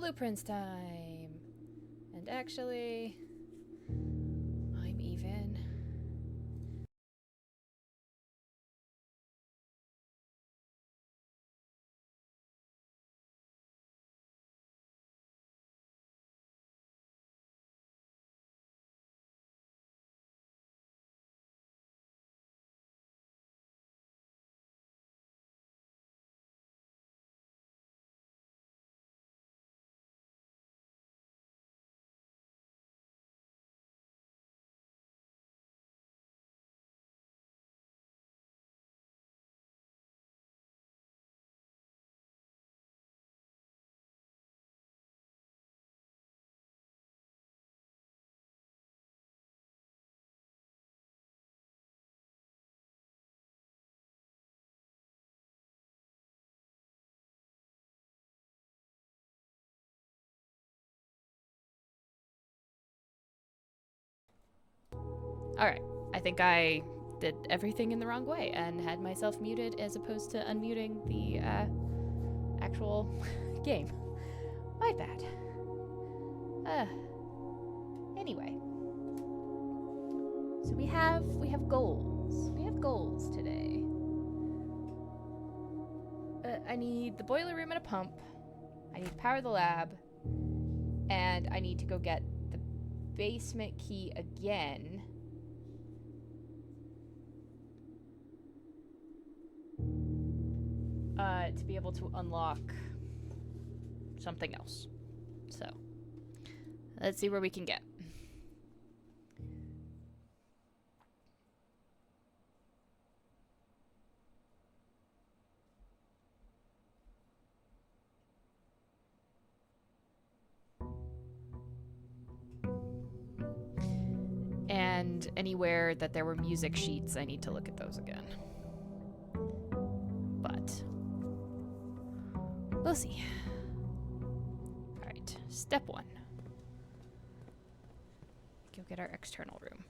blueprints time. And actually, I'm even. Alright, I think I did everything in the wrong way and had myself muted as opposed to unmuting the actual game. My bad. Anyway. So we have goals. We have goals today. I need the boiler room and a pump. I need to power the lab. And I need to go get the basement key again. To be able to unlock something else. So, let's see where we can get. And anywhere that there were music sheets, I need to look at those again. But we'll see. Alright, step 1. Go get our external room.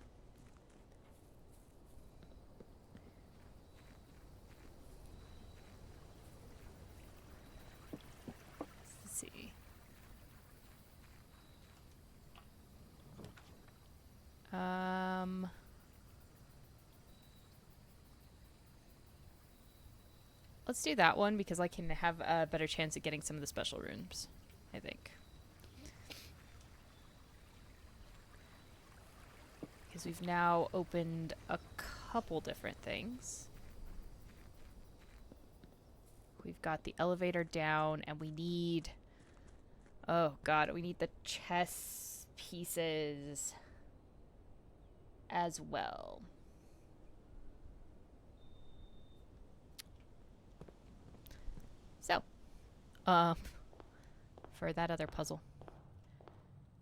Let's see. Let's do that one because I can have a better chance at getting some of the special rooms, I think. Because we've now opened a couple different things. We've got the elevator down and we need... Oh god, we need the chess pieces as well. So, for that other puzzle.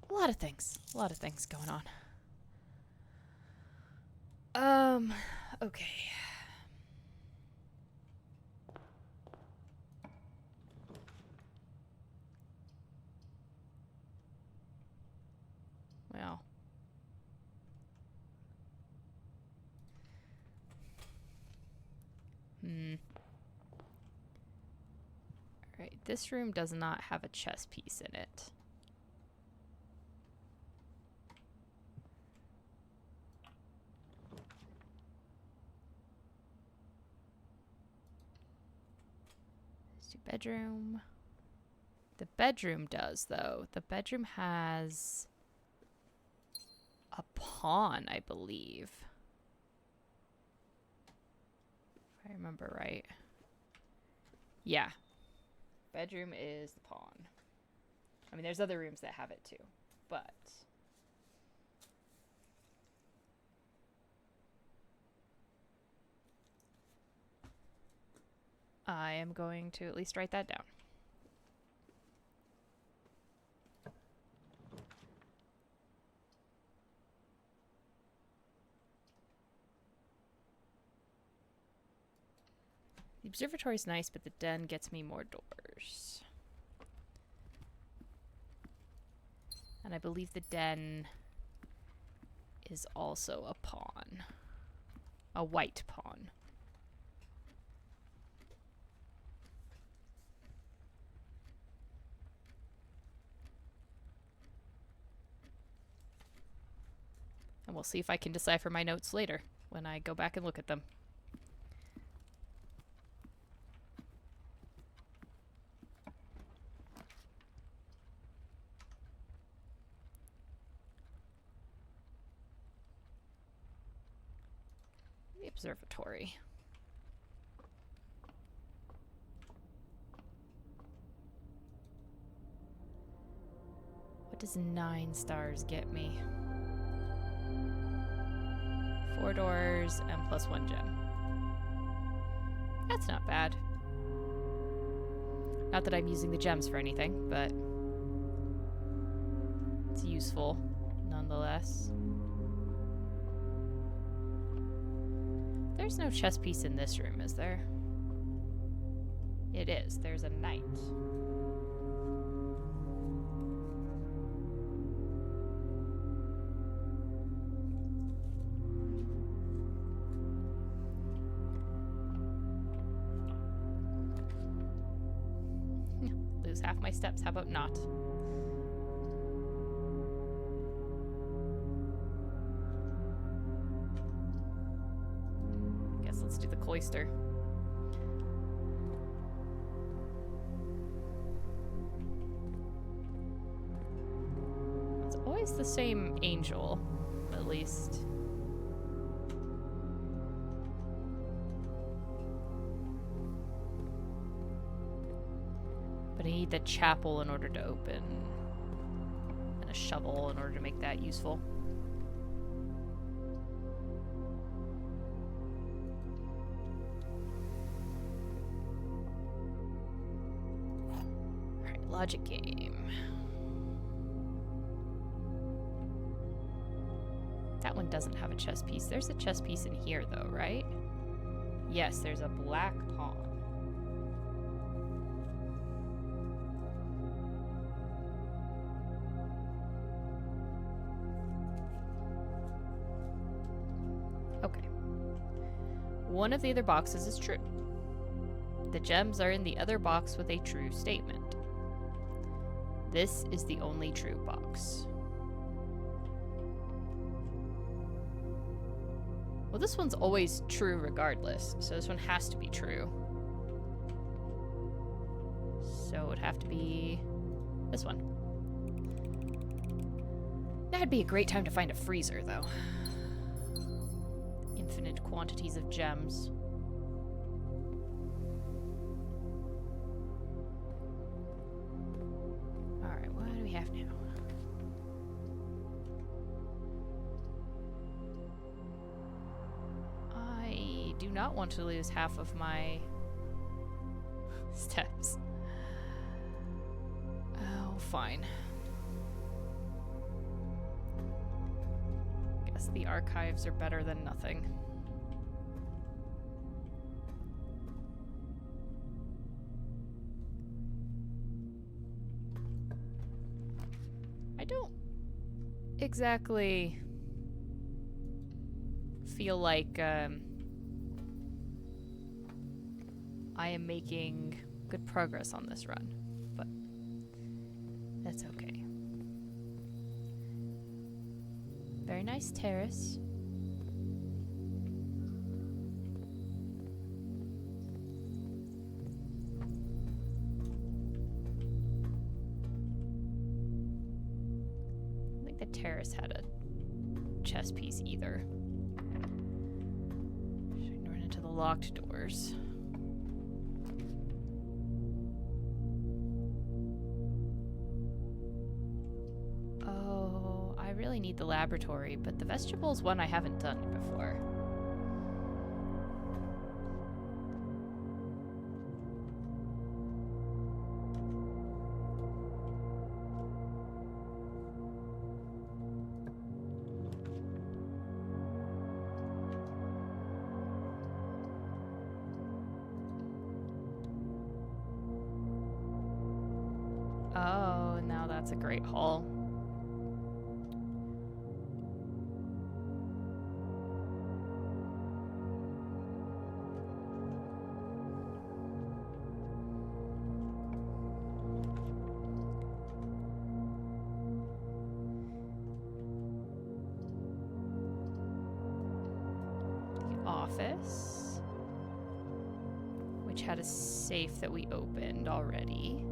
A lot of things going on. Okay. Well. Alright, this room does not have a chess piece in it. Let's do bedroom. The bedroom does, though. The bedroom has a pawn, I believe. If I remember right. Yeah. Bedroom is the pawn. I mean, there's other rooms that have it too, but... I am going to at least write that down. The observatory is nice, but the den gets me more doors. And I believe the den is also a pawn. A white pawn. we'll see if I can decipher my notes later when I go back and look at them. The observatory. What does 9 stars get me? 4 doors and plus 1 gem. That's not bad. Not that I'm using the gems for anything, but it's useful nonetheless. There's no chess piece in this room, is there? It is. There's a knight. Lose half my steps. How about not? Guess let's do the cloister. It's always the same angel, at least. But I need the chapel in order to open, and a shovel in order to make that useful. Alright, logic game. That one doesn't have a chess piece. There's a chess piece in here, though, right? Yes, there's a black pawn. Okay. One of the other boxes is true. The gems are in the other box with a true statement. This is the only true box. Well, this one's always true regardless, so this one has to be true. So it would have to be this one. That'd be a great time to find a freezer, though. Infinite quantities of gems. Alright, what do we have now? I do not want to lose half of my steps. Oh, fine. Guess the archives are better than nothing. I don't exactly feel like I am making good progress on this run, but that's okay. Very nice terrace. I don't think the terrace had a chess piece either. Should run into the locked doors. I really need the laboratory, but the vegetables one I haven't done before. Oh, now that's a great haul. office, which had a safe that we opened already.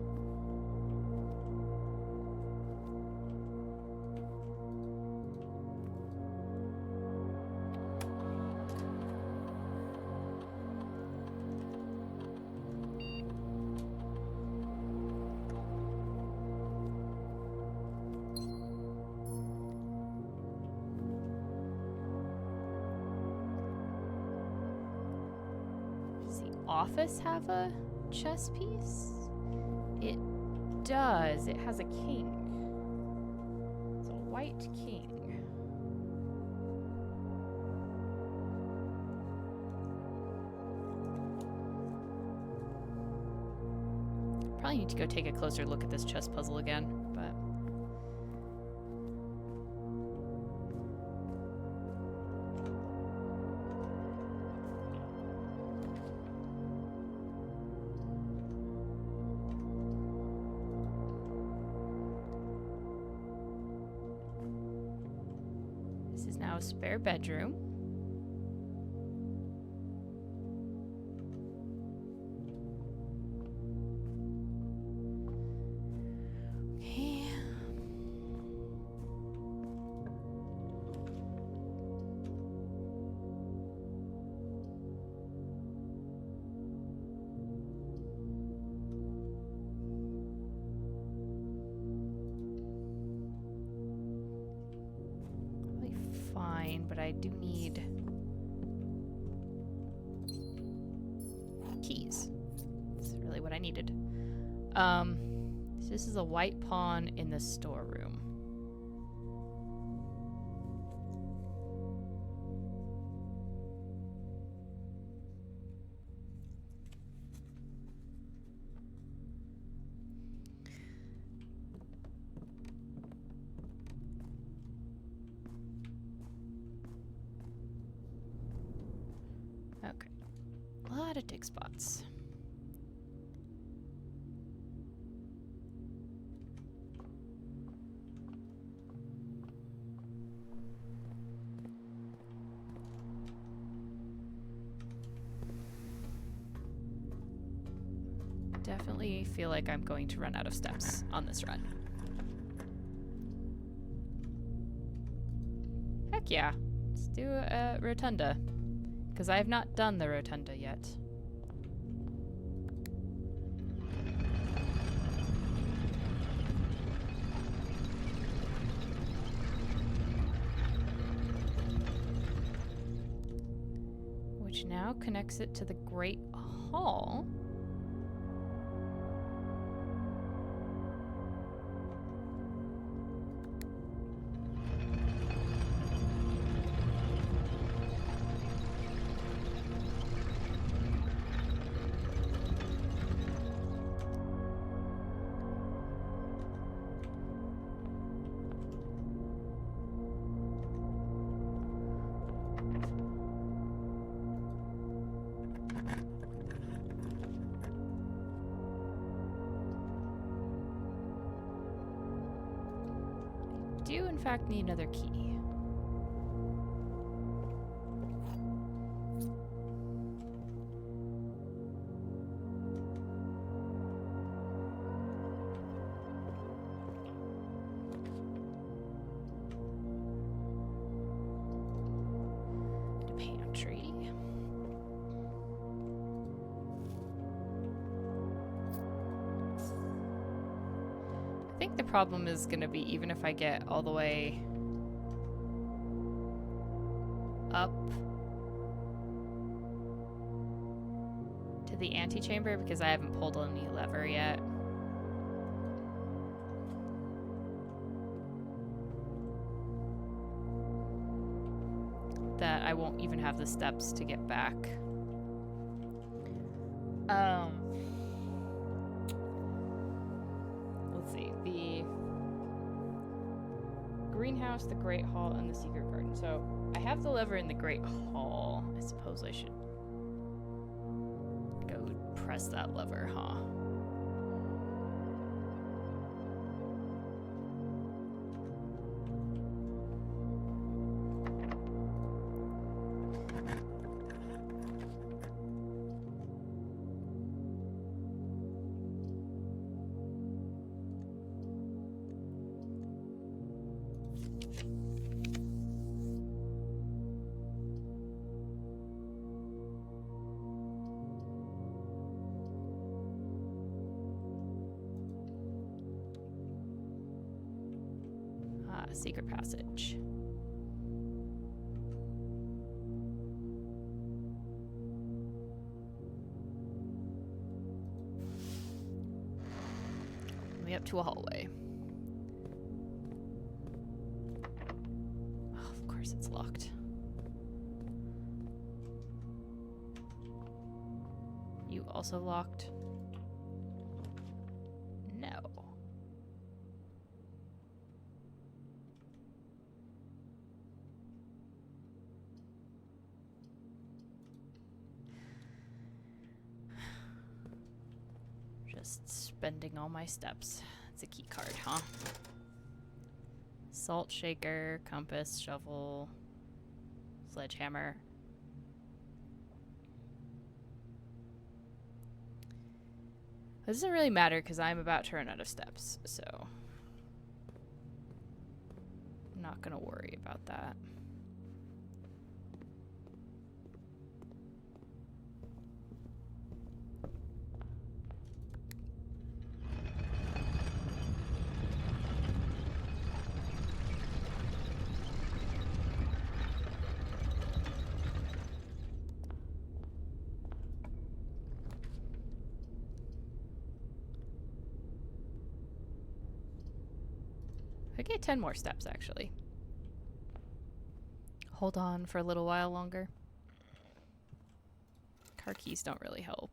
Office have a chess piece? It does. It has a king. It's a white king. Probably need to go take a closer look at this chess puzzle again, but... This is now a spare bedroom. Okay. Fine, but I do need keys. That's really what I needed. So this is a white pawn in the storeroom. Okay. A lot of dig spots. Definitely feel like I'm going to run out of steps on this run. Heck yeah. Let's do a rotunda. Because I have not done the rotunda yet. Which now connects it to the Great Hall. Do in fact need another key. The pantry. I think the problem is going to be even if I get all the way up to the antechamber because I haven't pulled any lever yet. That I won't even have the steps to get back. Let's see. The greenhouse, the Great Hall, and the secret garden. So I have the lever in the Great Hall. I suppose I should go press that lever, huh? a secret passage. Way up to a hallway. Oh, of course it's locked. You also locked? No. Just spending all my steps. It's a key card, huh? Salt shaker, compass, shovel, sledgehammer. It doesn't really matter because I'm about to run out of steps, so I'm not gonna worry about that. I get 10 more steps, actually. Hold on for a little while longer. Car keys don't really help.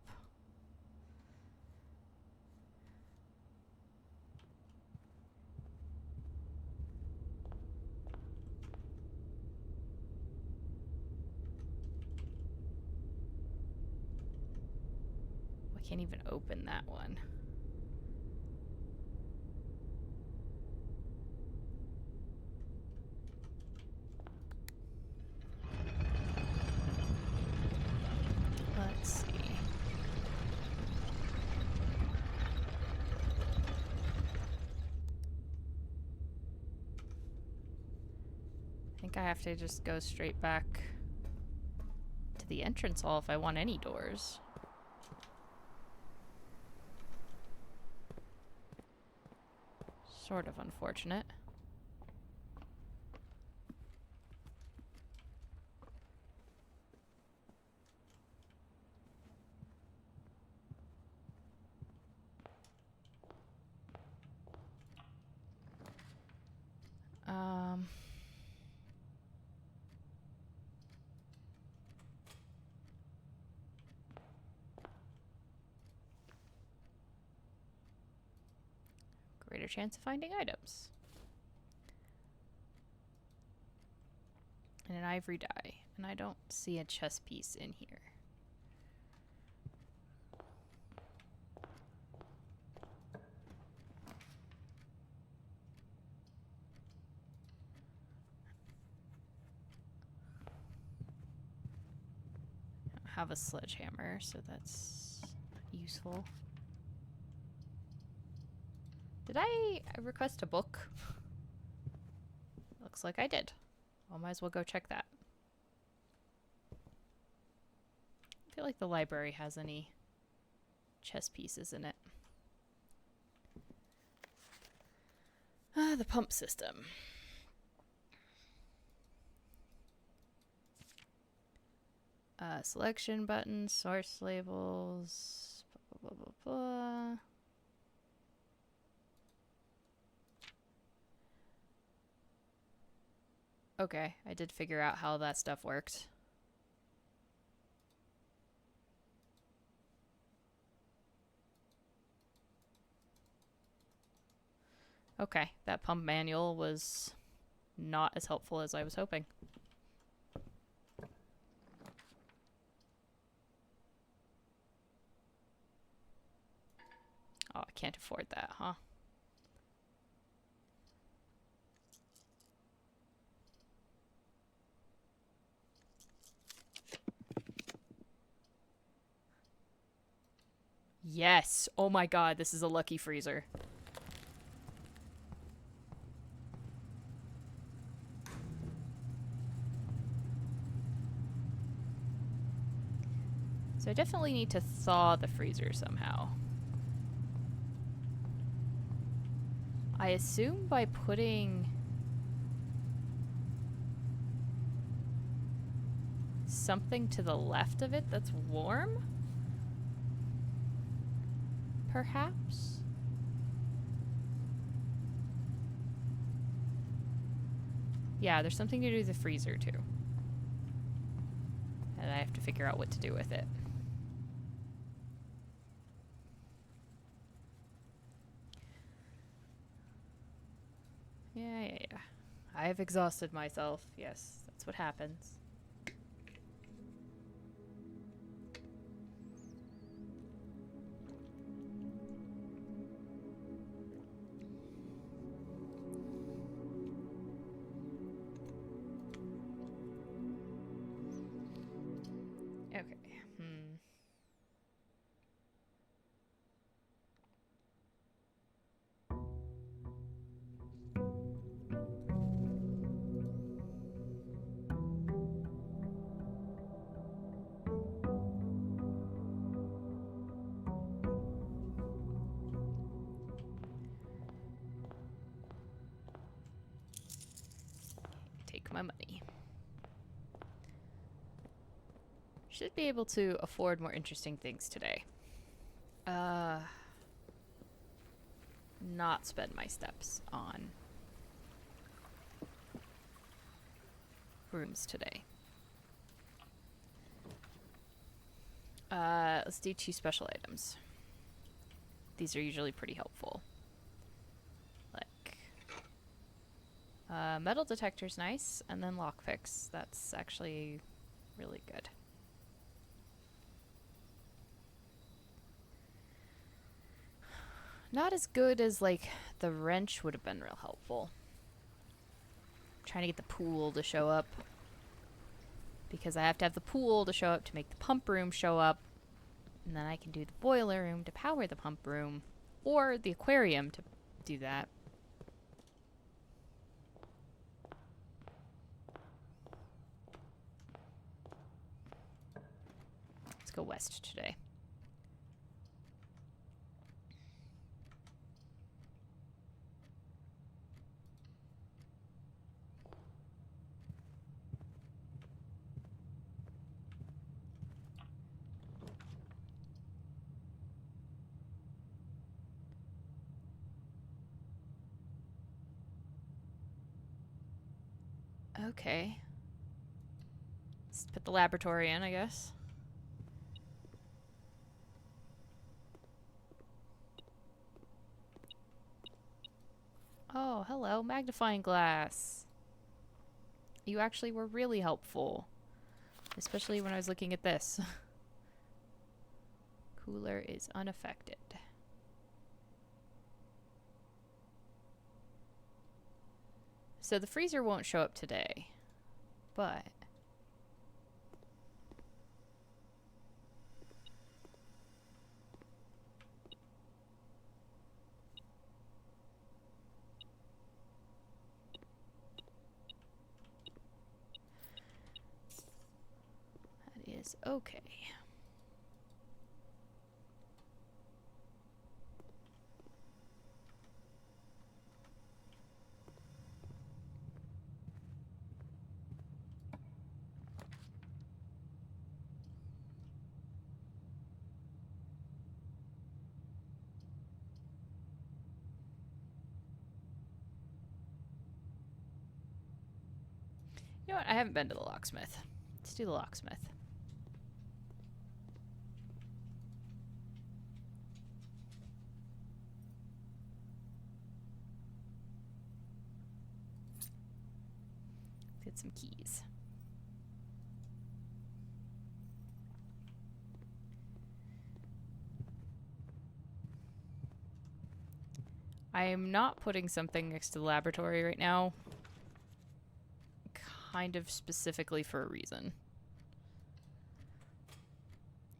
I can't even open that one. Let's see. I think I have to just go straight back to the entrance hall if I want any doors. Sort of unfortunate. Greater chance of finding items. And an ivory die. And I don't see a chess piece in here. I don't have a sledgehammer, so that's useful. Did I request a book? Looks like I did. Well, might as well go check that. I feel like the library has any chess pieces in it. The pump system. Selection buttons, source labels, blah, blah, blah, blah. Okay, I did figure out how that stuff worked. Okay, that pump manual was not as helpful as I was hoping. Oh, I can't afford that, huh? Yes! Oh my god, this is a lucky freezer. So I definitely need to thaw the freezer somehow. I assume by putting something to the left of it that's warm? Perhaps? Yeah, there's something to do with the freezer, too. And I have to figure out what to do with it. Yeah. I've exhausted myself. Yes, that's what happens. Okay. Take my money. Should be able to afford more interesting things today. Not spend my steps on rooms today. Let's do 2 special items. These are usually pretty helpful. Like, metal detector's nice, and then lockpicks. That's actually really good. Not as good as, like, the wrench would have been real helpful. I'm trying to get the pool to show up. Because I have to have the pool to show up to make the pump room show up. And then I can do the boiler room to power the pump room. Or the aquarium to do that. Let's go west today. Okay. Let's put the laboratory in, I guess. Oh, hello, magnifying glass. You actually were really helpful. Especially when I was looking at this. Cooler is unaffected. So the freezer won't show up today. But that is okay. You know what? I haven't been to the locksmith. Let's do the locksmith. Let's get some keys. I am not putting something next to the laboratory right now. Kind of specifically for a reason.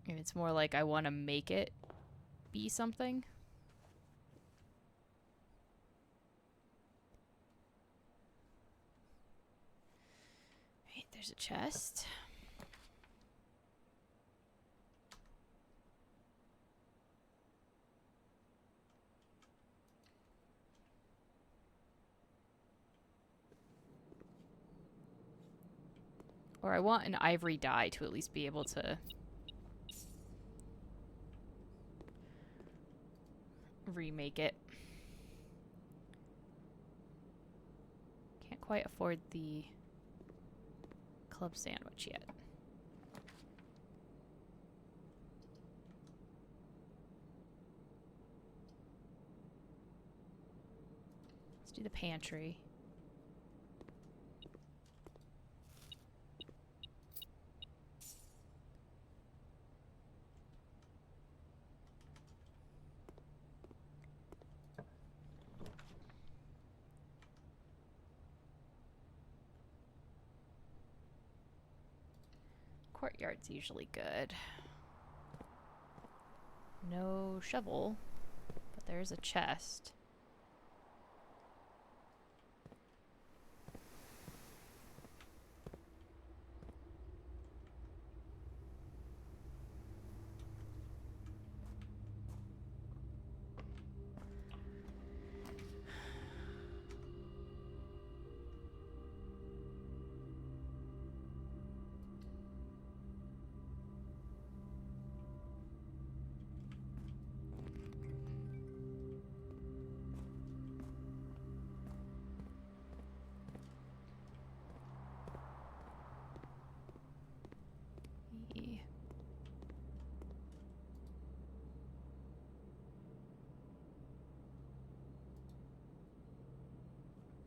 And it's more like I want to make it be something. Right, there's a chest. Or I want an ivory dye to at least be able to remake it. Can't quite afford the club sandwich yet. Let's do the pantry. Courtyard's usually good. No shovel, but there's a chest.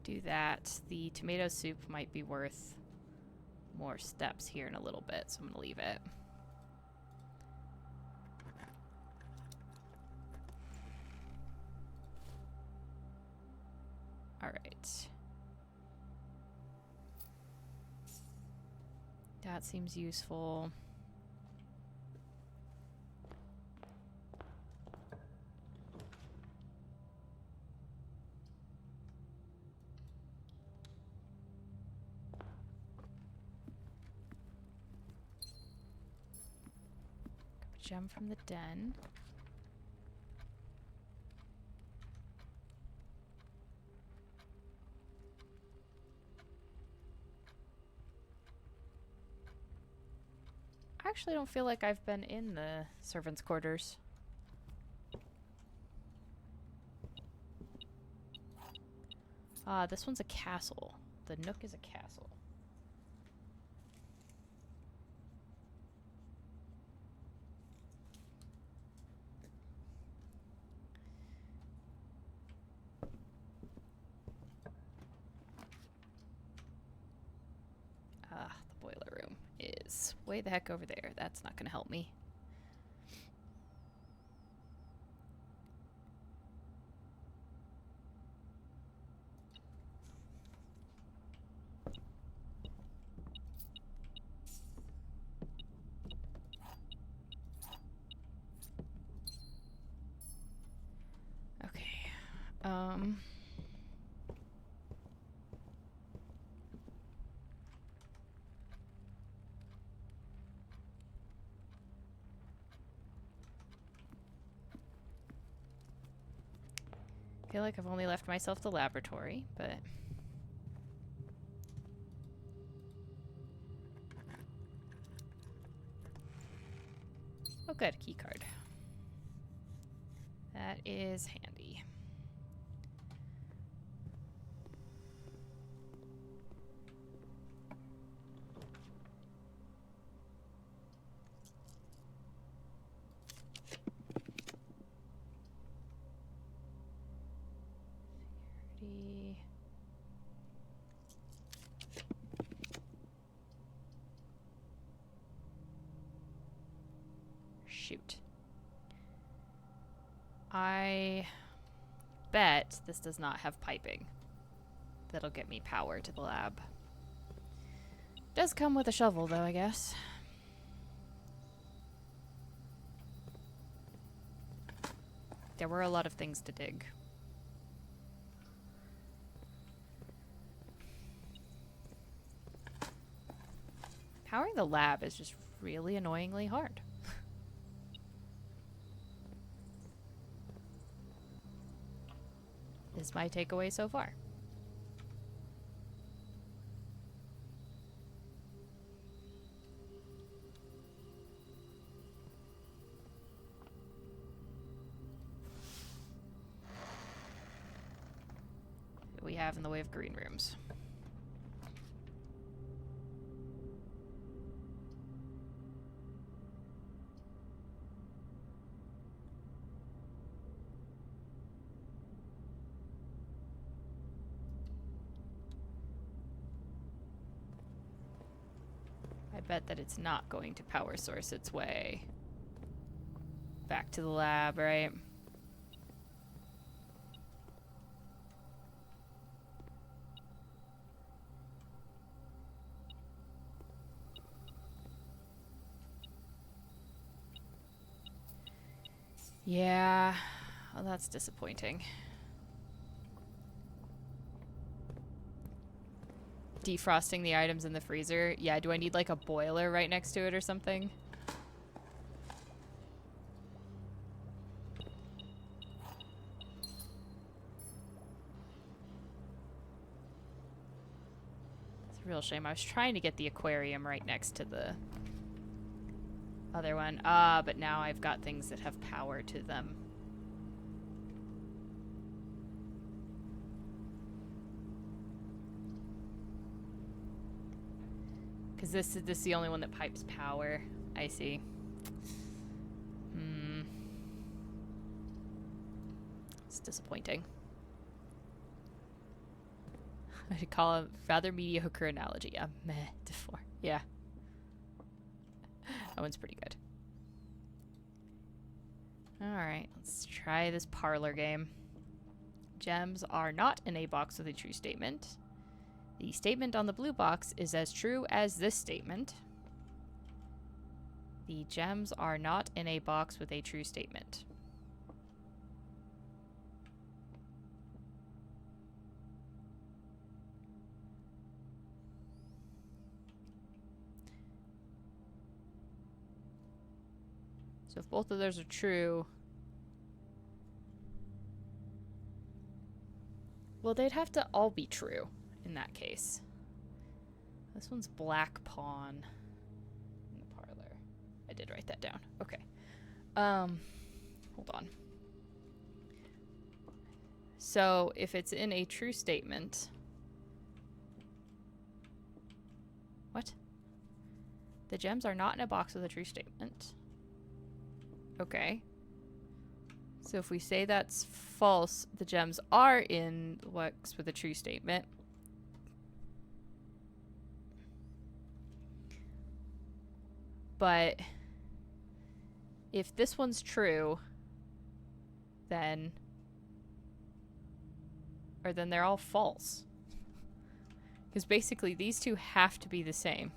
Do that. The tomato soup might be worth more steps here in a little bit, so I'm gonna leave it. Alright. That seems useful. Gem from the den. I actually don't feel like I've been in the servants' quarters. Ah, this one's a castle. The Nook is a castle. Ah, the boiler room is way the heck over there. That's not going to help me. Okay. I feel like I've only left myself the laboratory, but oh good, key card. That is handy. Security. Shoot. I bet this does not have piping. That'll get me power to the lab. Does come with a shovel, though, I guess. There were a lot of things to dig. Powering the lab is just really annoyingly hard. Is my takeaway so far. have in the way of green rooms. I bet that it's not going to power source its way back to the lab, right? Yeah, well, that's disappointing. Defrosting the items in the freezer. Yeah, do I need like a boiler right next to it or something? It's a real shame. I was trying to get the aquarium right next to the other one. But now I've got things that have power to them. Because this is the only one that pipes power. I see. It's disappointing. I'd call a rather mediocre analogy. Yeah, metaphor. Yeah. That one's pretty good. Alright, let's try this parlor game. Gems are not in a box with a true statement. The statement on the blue box is as true as this statement. The gems are not in a box with a true statement. So if both of those are true, well, they'd have to all be true in that case. This one's black pawn in the parlor. I did write that down. Okay. Hold on. So if it's in a true statement... What? The gems are not in a box with a true statement. Okay. So if we say that's false, the gems are in the box with a true statement. But if this one's true, then... Or then they're all false. Because basically these two have to be the same.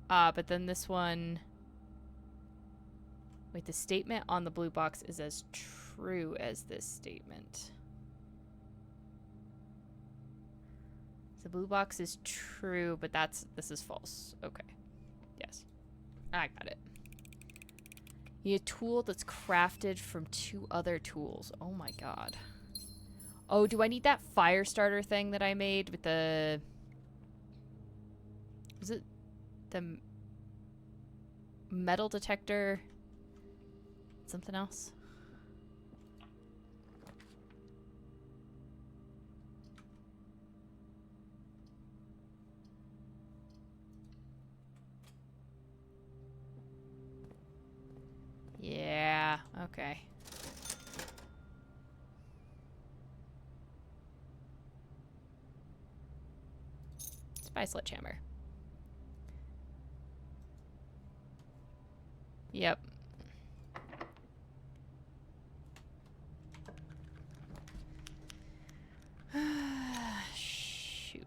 But then this one... Wait, the statement on the blue box is as true as this statement. The blue box is true, but this is false. Okay. Yes. I got it. You need a tool that's crafted from 2 other tools. Oh my god. Oh, do I need that fire starter thing that I made with the... Was it the metal detector? Something else? Yeah, okay. Let's buy a sledgehammer. Yep. Shoot.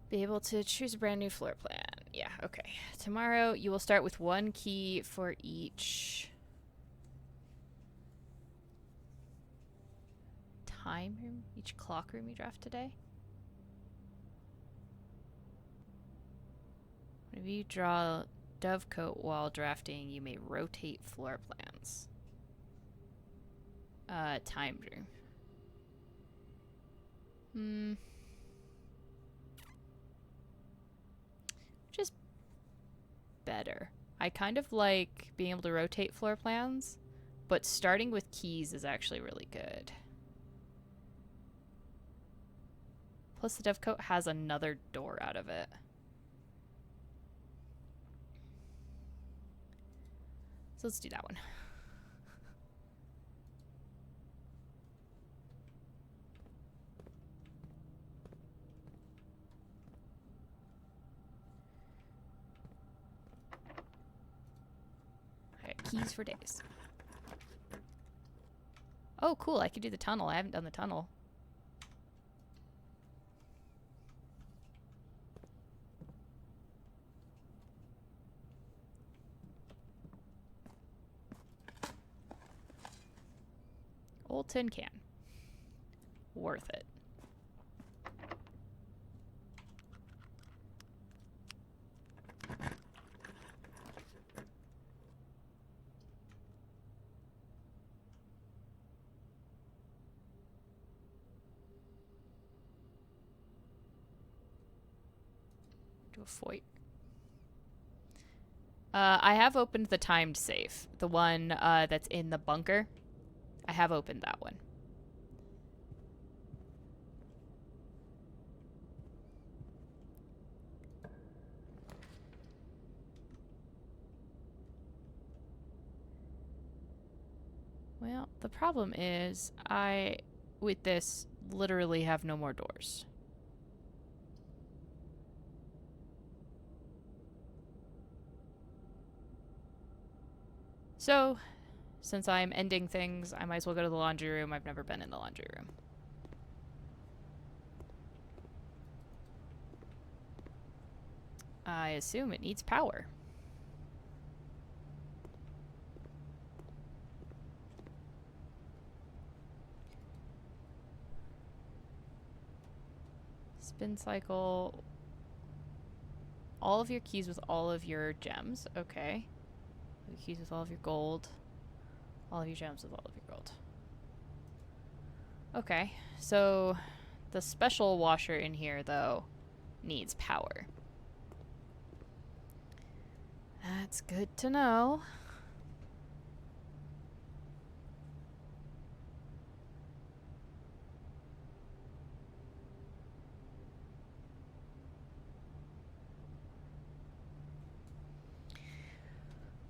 Be able to choose a brand new floor plan. Yeah, okay. Tomorrow you will start with 1 key for each time room, each clock room you draft today. Whenever you draw Dovecote while drafting, you may rotate floor plans. Timed room. Which is better. I kind of like being able to rotate floor plans, but starting with keys is actually really good. Plus the dev coat has another door out of it. So let's do that one. Alright, keys for days. Oh, cool. I could do the tunnel. I haven't done the tunnel. Old tin can. Worth it. Do a foit. I have opened the timed safe. The one that's in the bunker. I have opened that one. Well, the problem is I, with this, literally have no more doors. So, since I'm ending things, I might as well go to the laundry room. I've never been in the laundry room. I assume it needs power. Spin cycle. All of your keys with all of your gems. Okay. The keys with all of your gold. All of your gems with all of your gold. Okay, so the special washer in here, though, needs power. That's good to know.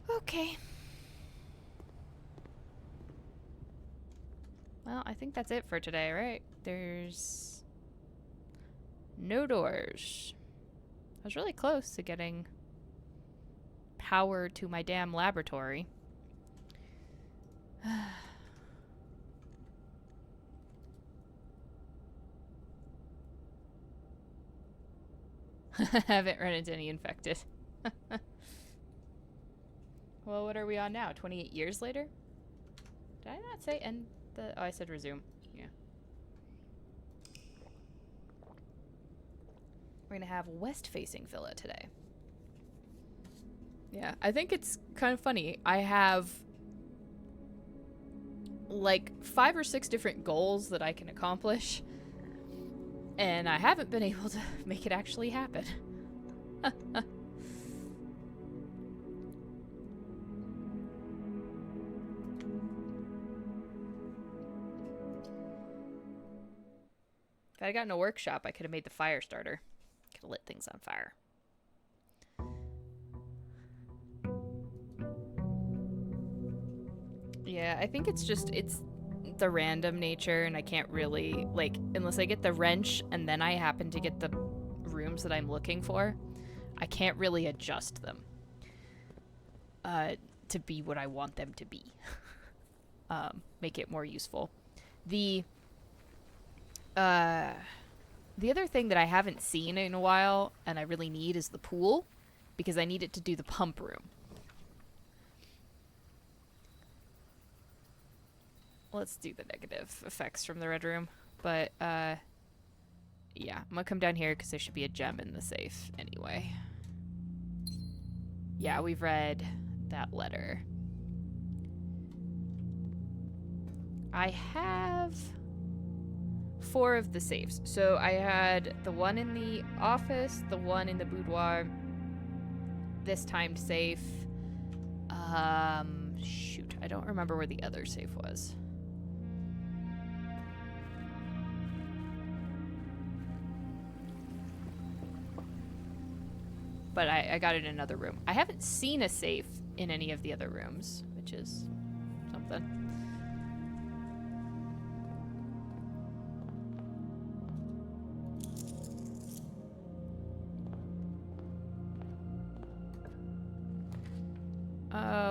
Okay. Well, I think that's it for today, right? There's no doors. I was really close to getting power to my damn laboratory. Haven't run into any infected. Well, what are we on now? 28 years later? Did I not say end the... Oh, I said resume. Yeah. We're gonna have west-facing villa today. Yeah, I think it's kind of funny. I have like 5 or 6 different goals that I can accomplish, and I haven't been able to make it actually happen. If I'd gotten a workshop, I could have made the fire starter. Could have lit things on fire. Yeah, I think it's just, it's the random nature, and I can't really, like, unless I get the wrench and then I happen to get the rooms that I'm looking for, I can't really adjust them to be what I want them to be. Make it more useful. The other thing that I haven't seen in a while, and I really need, is the pool, because I need it to do the pump room. Let's do the negative effects from the red room. But, yeah, I'm gonna come down here because there should be a gem in the safe anyway. Yeah, we've read that letter. I have 4 of the safes. So I had the one in the office, the one in the boudoir, this timed safe. Shoot, I don't remember where the other safe was. But I got it in another room. I haven't seen a safe in any of the other rooms, which is something.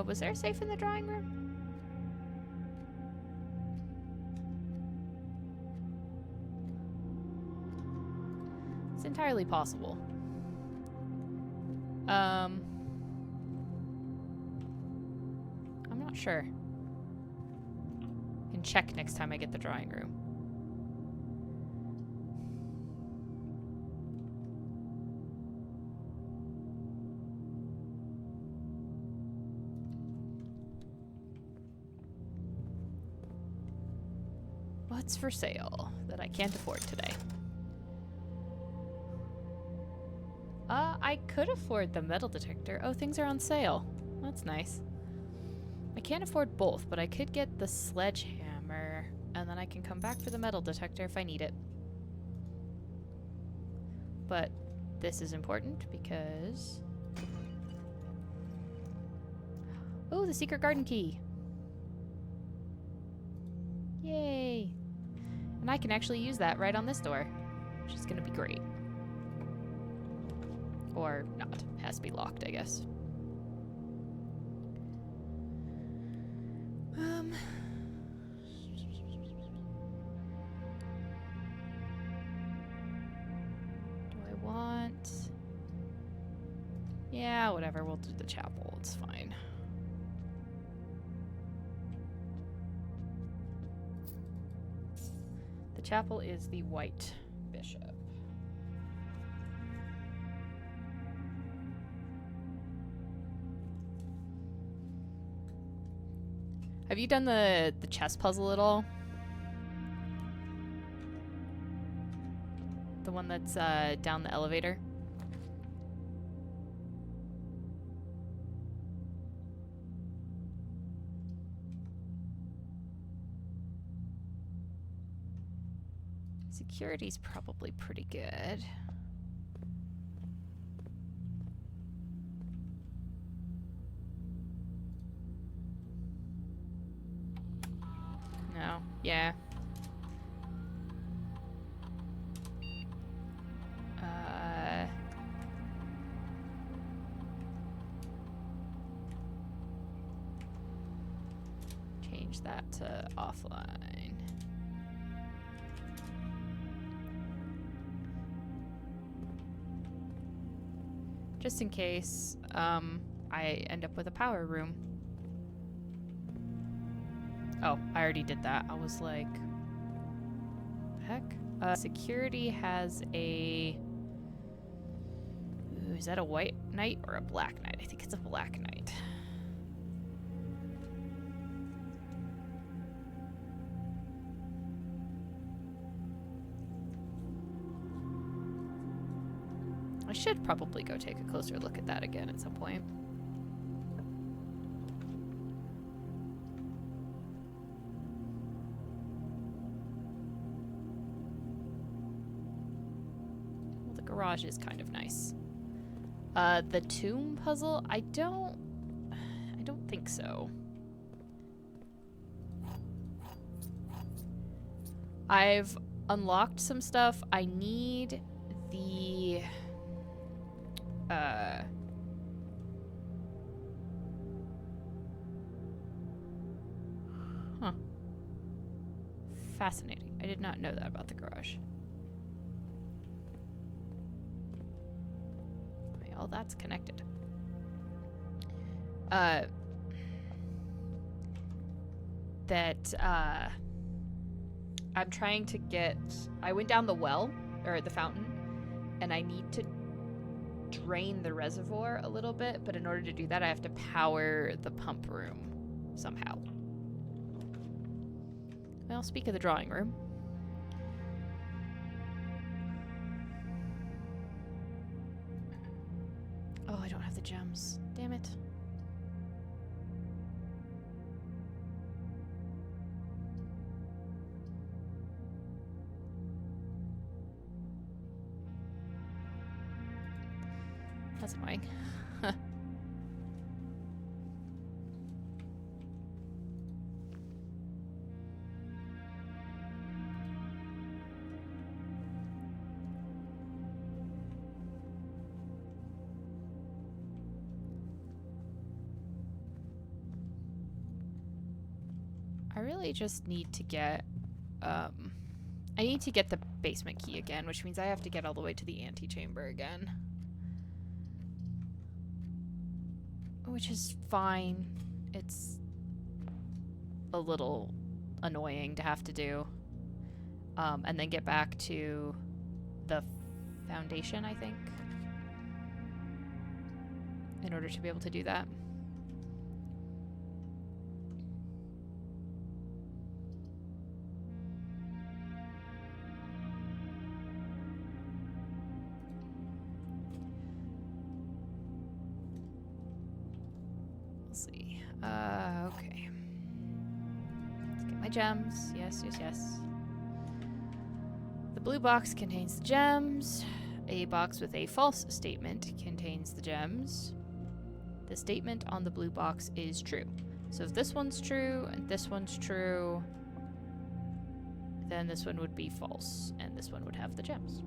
Was there a safe in the drawing room? It's entirely possible. I'm not sure. I can check next time I get the drawing room. What's for sale that I can't afford today? I could afford the metal detector. Oh, things are on sale. That's nice. I can't afford both, but I could get the sledgehammer, and then I can come back for the metal detector if I need it. But this is important because... Oh, the secret garden key. Yay. And I can actually use that right on this door, which is going to be great. Or not. It has to be locked, I guess. Do I want... Yeah, whatever. We'll do the chapel. It's fine. The chapel is the white bishop. Have you done the chess puzzle at all? The one that's down the elevator? Security's probably pretty good. No. Yeah. Change that to offline. Just in case I end up with a power room. Oh, I already did that. I was like, heck? Security has a... Ooh, is that a white knight or a black knight? I think it's a black knight. I should probably go take a closer look at that again at some point. Well, the garage is kind of nice. The tomb puzzle, I don't think so. I've unlocked some stuff. I need the... Huh. Fascinating. I did not know that about the garage. Well, that's connected. I'm trying to get... I went down the well, or the fountain, and I need to drain the reservoir a little bit, but in order to do that, I have to power the pump room somehow. Well, speak of the drawing room. Oh, I don't have the gems. Damn it. That's annoying. I really just need to get, I need to get the basement key again, which means I have to get all the way to the antechamber again. Which is fine. It's a little annoying to have to do. And then get back to the foundation, I think, in order to be able to do that. Okay. Let's get my gems. Yes, yes, yes. The blue box contains the gems. A box with a false statement contains the gems. The statement on the blue box is true. So if this one's true and this one's true, then this one would be false, and this one would have the gems.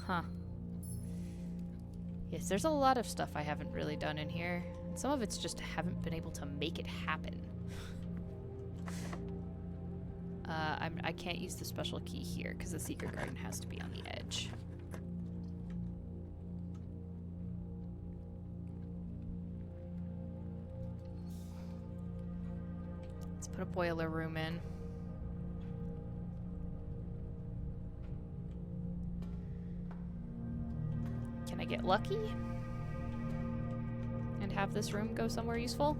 Huh. Yes, there's a lot of stuff I haven't really done in here. And some of it's just haven't been able to make it happen. I can't use the special key here because the secret garden has to be on the edge. Let's put a boiler room in. Can I get lucky and have this room go somewhere useful?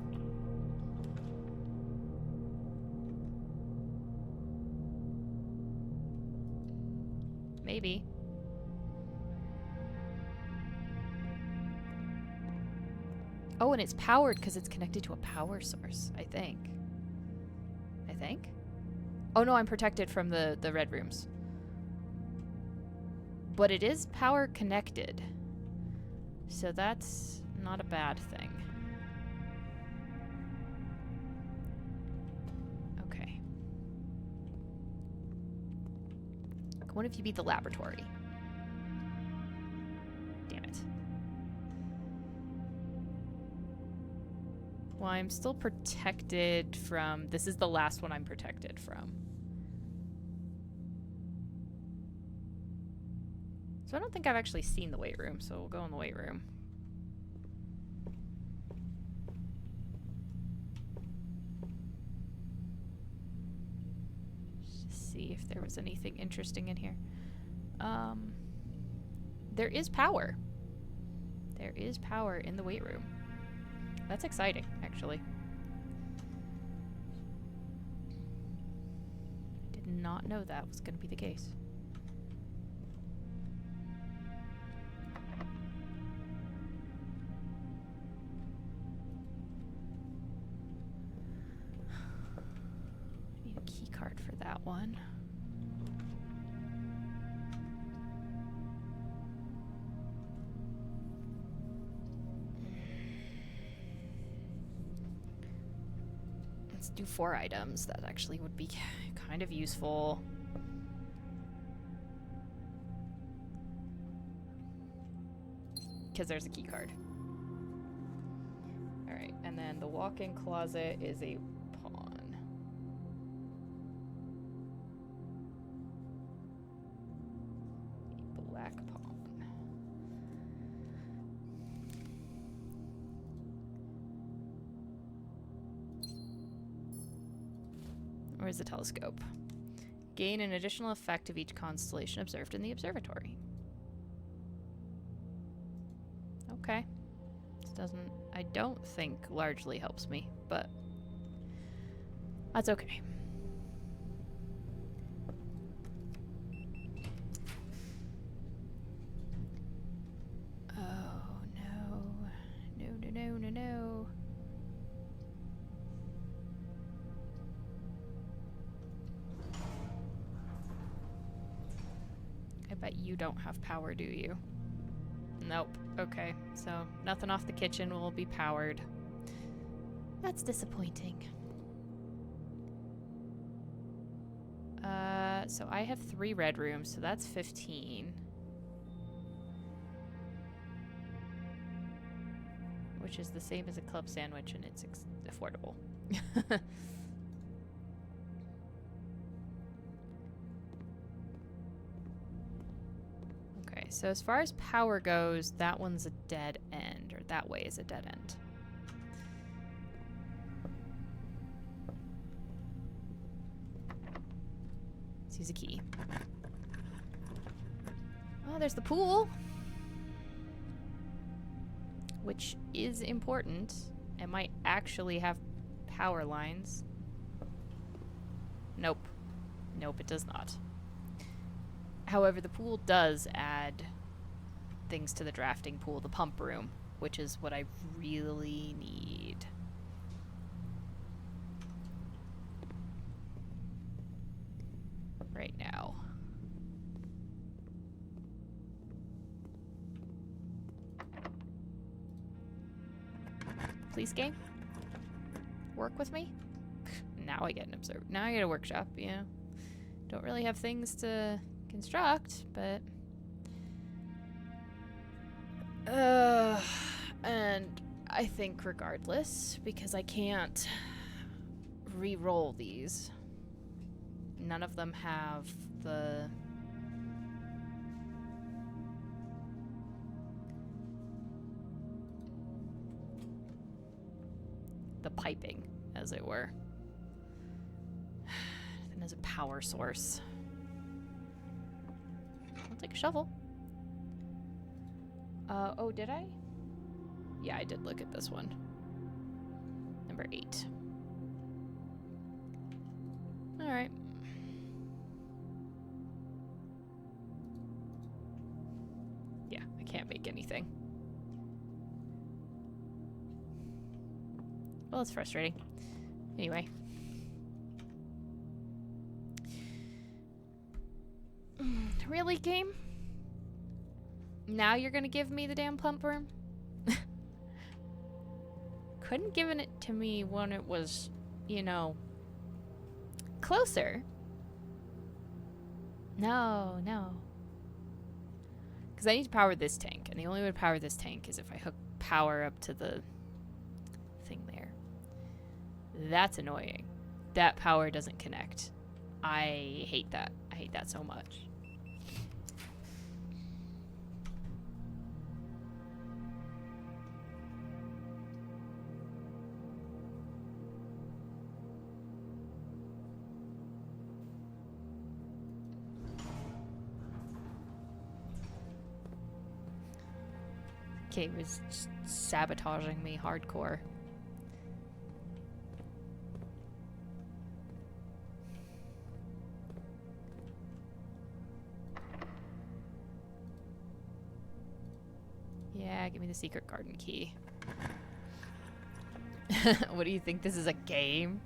Maybe. Oh, and it's powered because it's connected to a power source, I think. Oh no, I'm protected from the red rooms. But it is power connected. So that's not a bad thing. Okay. What if you beat the laboratory? Damn it. Well, I'm still protected from... This is the last one I'm protected from. So I don't think I've actually seen the weight room, so we'll go in the weight room. Just see if there was anything interesting in here. There is power. There is power in the weight room. That's exciting, actually. I did not know that was going to be the case. Need a key card for that one. Let's do 4 items. That actually would be kind of useful. Because there's a key card. Alright, and then the walk-in closet is a pawn. black pawn. Where's the telescope? Gain an additional effect of each constellation observed in the observatory. Okay. This doesn't, I don't think, largely helps me, but that's okay. Oh, no. No, no, no, no, no. I bet you don't have power, do you? Nope. Okay, so nothing off the kitchen will be powered. That's disappointing. So I have 3 red rooms, so that's 15. Which is the same as a club sandwich, and it's affordable. Okay, so as far as power goes, that one's a dead end, or that way is a dead end. Let's use a key. Oh, there's the pool! Which is important. It might actually have power lines. Nope. Nope, it does not. However, the pool does add things to the drafting pool, the pump room, which is what I really need. Right now. Please, game? Work with me? Now I get an observer. Now I get a workshop, you know. Don't really have things to construct, but and I think regardless, because I can't re-roll these. None of them have the piping, as it were. And as a power source. I'll take a shovel. Oh, did I? Yeah, I did look at this one. Number 8. Alright. Yeah, I can't make anything. Well, it's frustrating. Anyway. Really, game? Now you're gonna give me the damn pump room? Couldn't given it to me when it was, you know, closer. No, no. Because I need to power this tank, and the only way to power this tank is if I hook power up to the thing there. That's annoying. That power doesn't connect. I hate that. I hate that so much. Okay, it was just sabotaging me hardcore. Yeah, give me the secret garden key. What do you think? This is a game?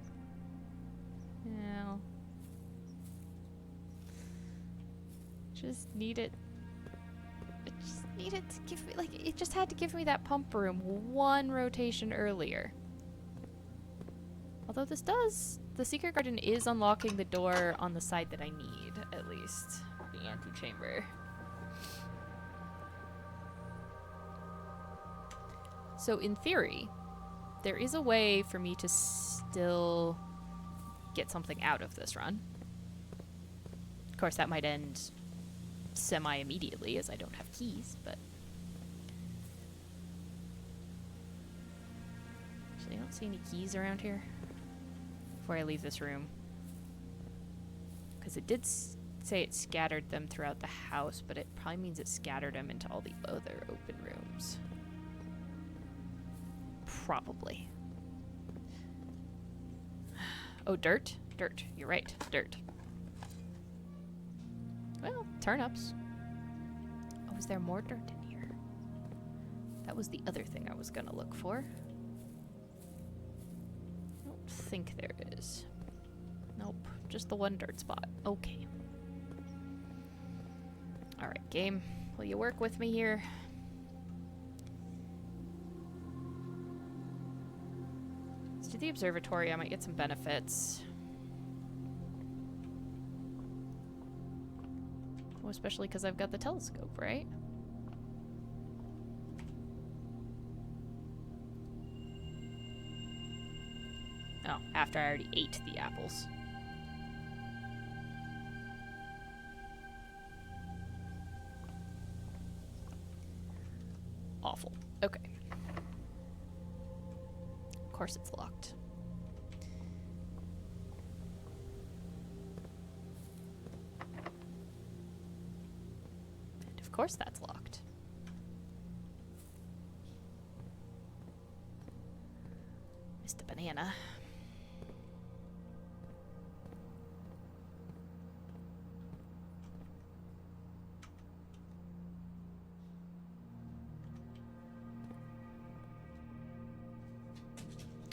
No. Just need it. I just need it to give me, like, it just had to give me that pump room one rotation earlier. Although this does, the secret garden is unlocking the door on the side that I need, at least. The antechamber. So in theory, there is a way for me to still get something out of this run. Of course, that might end semi-immediately, as I don't have keys, but... Actually, I don't see any keys around here before I leave this room. Because it did say it scattered them throughout the house, but it probably means it scattered them into all the other open rooms. Probably. Oh, dirt? Dirt. You're right. Dirt. Well, turnips. Oh, is there more dirt in here? That was the other thing I was gonna look for. I don't think there is. Nope. Just the one dirt spot. Okay. Alright, game. Will you work with me here? Let's do the observatory. I might get some benefits. Well, especially because I've got the telescope, right? Oh, after I already ate the apples. Awful. Okay. Of course it's locked. And of course that's locked. Missed a banana.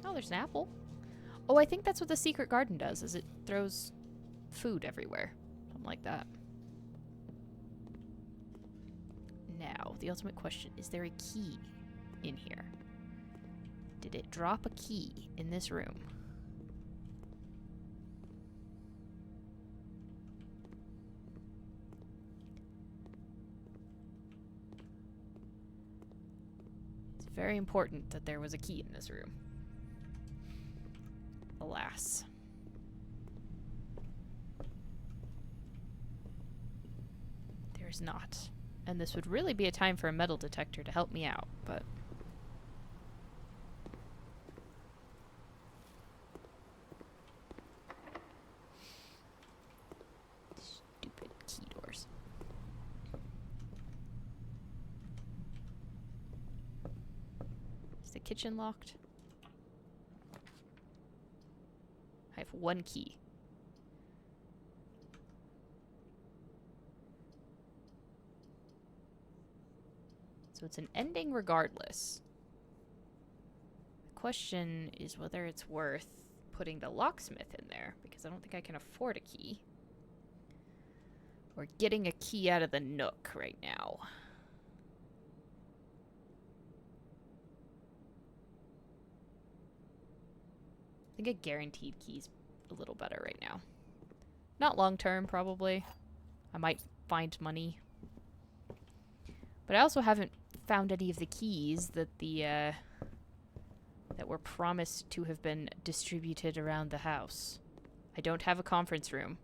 Oh, there's an apple. Oh, I think that's what the secret garden does, is it throws food everywhere. Something like that. Now, the ultimate question, is there a key in here? Did it drop a key in this room? It's very important that there was a key in this room. Alas. There's not. And this would really be a time for a metal detector to help me out, but... Stupid key doors. Is the kitchen locked? I have one key. So it's an ending regardless. The question is whether it's worth putting the locksmith in there, because I don't think I can afford a key. Or getting a key out of the nook right now. I think a guaranteed key's a little better right now. Not long term, probably. I might find money. But I also haven't found any of the keys that that were promised to have been distributed around the house. I don't have a conference room.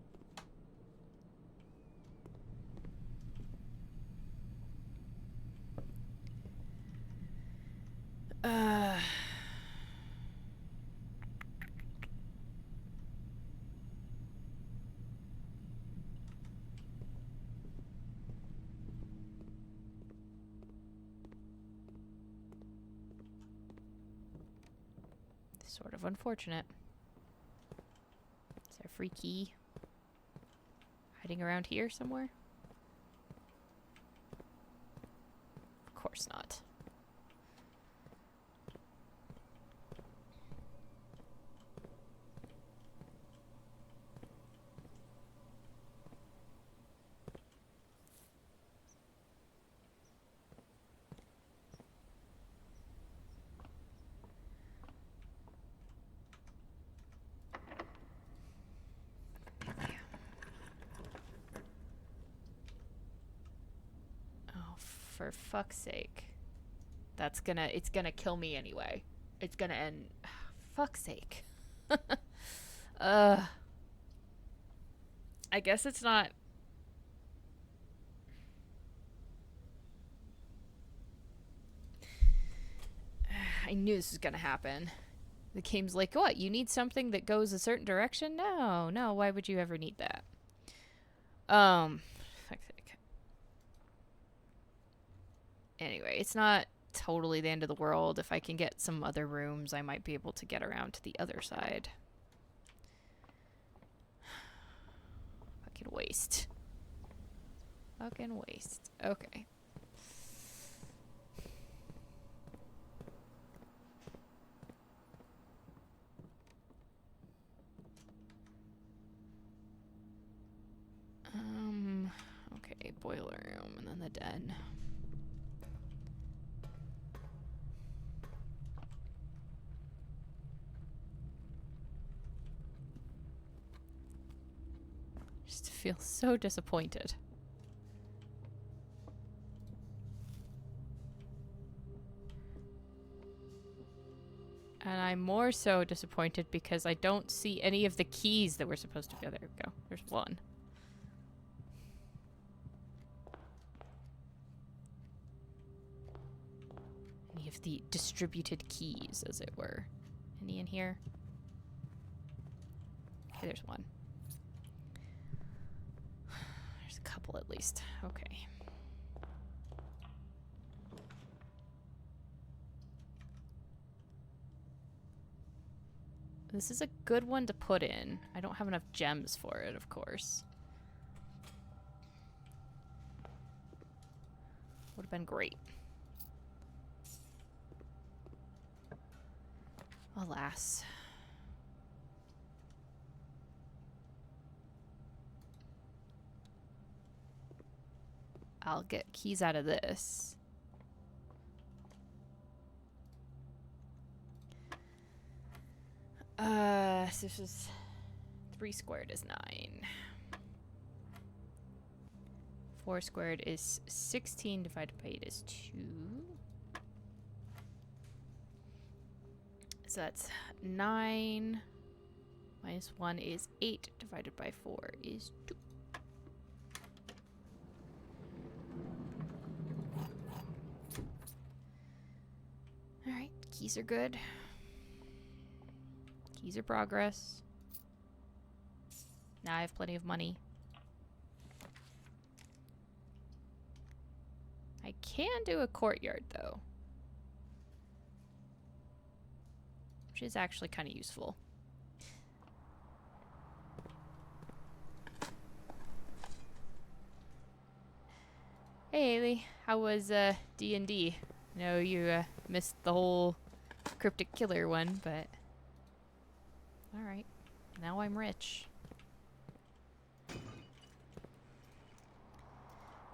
Sort of unfortunate. Is there a free key hiding around here somewhere? Of course not. For fuck's sake. It's gonna kill me anyway. It's gonna end. Fuck's sake. I guess it's not. I knew this was gonna happen. The game's like, what? You need something that goes a certain direction? No, why would you ever need that? Fuck's sake. Anyway, it's not totally the end of the world. If I can get some other rooms, I might be able to get around to the other side. Fucking waste. Fucking waste. Okay. Okay, boiler room and then the den. Just feel so disappointed. And I'm more so disappointed because I don't see any of the keys that were supposed to be. Oh, there we go. There's one. Any of the distributed keys, as it were. Any in here? Okay, there's one. There's a couple at least. Okay. This is a good one to put in. I don't have enough gems for it, of course. Would have been great. Alas. I'll get keys out of this. So this is 3 squared is 9. 4 squared is 16 divided by 8 is 2. So that's 9 minus 1 is 8 divided by 4 is 2. Alright, keys are good. Keys are progress. Now I have plenty of money. I can do a courtyard, though. Which is actually kind of useful. Hey, Haley. How was D&D? I know you missed the whole cryptic killer one, but... Alright. Now I'm rich.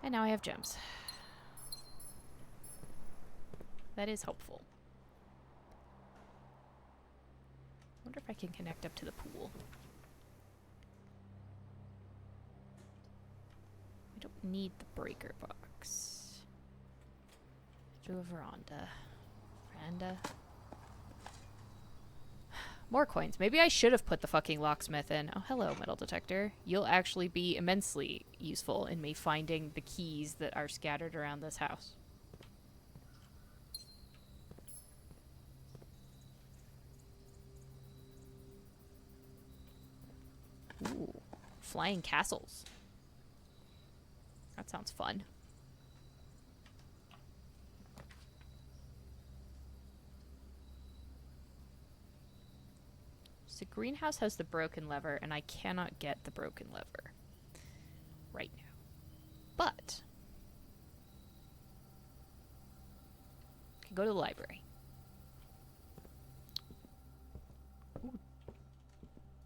And now I have gems. That is hopeful. I wonder if I can connect up to the pool. I don't need the breaker box. Do a veranda. Veranda. More coins. Maybe I should have put the fucking locksmith in. Oh, hello, metal detector. You'll actually be immensely useful in me finding the keys that are scattered around this house. Ooh, flying castles. That sounds fun. So greenhouse has the broken lever, and I cannot get the broken lever right now. But I can go to the library. Ooh.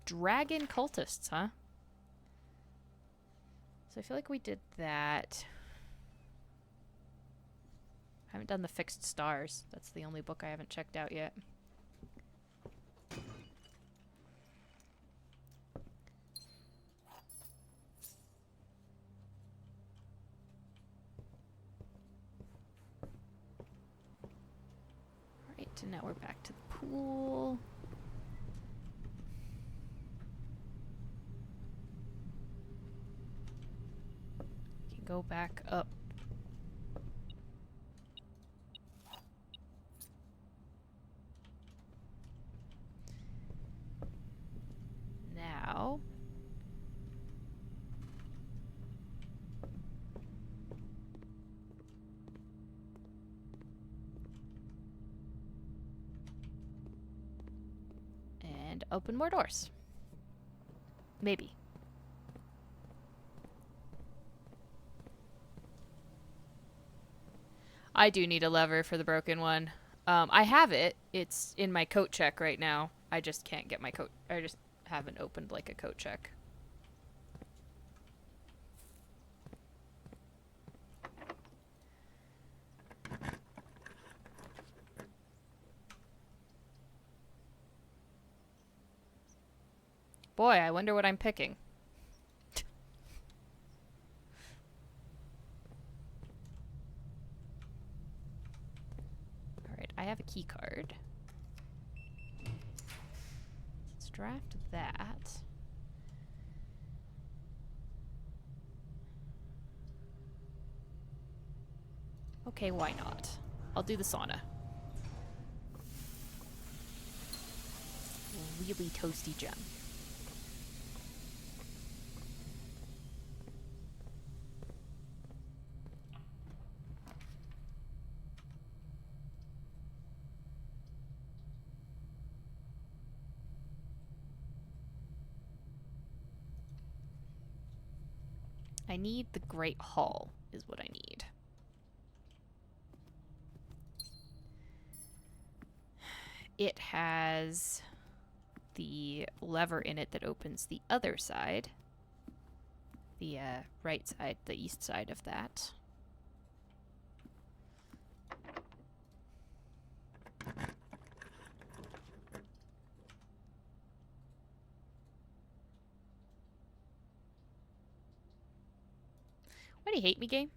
Dragon cultists, huh? So I feel like we did that. I haven't done the fixed stars. That's the only book I haven't checked out yet. Alright, and now we're back to the pool. Can go back up. and open more doors. Maybe. I do need a lever for the broken one. I have it. It's in my coat check right now. I just can't get my coat. I just haven't opened like a coat check. Boy, I wonder what I'm picking. Alright, I have a key card. Let's draft that. Okay, why not? I'll do the sauna. Really toasty gem. I need the Great Hall, is what I need. It has the lever in it that opens the other side. The right side, the east side of that. Why do you hate me, game?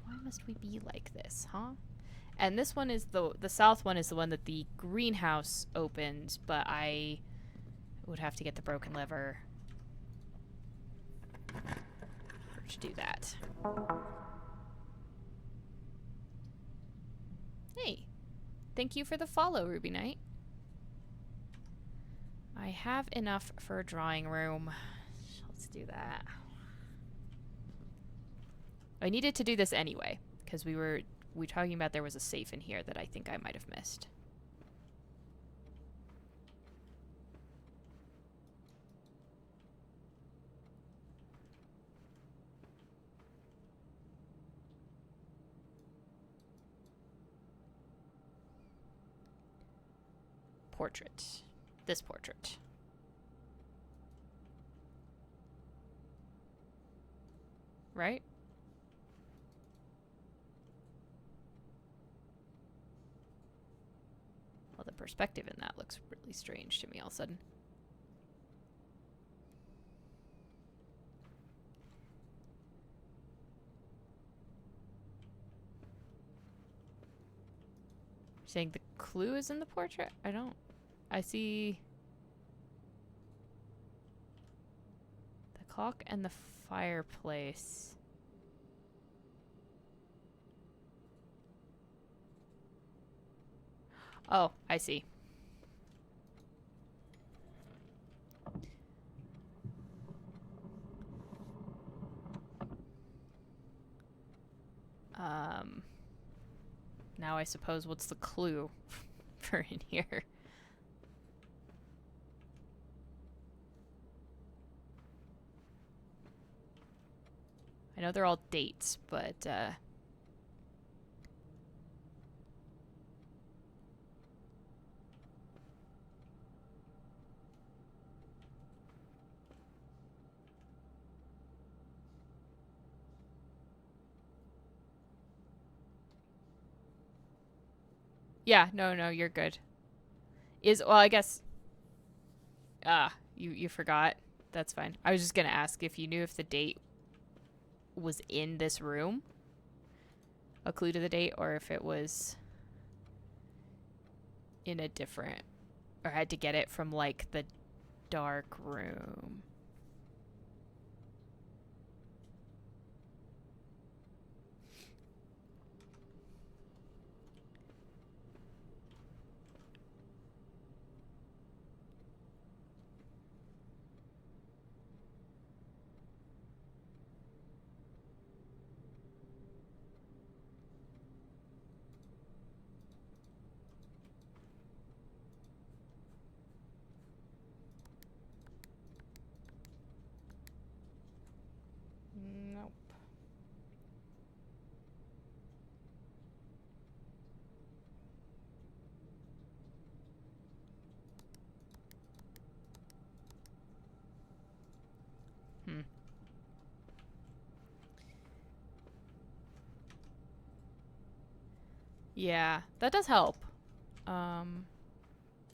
Why must we be like this, huh? And this one is the south one is the one that the greenhouse opens, but I would have to get the broken lever to do that. Hey, thank you for the follow, Ruby Knight. I have enough for a drawing room. Let's do that. I needed to do this anyway, because we were talking about there was a safe in here that I think I might have missed. Portrait. This portrait. Right? Well, the perspective in that looks really strange to me all of a sudden. You're saying the clue is in the portrait? I see the clock and the fireplace. Oh, I see. Now I suppose what's the clue for in here? I know they're all dates, but yeah, no, you're good. Well, I guess you forgot. That's fine. I was just gonna ask if you knew if the date was in this room, a clue to the date, or if it was in a different, or had to get it from like the dark room. Yeah, that does help. I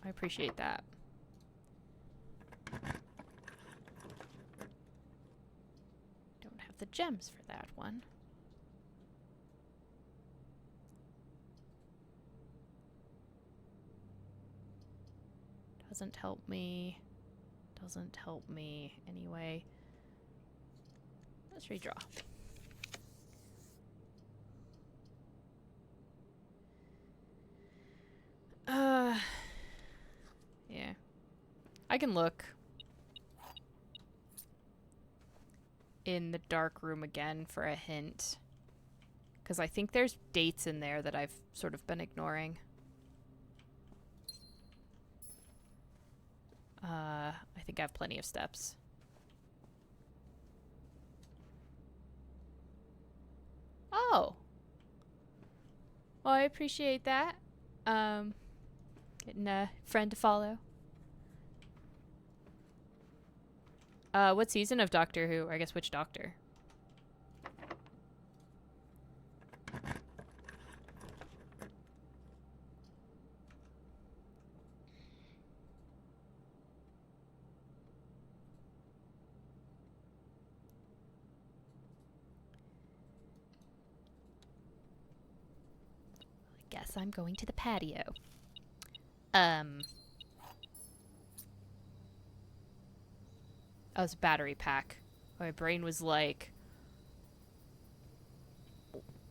appreciate that. Don't have the gems for that one. Doesn't help me. Doesn't help me anyway. Let's redraw. Yeah. I can look in the dark room again for a hint. Because I think there's dates in there that I've sort of been ignoring. I think I have plenty of steps. Oh. Well, I appreciate that. Getting a friend to follow. What season of Doctor Who? Or I guess which Doctor? Guess I'm going to the patio. Oh, it's a battery pack. My brain was like,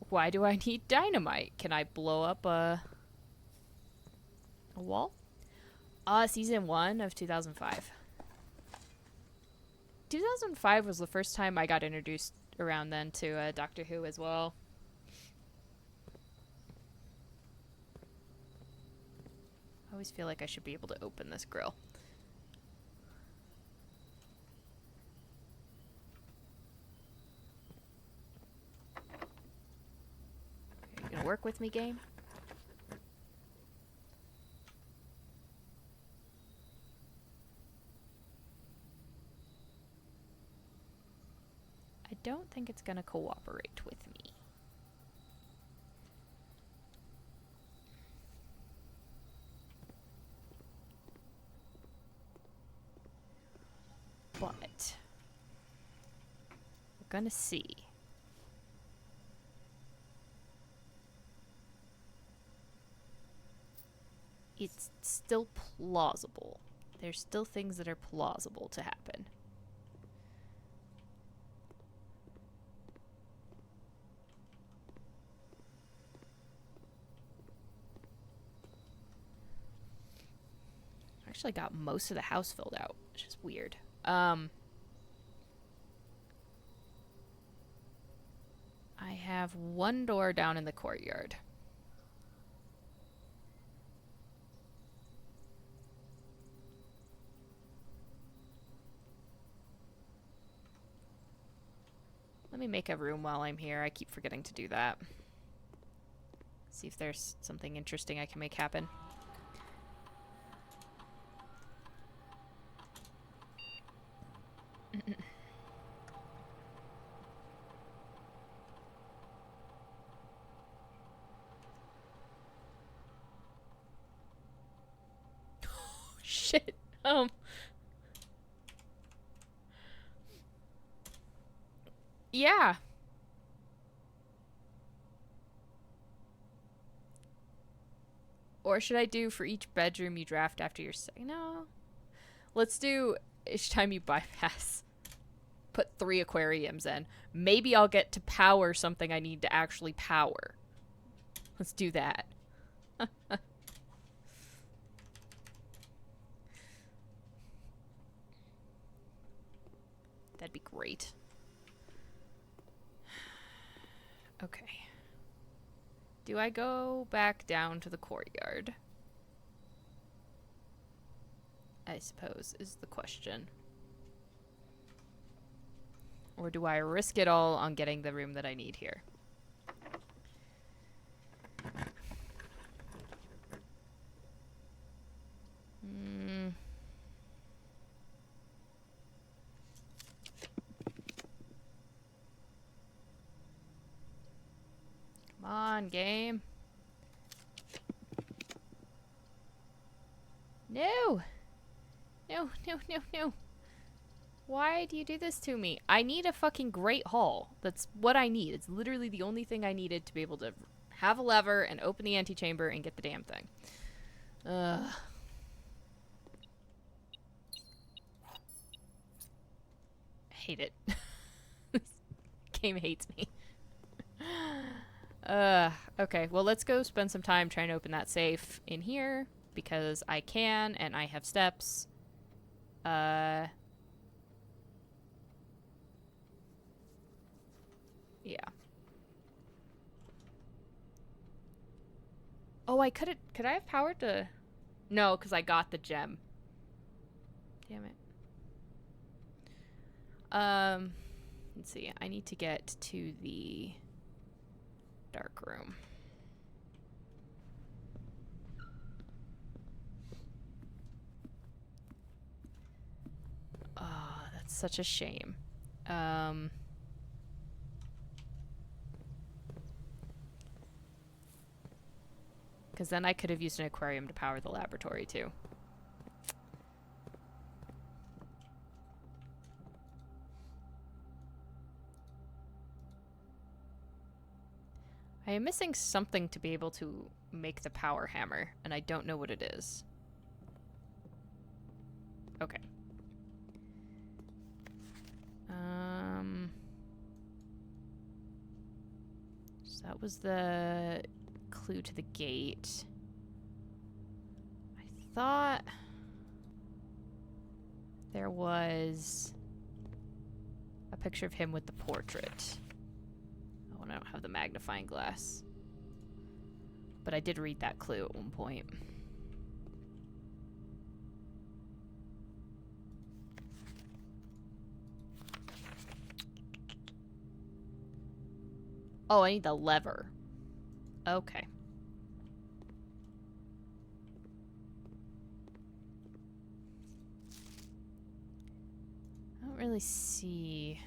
why do I need dynamite? Can I blow up a wall? Season 1 of 2005. 2005 was the first time I got introduced around then to Doctor Who as well. I always feel like I should be able to open this grill. Are you gonna work with me, game? I don't think it's gonna cooperate with me. But we're gonna see. It's still plausible. There's still things that are plausible to happen. I actually got most of the house filled out, which is weird. I have one door down in the courtyard. Let me make a room while I'm here. I keep forgetting to do that. See if there's something interesting I can make happen. Shit. Yeah. Or should I do for each bedroom you draft after your second? No. Let's do each time you bypass. Put 3 aquariums in. Maybe I'll get to power something I need to actually power. Let's do that. That'd be great. Okay. Do I go back down to the courtyard? I suppose is the question. Or do I risk it all on getting the room that I need here? Come on, game. No! No, no, no, no. Why do you do this to me? I need a fucking Great Hall. That's what I need. It's literally the only thing I needed to be able to have a lever and open the antechamber and get the damn thing. Ugh. Hate it. This game hates me. Okay, well, let's go spend some time trying to open that safe in here because I can and I have steps. Yeah. Oh, could I have power to... No, because I got the gem. Damn it. Let's see. I need to get to the dark room. Oh, that's such a shame. Because then I could have used an aquarium to power the laboratory, too. I am missing something to be able to make the power hammer, and I don't know what it is. Okay. So that was the clue to the gate. I thought there was a picture of him with the portrait. Oh, and I don't have the magnifying glass. But I did read that clue at one point. Oh, I need the lever. Okay. I don't really see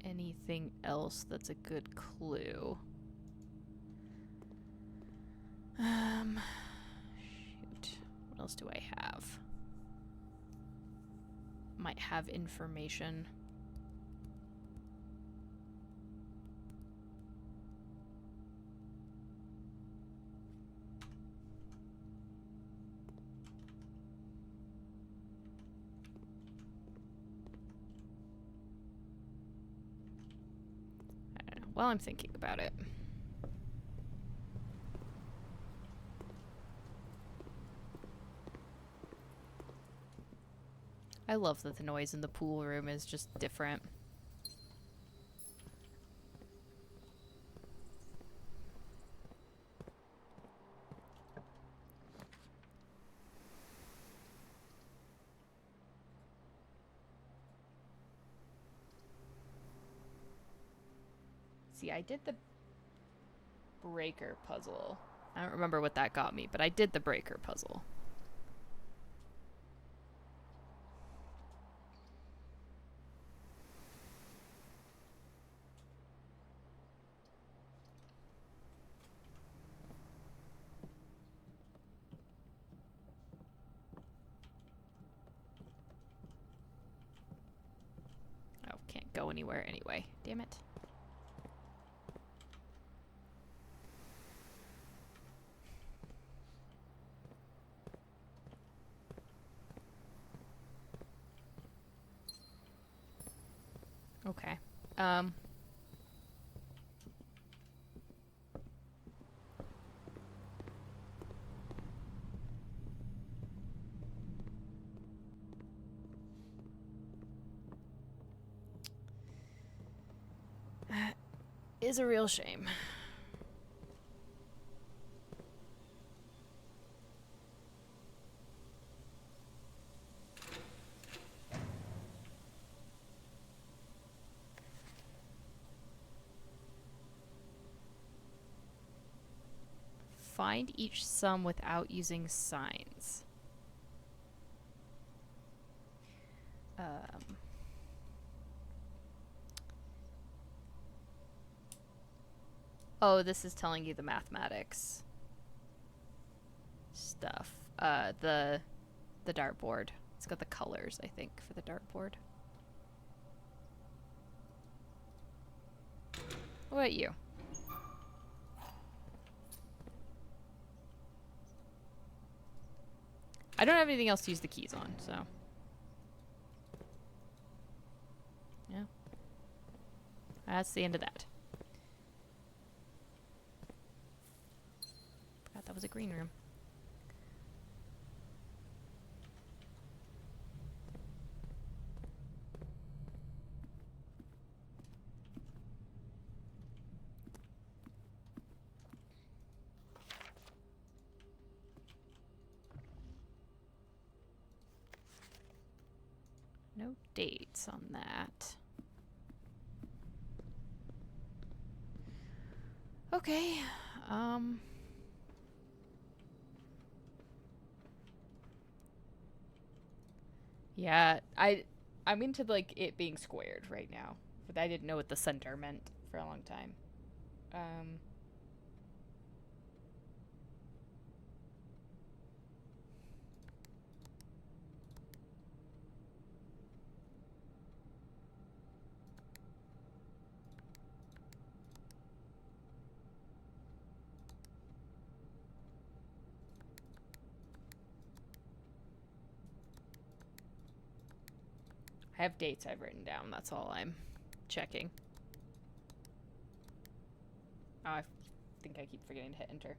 anything else that's a good clue. Shoot. What else do I have? Might have information. I don't know. While I'm thinking about it. I love that the noise in the pool room is just different. See, I did the breaker puzzle. I don't remember what that got me, but I did the breaker puzzle. Oh, can't go anywhere anyway. Damn it. Okay. That is a real shame. Find each sum without using signs. Oh, this is telling you the mathematics stuff. The dartboard. It's got the colors, I think, for the dartboard. What about you? I don't have anything else to use the keys on, so. Yeah. That's the end of that. Forgot that was a green room. No dates on that. Okay. Yeah, I'm into like it being squared right now, but I didn't know what the center meant for a long time. I have dates I've written down. That's all I'm checking. Oh, I think I keep forgetting to hit enter.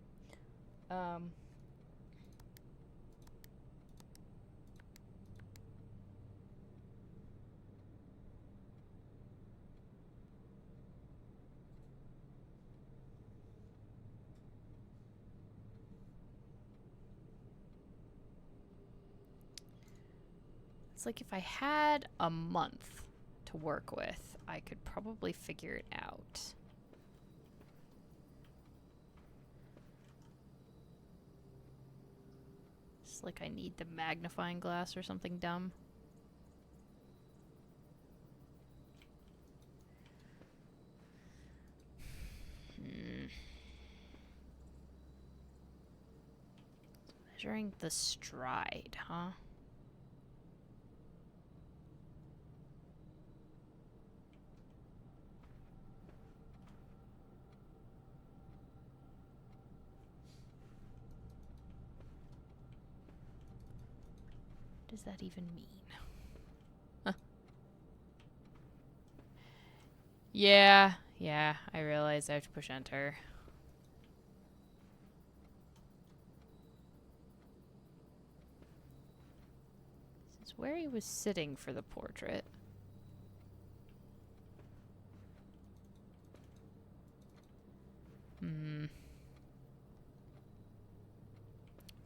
It's like if I had a month to work with, I could probably figure it out. It's like I need the magnifying glass or something dumb. Measuring the stride, huh? What does that even mean? Huh. Yeah, I realize I have to push enter. This is where he was sitting for the portrait.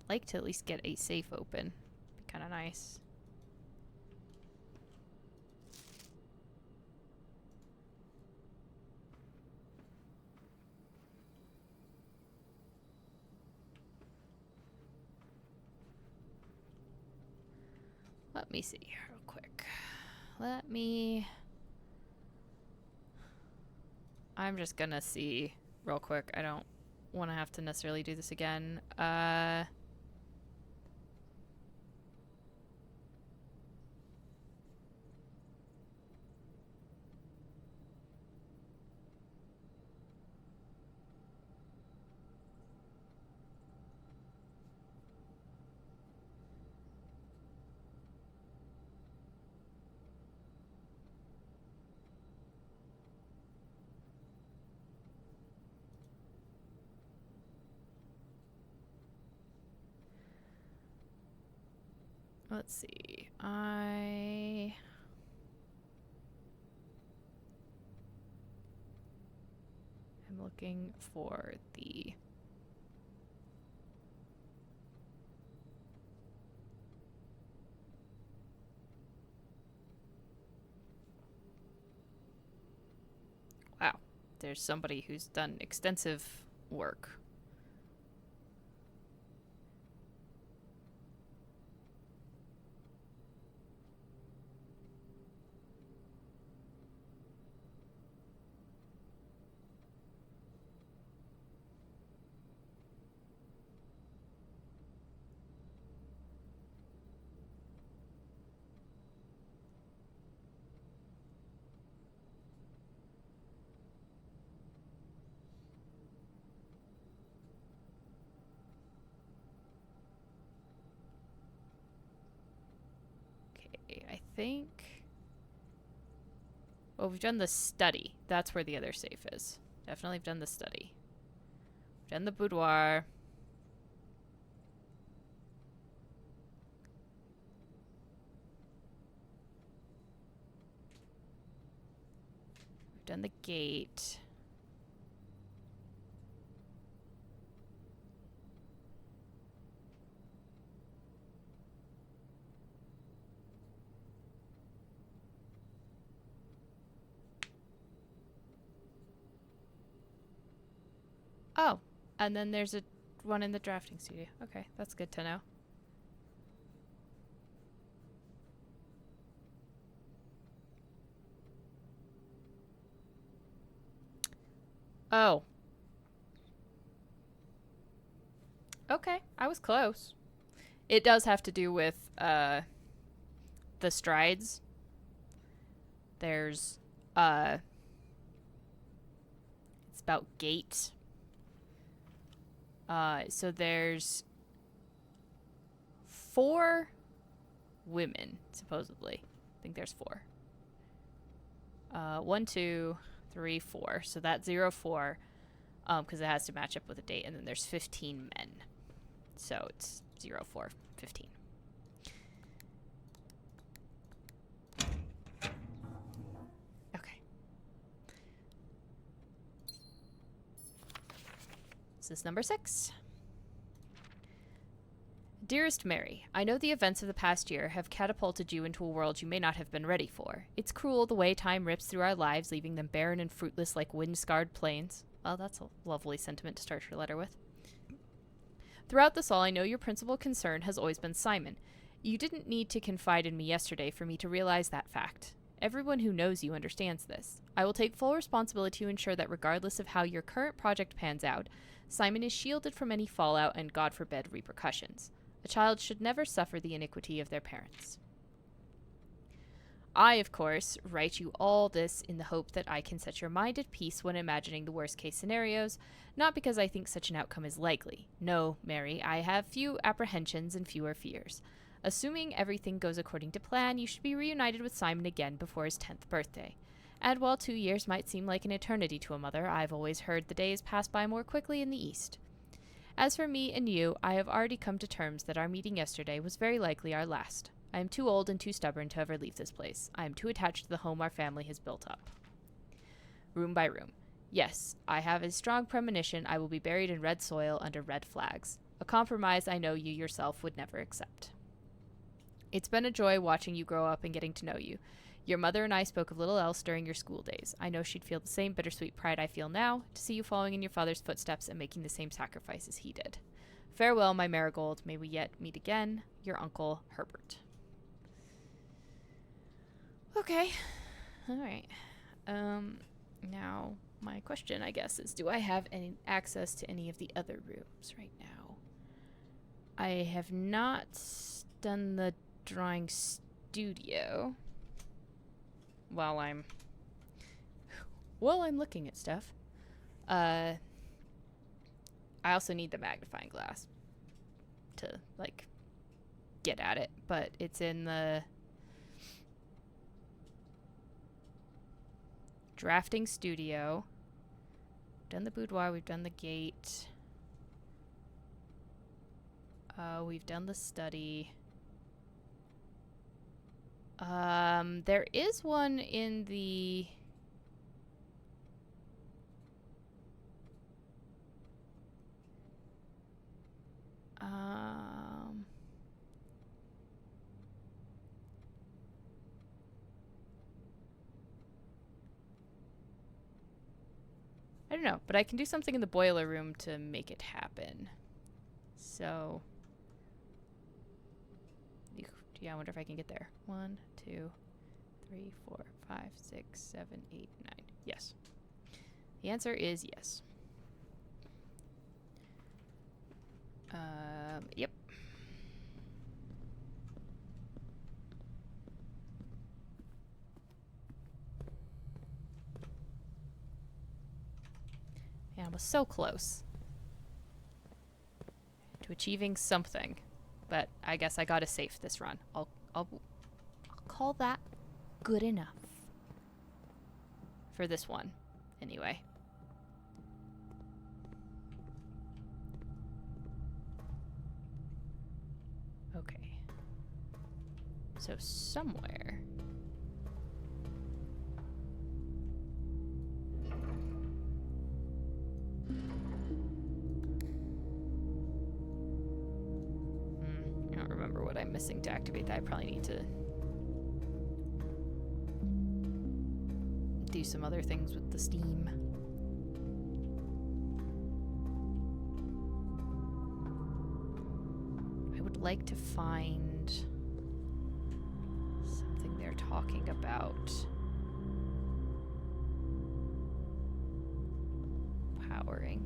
Like to at least get a safe open. Be kind of nice. Let me see real quick. I'm just gonna see real quick. I don't want to have to necessarily do this again. Let's see. I am looking for the wow. There's somebody who's done extensive work. think... Well, we've done the study. That's where the other safe is. Definitely have done the study. We've done the boudoir. We've done the gate. Oh, and then there's a one in the drafting studio. Okay, that's good to know. Oh. Okay, I was close. It does have to do with the strides. There's it's about gait. So there's 4 women, supposedly. I think there's 4. 1, 2, 3, 4. So that's 0, 4. Because it has to match up with a date. And then there's 15 men. So it's 0, 4, 15. Okay. This is number 6. Dearest Mary, I know the events of the past year have catapulted you into a world you may not have been ready for. It's cruel the way time rips through our lives, leaving them barren and fruitless like wind-scarred plains. Well, that's a lovely sentiment to start your letter with. Throughout this all, I know your principal concern has always been Simon. You didn't need to confide in me yesterday for me to realize that fact. Everyone who knows you understands this. I will take full responsibility to ensure that regardless of how your current project pans out, Simon is shielded from any fallout and, God forbid, repercussions. A child should never suffer the iniquity of their parents. I, of course, write you all this in the hope that I can set your mind at peace when imagining the worst-case scenarios, not because I think such an outcome is likely. No, Mary, I have few apprehensions and fewer fears. Assuming everything goes according to plan, you should be reunited with Simon again before his 10th birthday. And while 2 years might seem like an eternity to a mother, I've always heard the days pass by more quickly in the East. As for me and you, I have already come to terms that our meeting yesterday was very likely our last. I am too old and too stubborn to ever leave this place. I am too attached to the home our family has built up. Room by room. Yes, I have a strong premonition I will be buried in red soil under red flags. A compromise I know you yourself would never accept. It's been a joy watching you grow up and getting to know you. Your mother and I spoke of little else during your school days. I know she'd feel the same bittersweet pride I feel now to see you following in your father's footsteps and making the same sacrifices he did. Farewell, my marigold. May we yet meet again. Your uncle, Herbert. Okay. All right. Now, my question, I guess, is do I have any access to any of the other rooms right now? I have not done the drawing studio while I'm looking at stuff. I also need the magnifying glass to, like, get at it, but it's in the drafting studio. We've done the boudoir, we've done the gate. We've done the study. There is one in the... I don't know, but I can do something in the boiler room to make it happen. So... yeah, I wonder if I can get there. 1, 2, 3, 4, 5, 6, 7, 8, 9. Yes. The answer is yes. Yep. Yeah, I was so close to achieving something. But I guess I gotta safe this run. I'll call that good enough. For this one, anyway. Okay. So somewhere... I don't remember what I'm missing to activate that. I probably need to do some other things with the steam. I would like to find something they're talking about. Powering.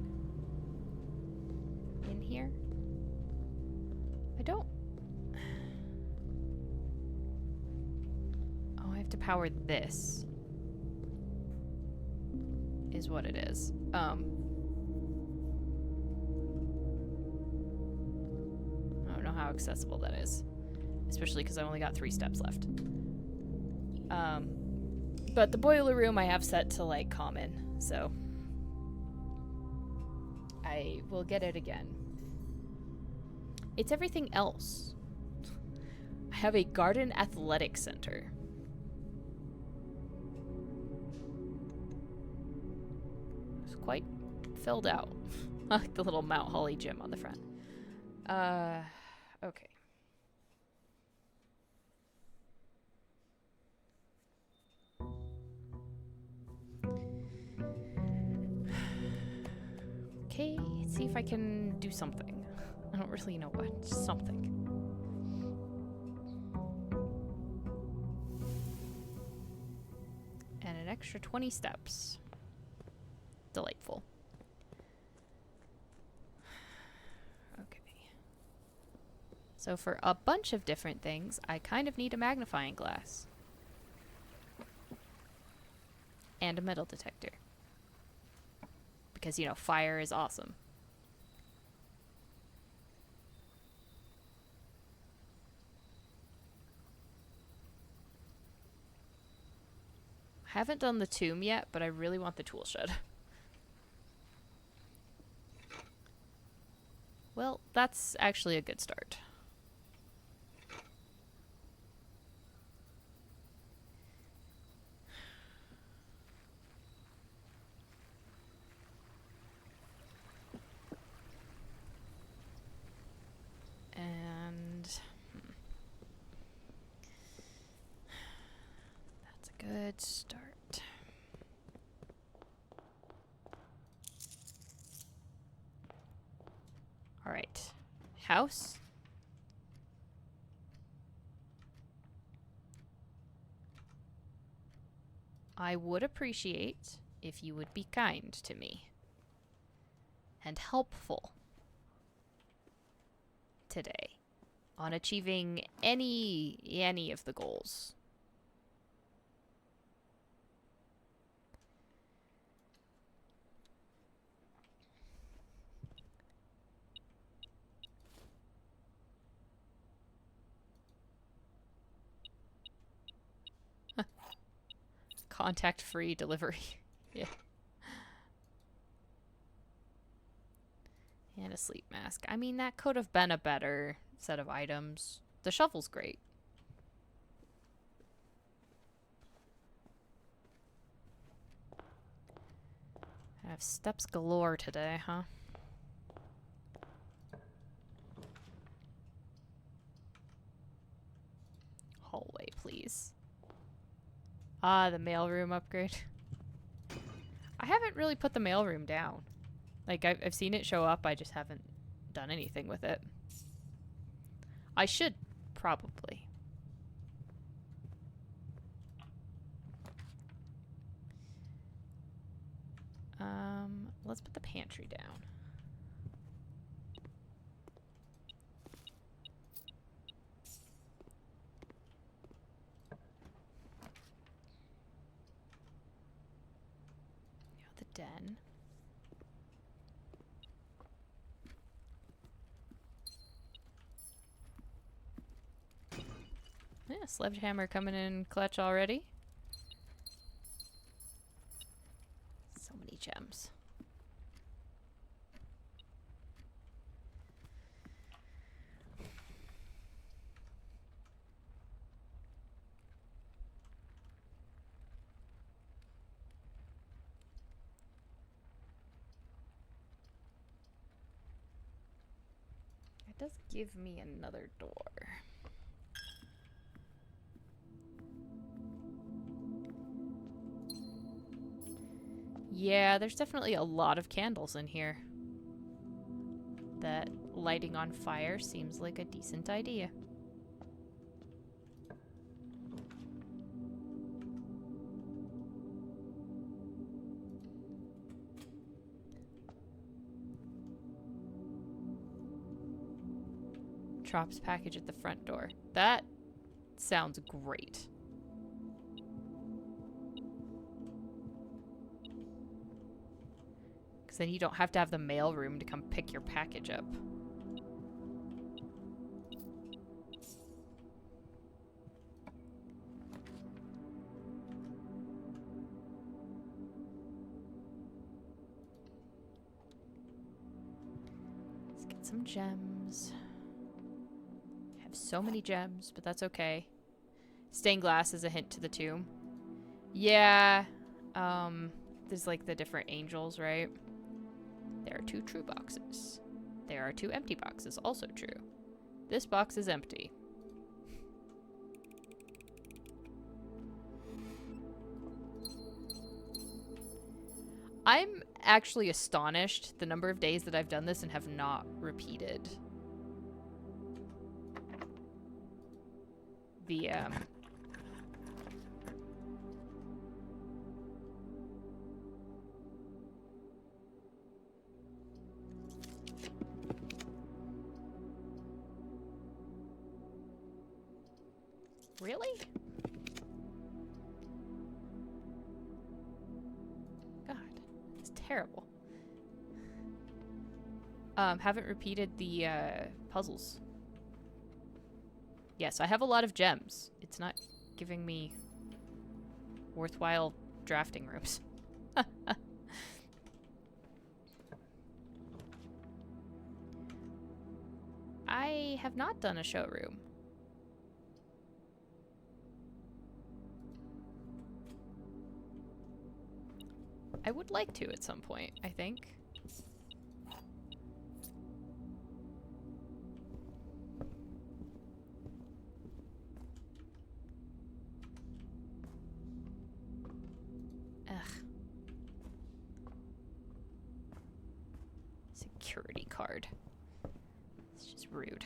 In here? I don't... Oh, I have to power this. Is what it is. I don't know how accessible that is. Especially because I've only got 3 steps left. But the boiler room I have set to, like, common, so... I will get it again. It's everything else. I have a garden athletic center. It's quite filled out. I like the little Mount Holly gym on the front. Okay. Okay, let's see if I can do something. I don't really know what. Just something. And an extra 20 steps. Delightful. Okay. So for a bunch of different things, I kind of need a magnifying glass. And a metal detector. Because, you know, fire is awesome. I haven't done the tomb yet, but I really want the tool shed. Well, that's actually a good start. And that's a good start. All right, house. I would appreciate if you would be kind to me and helpful today on achieving any of the goals. Contact-free delivery. Yeah. And a sleep mask. I mean, that could have been a better set of items. The shovel's great. I have steps galore today, huh? Hallway, please. Ah, the mailroom upgrade. I haven't really put the mailroom down. Like, I've seen it show up, I just haven't done anything with it. I should, probably. Let's put the pantry down. Now the den. Yeah, Yeah, sledgehammer coming in clutch already. So many gems. It does give me another door. Yeah, there's definitely a lot of candles in here. That lighting on fire seems like a decent idea. Drops package at the front door. That sounds great. Because then you don't have to have the mailroom to come pick your package up. Let's get some gems. I have so many gems, but that's okay. Stained glass is a hint to the tomb. Yeah. There's like the different angels, right? There are 2 true boxes. There are 2 empty boxes, also true. This box is empty. I'm actually astonished the number of days that I've done this and have not repeated the Really? God, it's terrible. Haven't repeated the puzzles. Yes, I have a lot of gems. It's not giving me worthwhile drafting rooms. I have not done a showroom. I would like to at some point, I think. Ugh. Security card. It's just rude.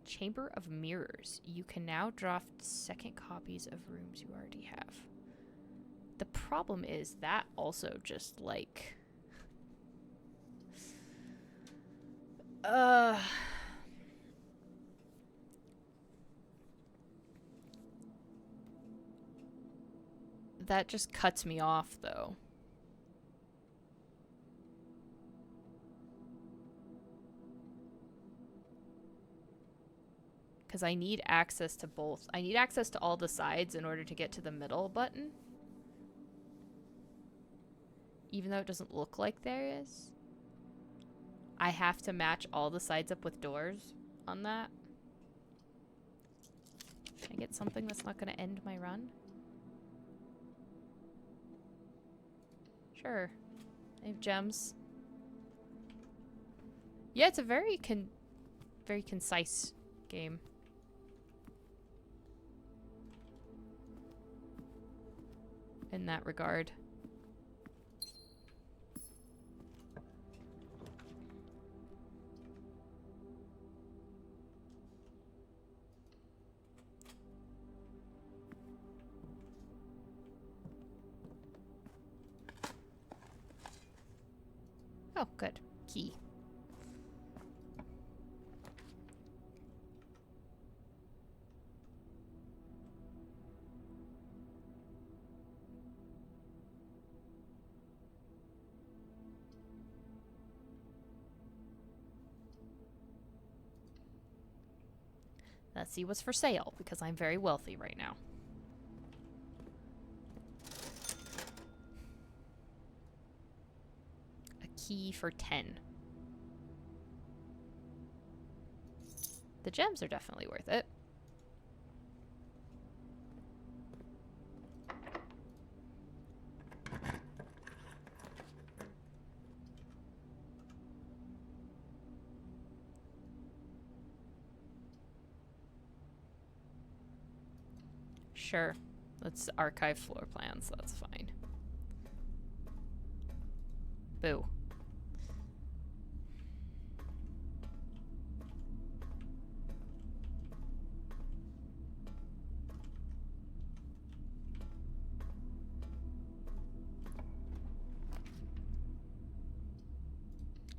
Chamber of Mirrors. You can now draft second copies of rooms you already have. The problem is that also just like... That just cuts me off, though. Because I need access to both. I need access to all the sides in order to get to the middle button. Even though it doesn't look like there is. I have to match all the sides up with doors on that. Can I get something that's not going to end my run? Sure. I have gems. Yeah, it's a very concise game. In that regard. Oh, good. Key. Let's see what's for sale, because I'm very wealthy right now. A key for 10. The gems are definitely worth it. Sure. Let's archive floor plans. That's fine. Boo.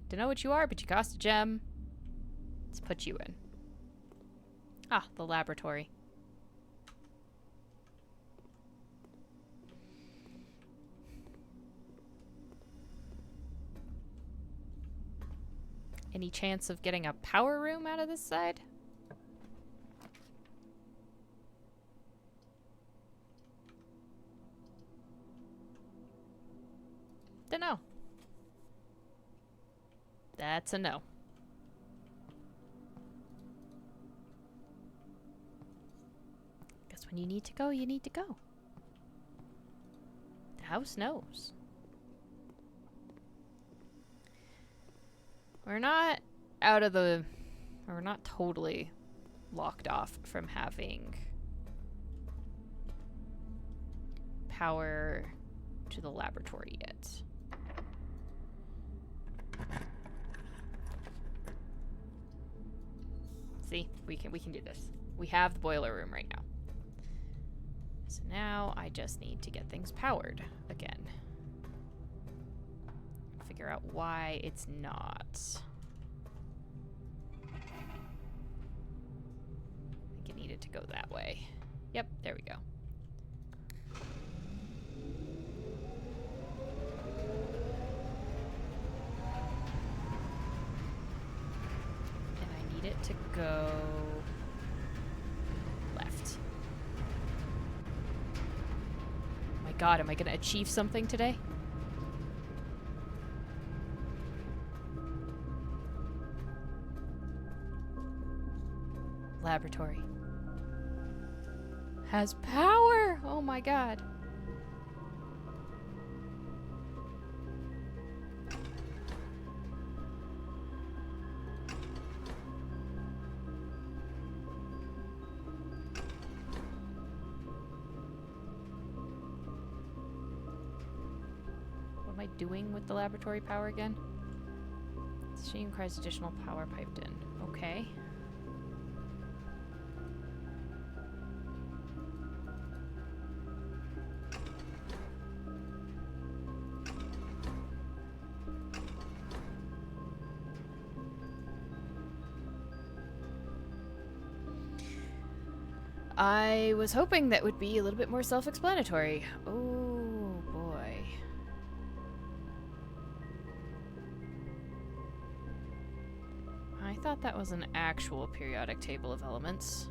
Don't know what you are, but you cost a gem. Let's put you in. Ah, the laboratory. Any chance of getting a power room out of this side? Dunno. That's a no. Guess when you need to go, you need to go. The house knows. We're not out of the... We're not totally locked off from having power to the laboratory yet. See, we can do this. We have the boiler room right now. So now I just need to get things powered again. Figure out why it's not. I think it needed to go that way. Yep, there we go. And I need it to go left. Oh my god, am I gonna achieve something today? Laboratory has power. Oh my god. What am I doing with the laboratory power again? This machine requires additional power piped in. Okay. I was hoping that would be a little bit more self-explanatory. Oh, boy. I thought that was an actual periodic table of elements.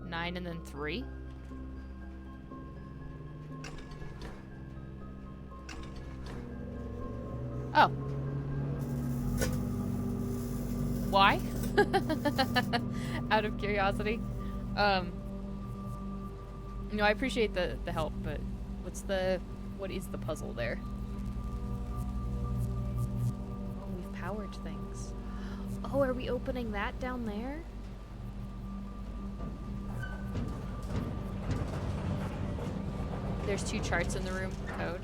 Nine and then 3? Oh. Why? Out of curiosity. No, I appreciate the help, but what is the puzzle there? Oh, we've powered things. Oh, are we opening that down there? There's 2 charts in the room. Code.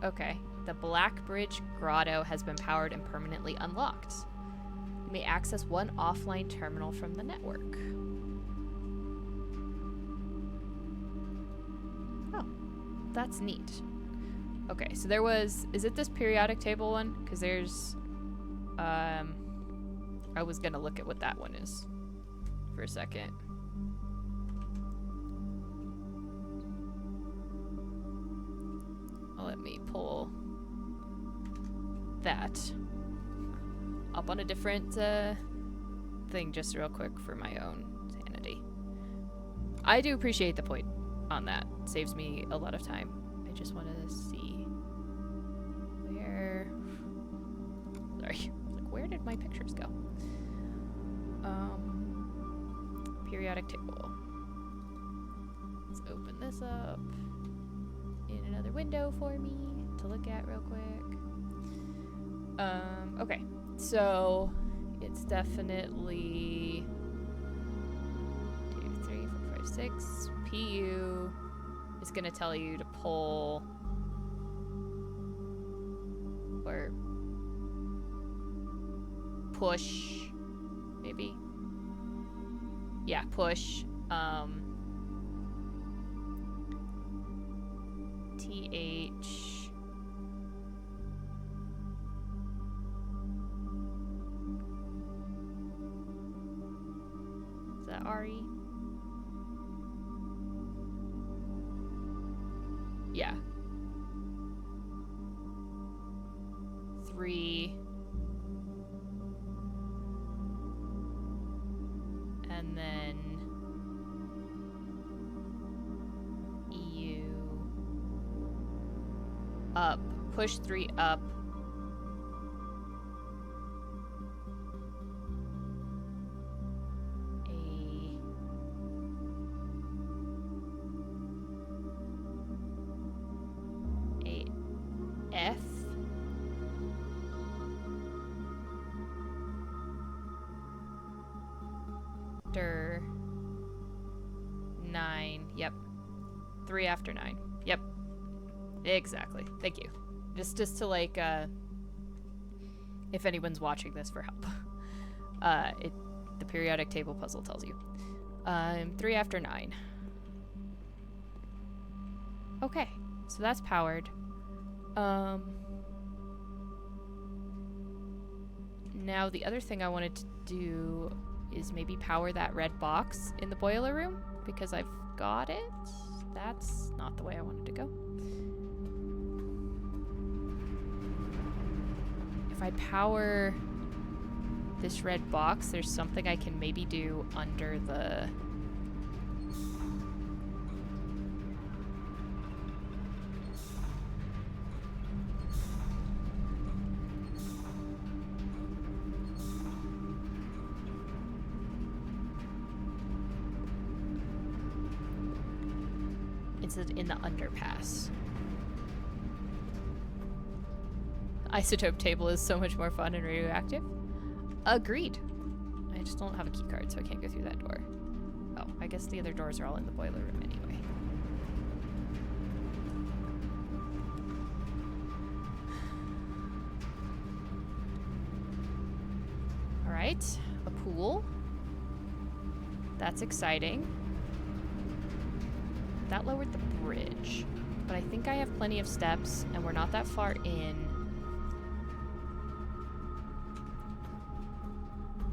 Okay. The Black Bridge Grotto has been powered and permanently unlocked. You may access one offline terminal from the network. Oh, that's neat. Okay, so there was... Is it this periodic table one? Because there's... I was gonna look at what that one is for a second. me pull that up on a different thing just real quick for my own sanity. I do appreciate the point on that. Saves me a lot of time. I just want to see where... Sorry. Like, where did my pictures go? Periodic table. Let's open this up in another window for me to look at real quick. Okay. So it's definitely 2, 3, 4, 5, 6. PU is going to tell you to pull or push, maybe. Yeah, push. TH. Is that RE? Yeah. 3. And then EU up. Push 3 up. F. After 9. Yep. 3 after 9. Yep. Exactly. Thank you. Just to like, if anyone's watching this for help. The periodic table puzzle tells you. 3 after 9. Okay. So that's powered. Now the other thing I wanted to do is maybe power that red box in the boiler room, because I've got it. That's not the way I wanted to go. If I power this red box, there's something I can maybe do under the... in the underpass. Isotope table is so much more fun and radioactive. Agreed. I just don't have a key card, so I can't go through that door. Oh, I guess the other doors are all in the boiler room anyway. Alright, a pool. That's exciting. That lowered the bridge, but I think I have plenty of steps and we're not that far in.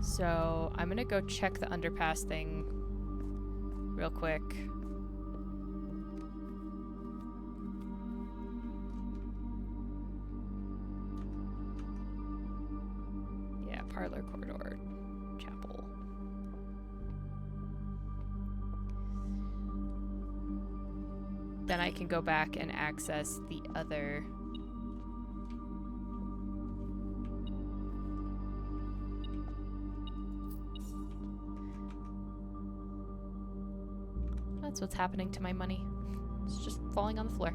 So I'm gonna go check the underpass thing real quick. Yeah, parlor, corridor, chapel. Then I can go back and access the other. That's what's happening to my money. It's just falling on the floor.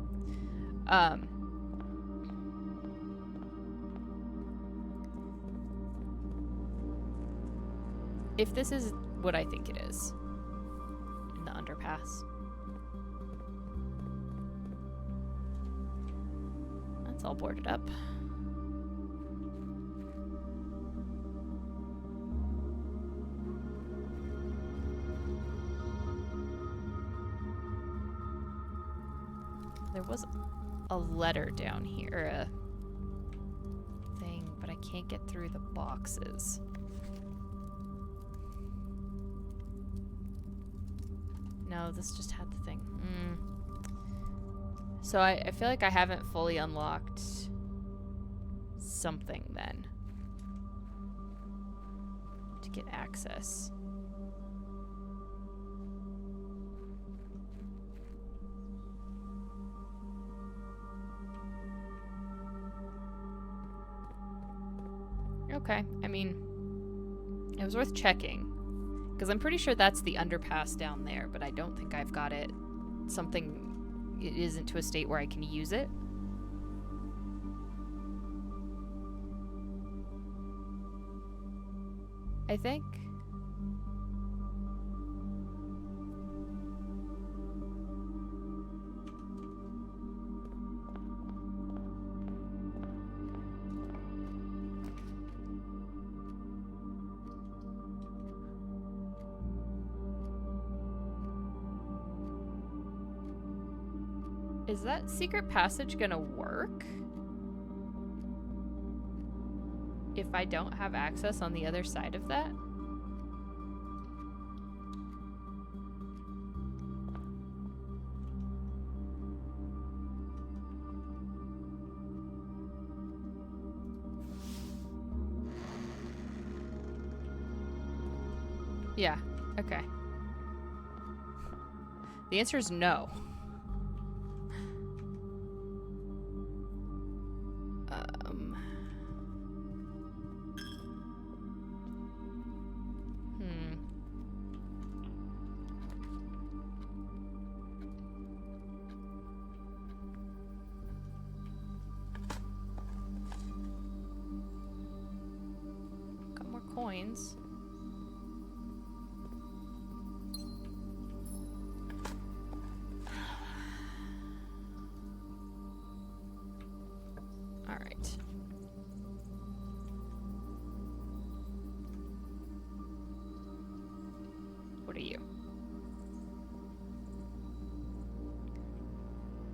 If this is what I think it is, in the underpass. It's all boarded up. There was a letter down here, a thing, but I can't get through the boxes. No, this just had the thing. So I feel like I haven't fully unlocked something then to get access. Okay, I mean, it was worth checking. Because I'm pretty sure that's the underpass down there, but I don't think I've got it. It isn't to a state where I can use it. I think. Is that secret passage gonna work if I don't have access on the other side of that? Yeah, okay. The answer is no. Got more coins. All right. What are you?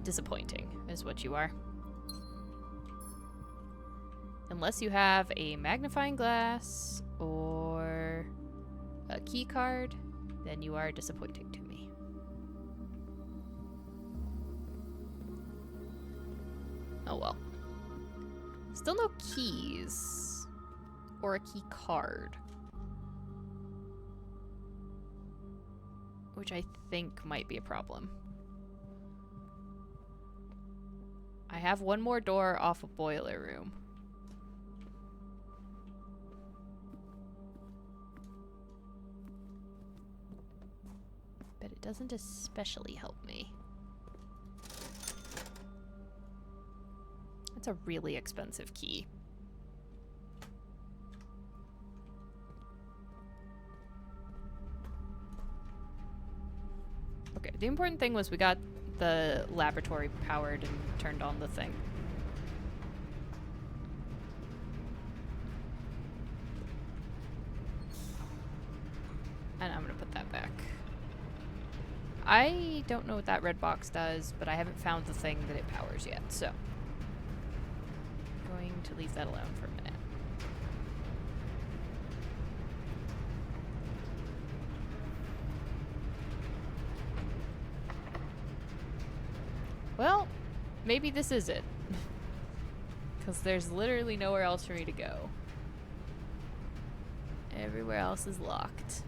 Disappointing is what you are. Unless you have a magnifying glass or a key card, then you are disappointing to me. Oh well. Still no keys or a key card, which I think might be a problem. I have one more door off a boiler room. But it doesn't especially help me. It's a really expensive key. Okay, the important thing was we got the laboratory powered and turned on the thing. And I'm gonna put that back. I don't know what that red box does, but I haven't found the thing that it powers yet, so I'm going to leave that alone for a minute. Well, maybe this is it. Because there's literally nowhere else for me to go. Everywhere else is locked.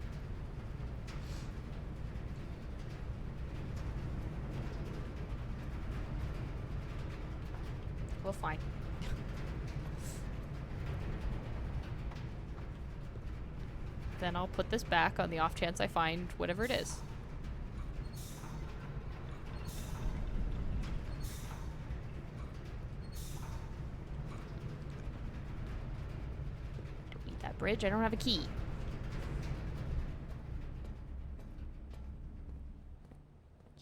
Well, fine. Then I'll put this back on the off chance I find whatever it is. Don't need that bridge. I don't have a key.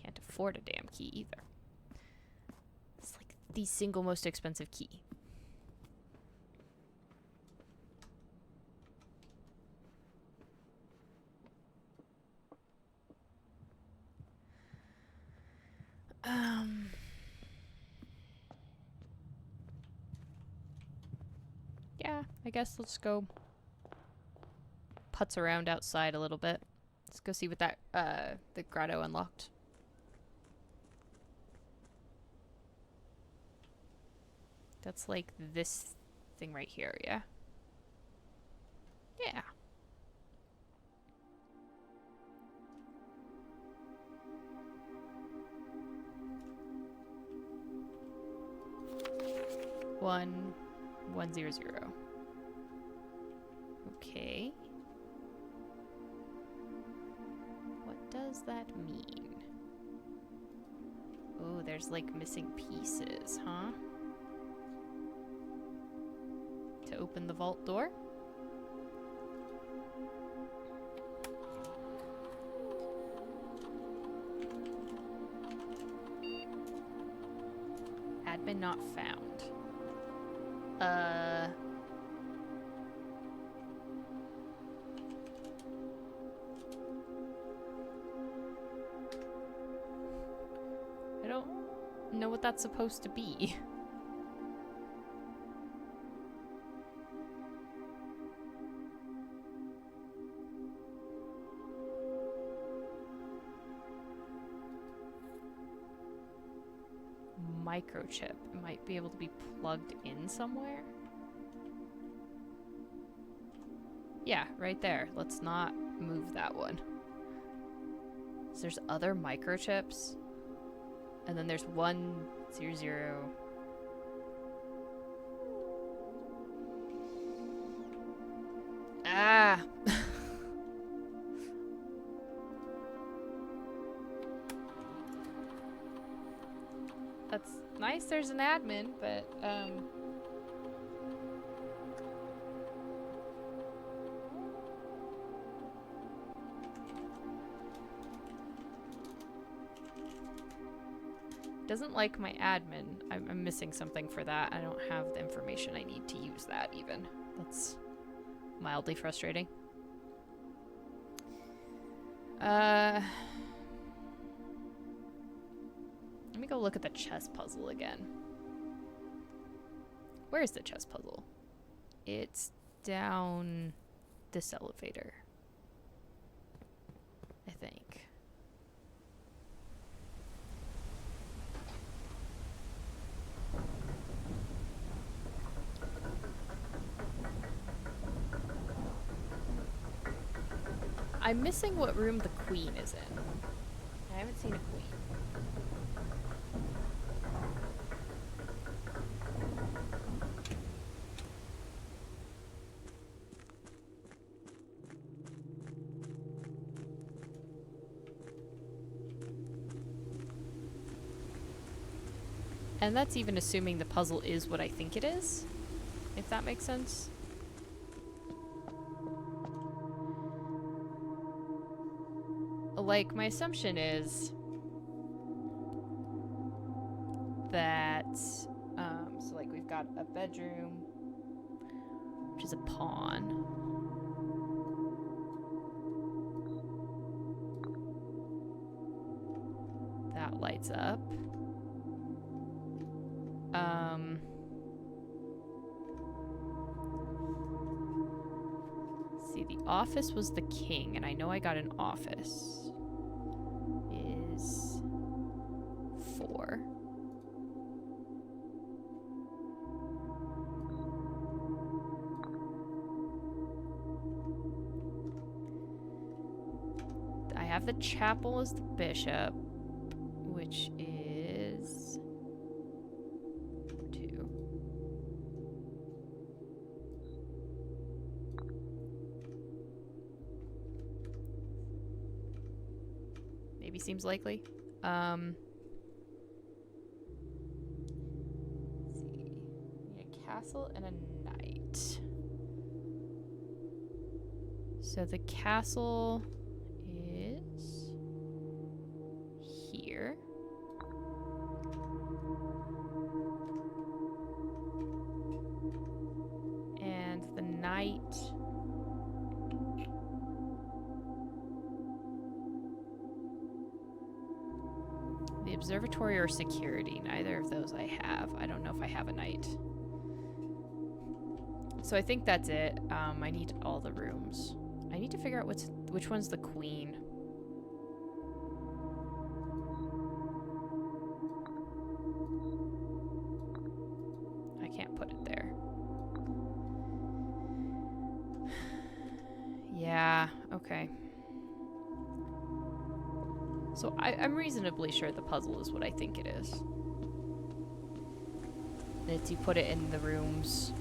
Can't afford a damn key either. It's like the single most expensive key. Yeah, I guess let's go putz around outside a little bit. Let's go see what that, the grotto unlocked. That's like this thing right here, yeah? Yeah. One, 100. Okay. What does that mean? Oh, there's like missing pieces, huh? To open the vault door? Admin not found. I don't know what that's supposed to be. Microchip. It might be able to be plugged in somewhere. Yeah, right there. Let's not move that one. So there's other microchips. And then there's 100. Ah! That's nice there's an admin, but, doesn't like my admin. I'm missing something for that. I don't have the information I need to use that even. That's mildly frustrating. Let me go look at the chess puzzle again. Where's the chess puzzle? It's down this elevator, I think. I'm missing what room the queen is in. I haven't seen a queen. And that's even assuming the puzzle is what I think it is, if that makes sense. Like, my assumption is that, so like we've got a bedroom, which is a pawn. That lights up. See, the office was the king, and I know I got an office. Is 4. I have the chapel as the bishop, which is 2. Maybe seems likely. Let's see. Need a castle and a knight. So the castle is here. And the knight the observatory or security. Neither of those I have. I don't know if I have a knight. So I think that's it. I need all the rooms. I need to figure out which one's the queen. So I'm reasonably sure the puzzle is what I think it is. It's you put it in the rooms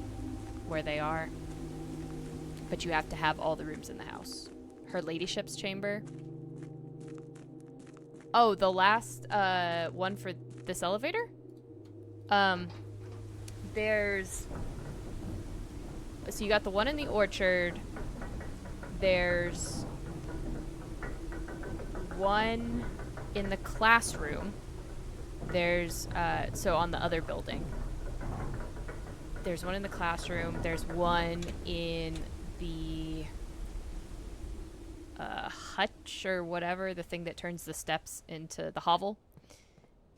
where they are. But you have to have all the rooms in the house. Her ladyship's chamber. Oh, the last one for this elevator? There's... So you got the one in the orchard. There's one in the classroom. There's, so on the other building. There's one in the classroom. There's one in the hutch or whatever, the thing that turns the steps into the hovel.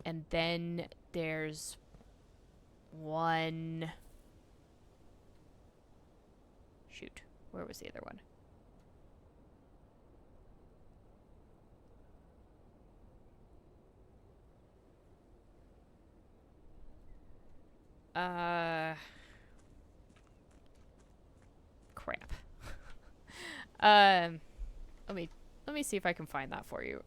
And then there's one... Shoot, where was the other one? Crap. Let me see if I can find that for you.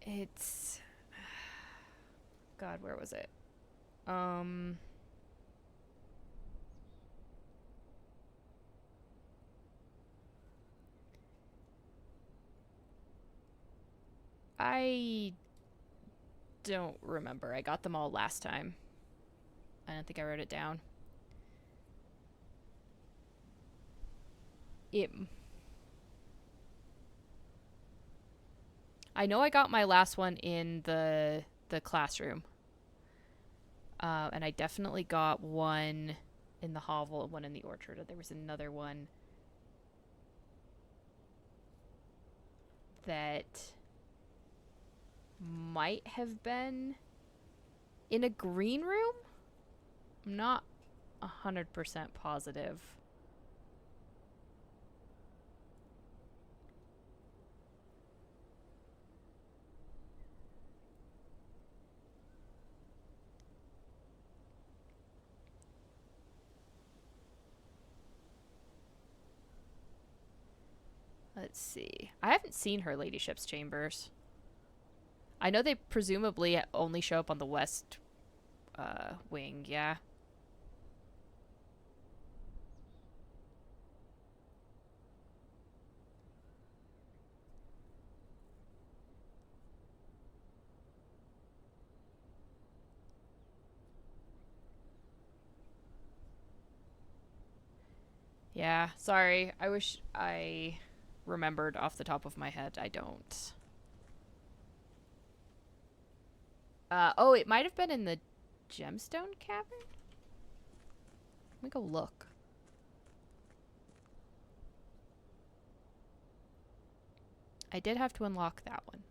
It's... God, where was it? I don't remember. I got them all last time. I don't think I wrote it down. I know I got my last one in the classroom. And I definitely got one in the hovel and one in the orchard. There was another one that might have been in a green room? I'm not 100% positive. Let's see. I haven't seen her ladyship's chambers. I know they presumably only show up on the west wing, yeah. Yeah, sorry. I wish I remembered off the top of my head. I don't. Oh, it might have been in the gemstone cavern? Let me go look. I did have to unlock that one.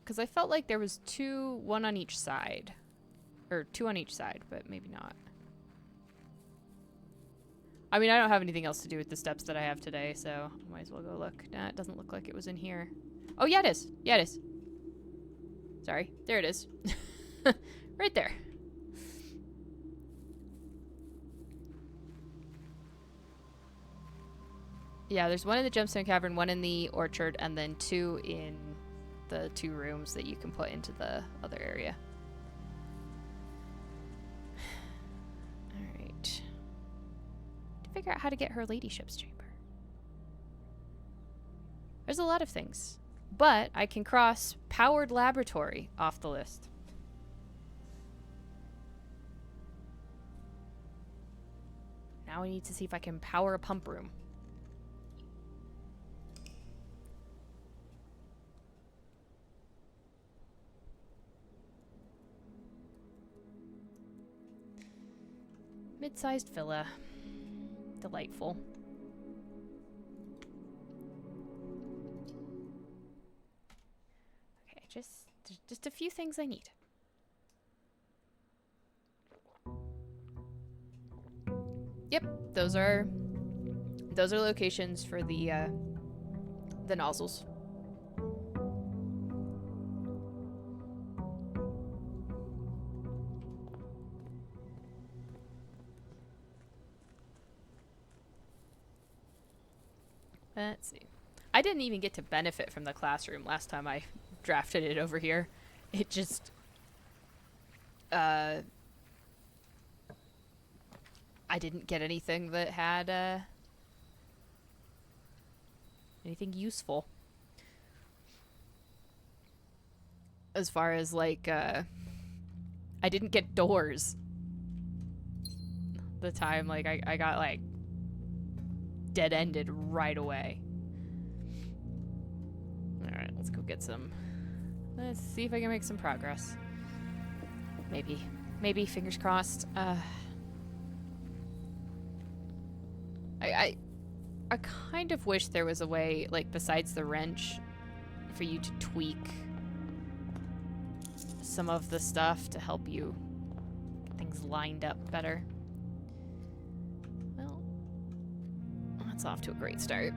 Because I felt like there was one on each side. Or two on each side, but maybe not. I mean, I don't have anything else to do with the steps that I have today, so I might as well go look. Nah, it doesn't look like it was in here. Oh, yeah, it is. Yeah, it is. Sorry. There it is. Right there. Yeah, there's one in the gemstone cavern, one in the orchard, and then two in the two rooms that you can put into the other area. Alright. To figure out how to get her ladyship's chamber. There's a lot of things. But I can cross powered laboratory off the list. Now I need to see if I can power a pump room. Mid-sized villa. Delightful. Okay, just a few things I need. Yep, those are locations for the nozzles. Let's see. I didn't even get to benefit from the classroom last time I drafted it over here. It just... I didn't get anything that had, anything useful. As far as, like, I didn't get doors. The time, like, I got, like, dead-ended right away. Alright, let's go get some... Let's see if I can make some progress. Maybe. Maybe, fingers crossed. I kind of wish there was a way, like, besides the wrench, for you to tweak some of the stuff to help you get things lined up better. Well, that's off to a great start.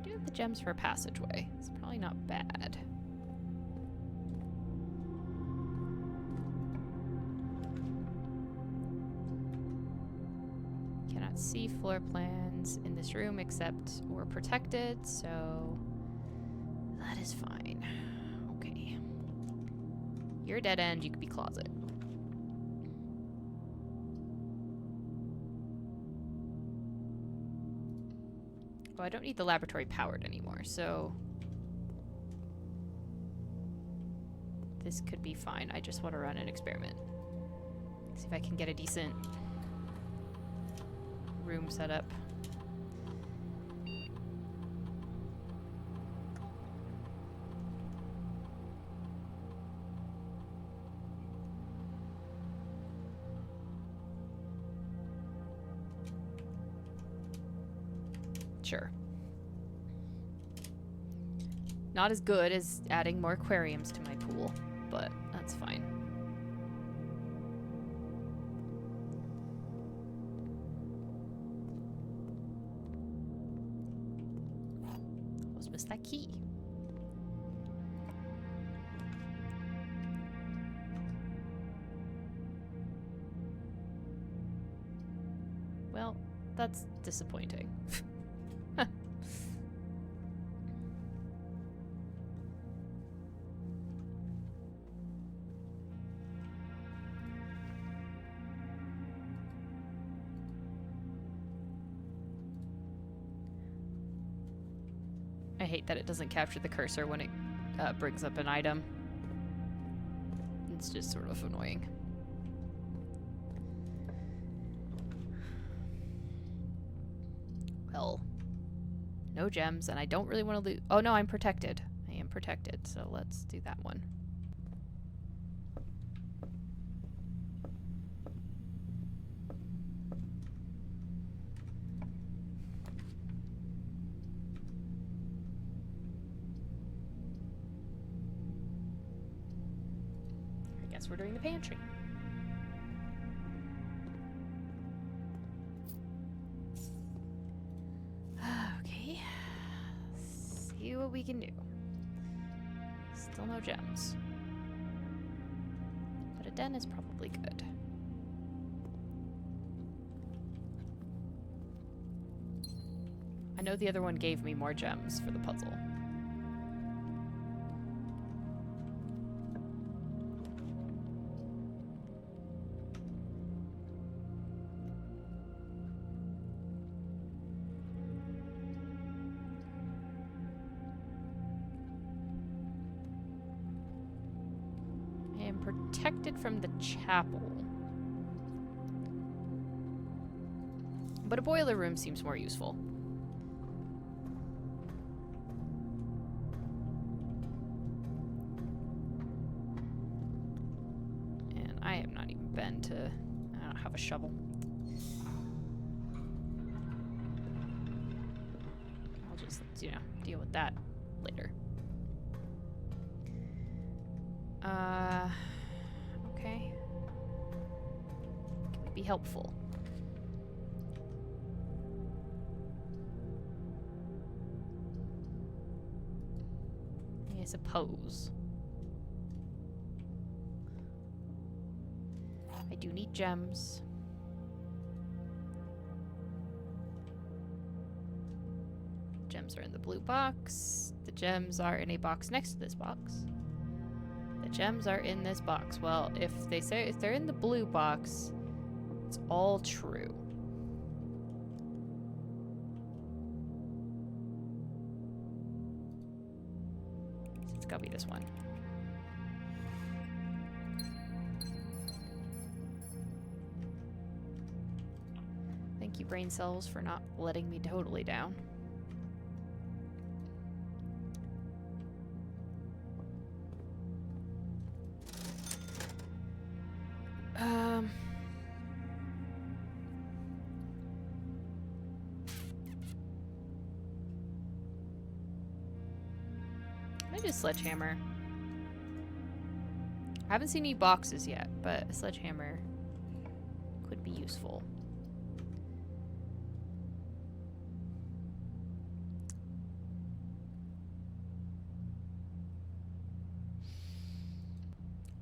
Do have the gems for a passageway. It's probably not bad. See floor plans in this room except we're protected, so that is fine. Okay. You're a dead end, you could be closet. Oh, I don't need the laboratory powered anymore, so this could be fine. I just want to run an experiment. See if I can get a decent room set up. Sure. Not as good as adding more aquariums to my pool, but that's fine. That key. Well, that's disappointing. I hate that it doesn't capture the cursor when it brings up an item. It's just sort of annoying. Well, no gems, and I don't really want to lose... Oh no, I'm protected. I am protected, so let's do that one. We're doing the pantry. Okay. See what we can do. Still no gems. But a den is probably good. I know the other one gave me more gems for the puzzle. Protected from the chapel. But a boiler room seems more useful. And I have not even been to... I don't have a shovel. I'll just, you know, deal with that later. Okay. Can we be helpful? suppose. I do need gems. Gems are in the blue box. The gems are in a box next to this box. The gems are in this box. Well, if they're in the blue box, it's all true. So it's gotta be this one. Thank you, brain cells, for not letting me totally down. Maybe a sledgehammer. I haven't seen any boxes yet, but a sledgehammer could be useful.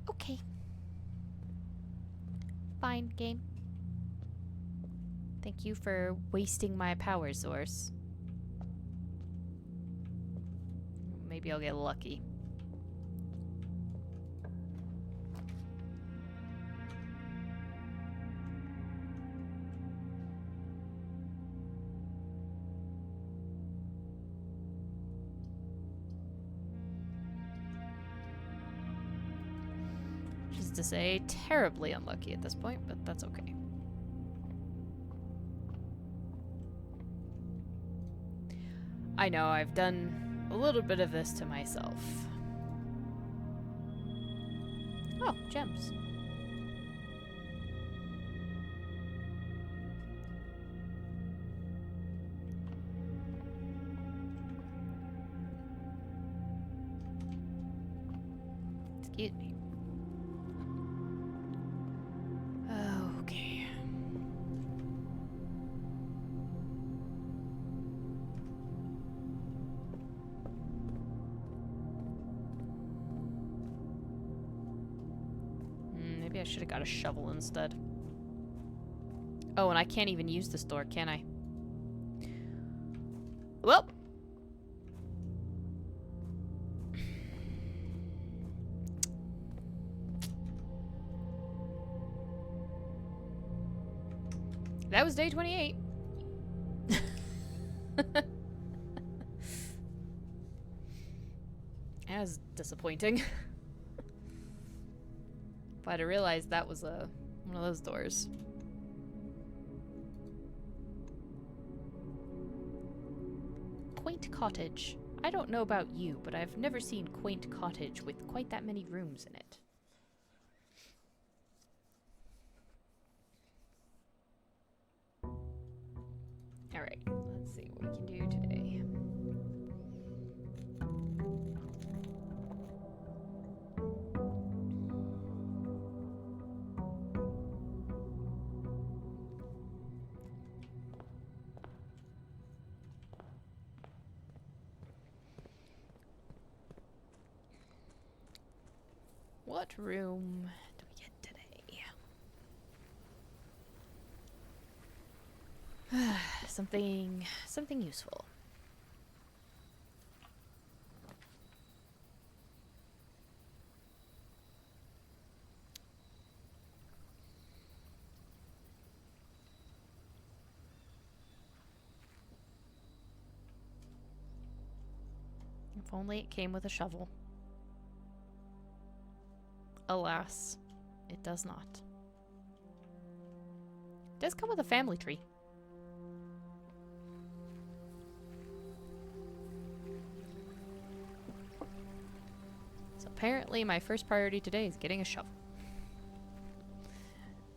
Okay. Fine, game. Thank you for wasting my power source. Maybe I'll get lucky. Which is to say, terribly unlucky at this point, but that's okay. I know, I've done a little bit of this to myself. Oh, gems. Excuse me. Okay. Maybe I should have got a shovel instead. Oh, and I can't even use this door, can I? Well. That was day 28. That was disappointing. If I'd have realized that was one of those doors. Quaint cottage. I don't know about you, but I've never seen quaint cottage with quite that many rooms in it. Alright, let's see what we can do today. What room do we get today? Something useful. If only it came with a shovel. Alas, it does not. It does come with a family tree. So apparently my first priority today is getting a shovel.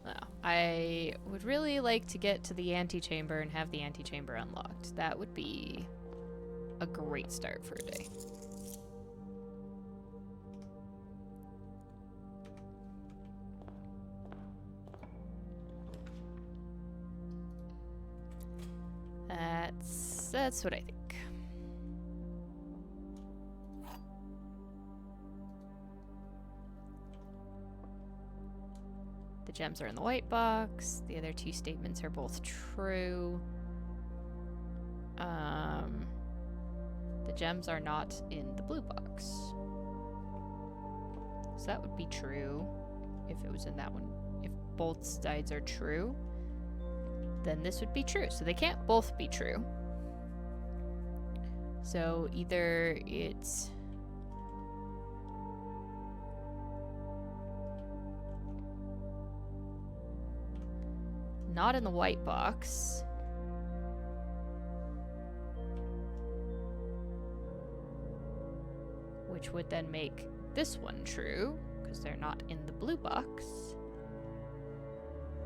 Now, I would really like to get to the antechamber and have the antechamber unlocked. That would be a great start for a day. That's what I think. The gems are in the white box. The other two statements are both true. The gems are not in the blue box. So that would be true if it was in that one. If both sides are true, then this would be true. So they can't both be true. So either it's not in the white box, which would then make this one true, because they're not in the blue box,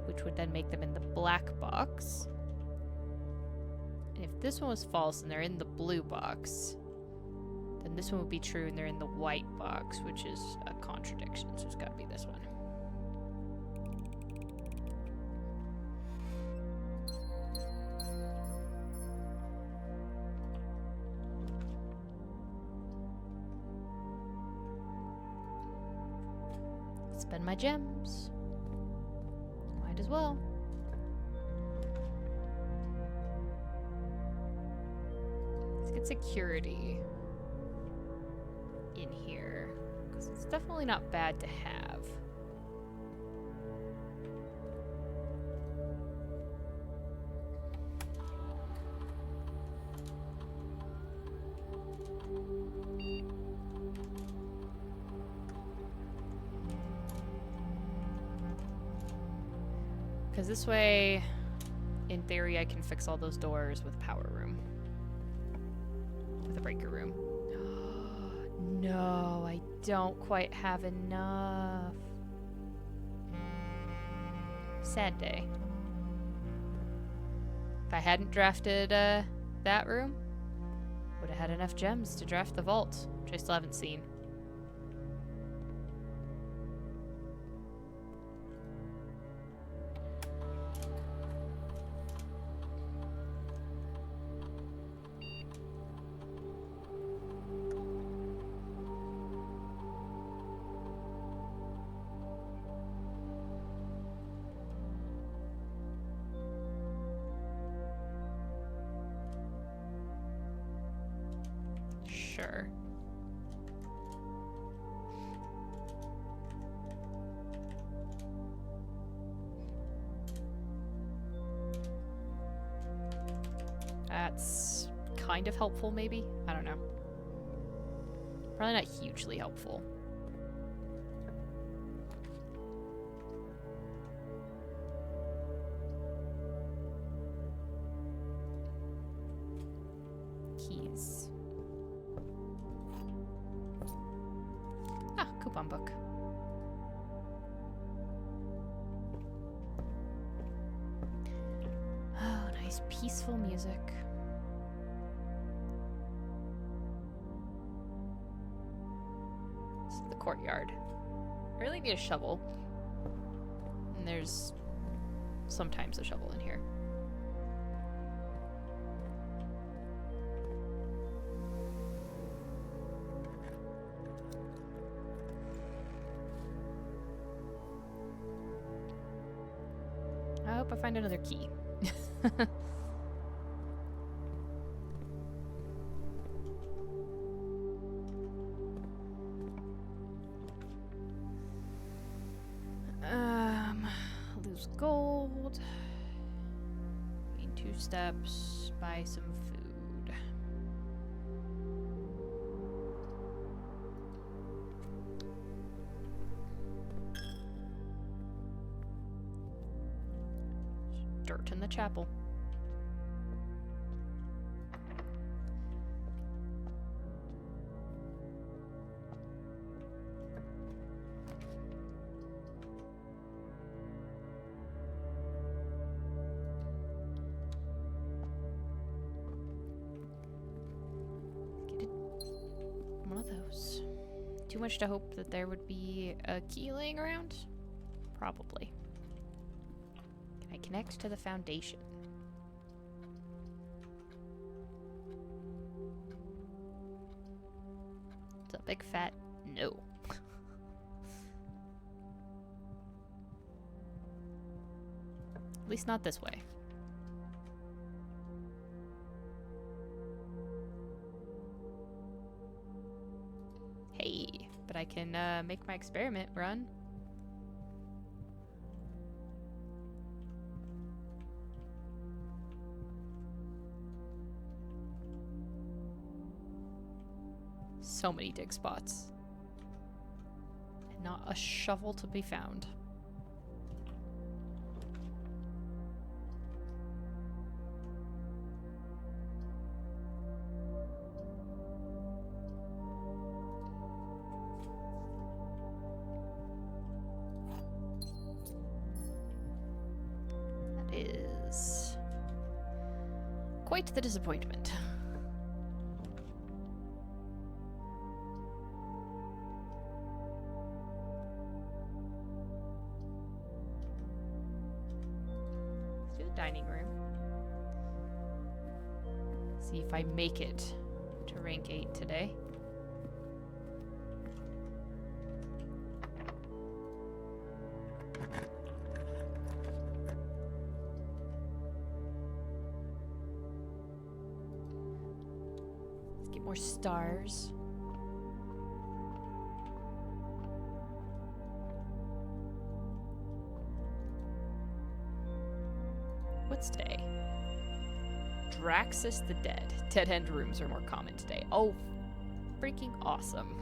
which would then make them in the black box. And if this one was false and they're in the blue box, then this one would be true and they're in the white box, which is a contradiction, so it's gotta be this one. Spend my gems. Might as well. Let's get security in here, because it's definitely not bad to have. Because this way, in theory, I can fix all those doors with a power room. With a breaker room. No, I don't quite have enough. Sad day. If I hadn't drafted that room, would have had enough gems to draft the vault, which I still haven't seen. Sure. That's kind of helpful, maybe? I don't know. Probably not hugely helpful. Keys. Ah, coupon book. Oh, nice peaceful music. This is the courtyard. I really need a shovel. And there's sometimes a shovel in here. I hope I find another key. Lose gold. Gain 2 steps. Buy some food. Dirt in the chapel. One of those. Too much to hope that there would be a key laying around? Probably. Can I connect to the foundation? It's a big fat no. At least not this way. Hey, but I can make my experiment run. So many dig spots. And not a shovel to be found. That is quite the disappointment. Dining room. See if I make it to rank 8 today. Let's get more stars. What's today? Draxus the Dead. Dead end rooms are more common today. Oh, freaking awesome.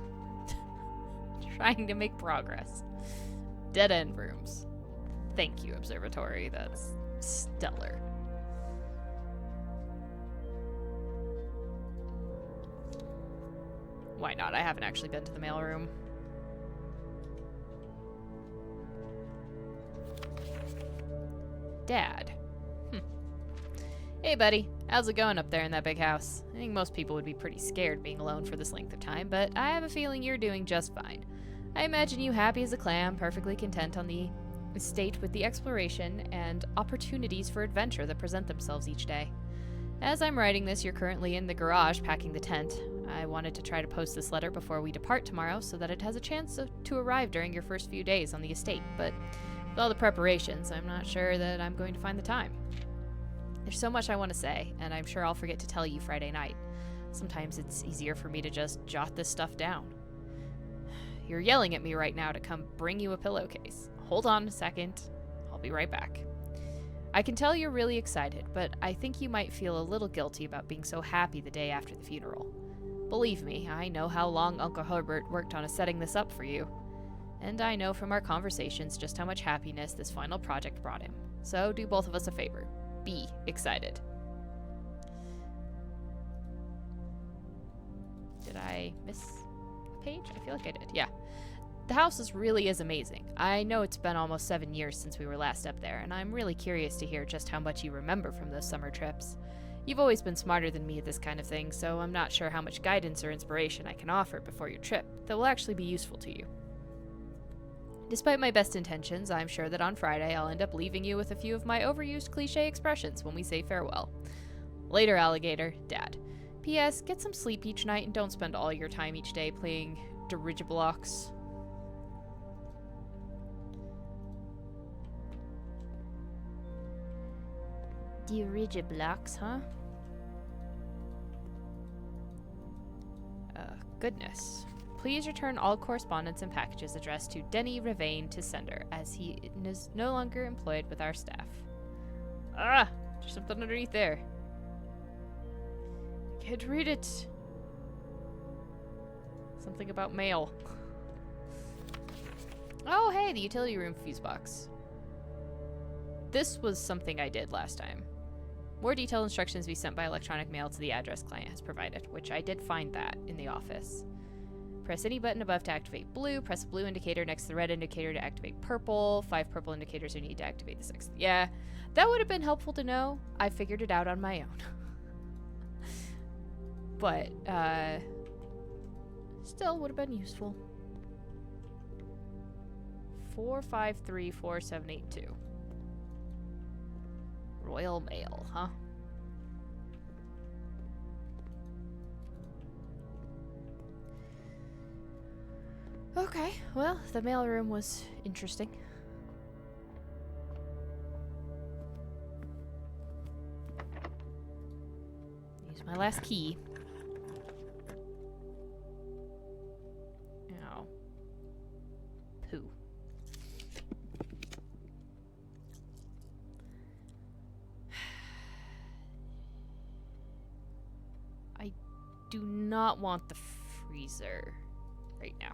Trying to make progress. Dead end rooms. Thank you, Observatory. That's stellar. Why not? I haven't actually been to the mailroom. Dad. Hey, buddy. How's it going up there in that big house? I think most people would be pretty scared being alone for this length of time, but I have a feeling you're doing just fine. I imagine you happy as a clam, perfectly content on the estate with the exploration and opportunities for adventure that present themselves each day. As I'm writing this, you're currently in the garage packing the tent. I wanted to try to post this letter before we depart tomorrow so that it has a chance to arrive during your first few days on the estate, but with all the preparations, I'm not sure that I'm going to find the time. There's so much I want to say, and I'm sure I'll forget to tell you Friday night. Sometimes it's easier for me to just jot this stuff down. You're yelling at me right now to come bring you a pillowcase. Hold on a second. I'll be right back. I can tell you're really excited, but I think you might feel a little guilty about being so happy the day after the funeral. Believe me, I know how long Uncle Herbert worked on setting this up for you. And I know from our conversations just how much happiness this final project brought him. So do both of us a favor. Be excited. Did I miss a page? I feel like I did. Yeah. The house really is amazing. I know it's been almost 7 years since we were last up there, and I'm really curious to hear just how much you remember from those summer trips. You've always been smarter than me at this kind of thing, so I'm not sure how much guidance or inspiration I can offer before your trip that will actually be useful to you. Despite my best intentions, I'm sure that on Friday I'll end up leaving you with a few of my overused cliche expressions when we say farewell. Later, alligator, Dad. P.S. Get some sleep each night and don't spend all your time each day playing dirigiblocks. Dirigiblocks, huh? Goodness. Please return all correspondence and packages addressed to Denny Ravain to sender, as he is no longer employed with our staff. Ah! There's something underneath there. I can't read it. Something about mail. Oh, hey, the utility room fuse box. This was something I did last time. More detailed instructions be sent by electronic mail to the address client has provided, which I did find that in the office. Press any button above to activate blue. Press the blue indicator next to the red indicator to activate purple. 5 purple indicators are needed to activate the 6th. Yeah, that would have been helpful to know. I figured it out on my own. But, still would have been useful. 4534782. Royal Mail, huh? Okay, well, the mailroom was interesting. My last key. Ow. Poo. I do not want the freezer right now.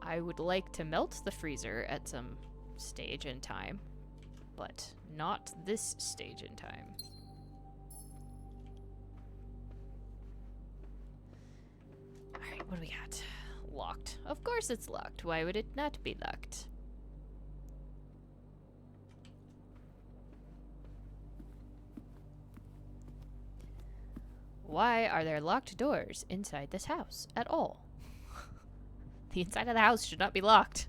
I would like to melt the freezer at some stage in time, but not this stage in time. Alright, what do we got? Locked. Of course it's locked. Why would it not be locked? Why are there locked doors inside this house at all? The inside of the house should not be locked.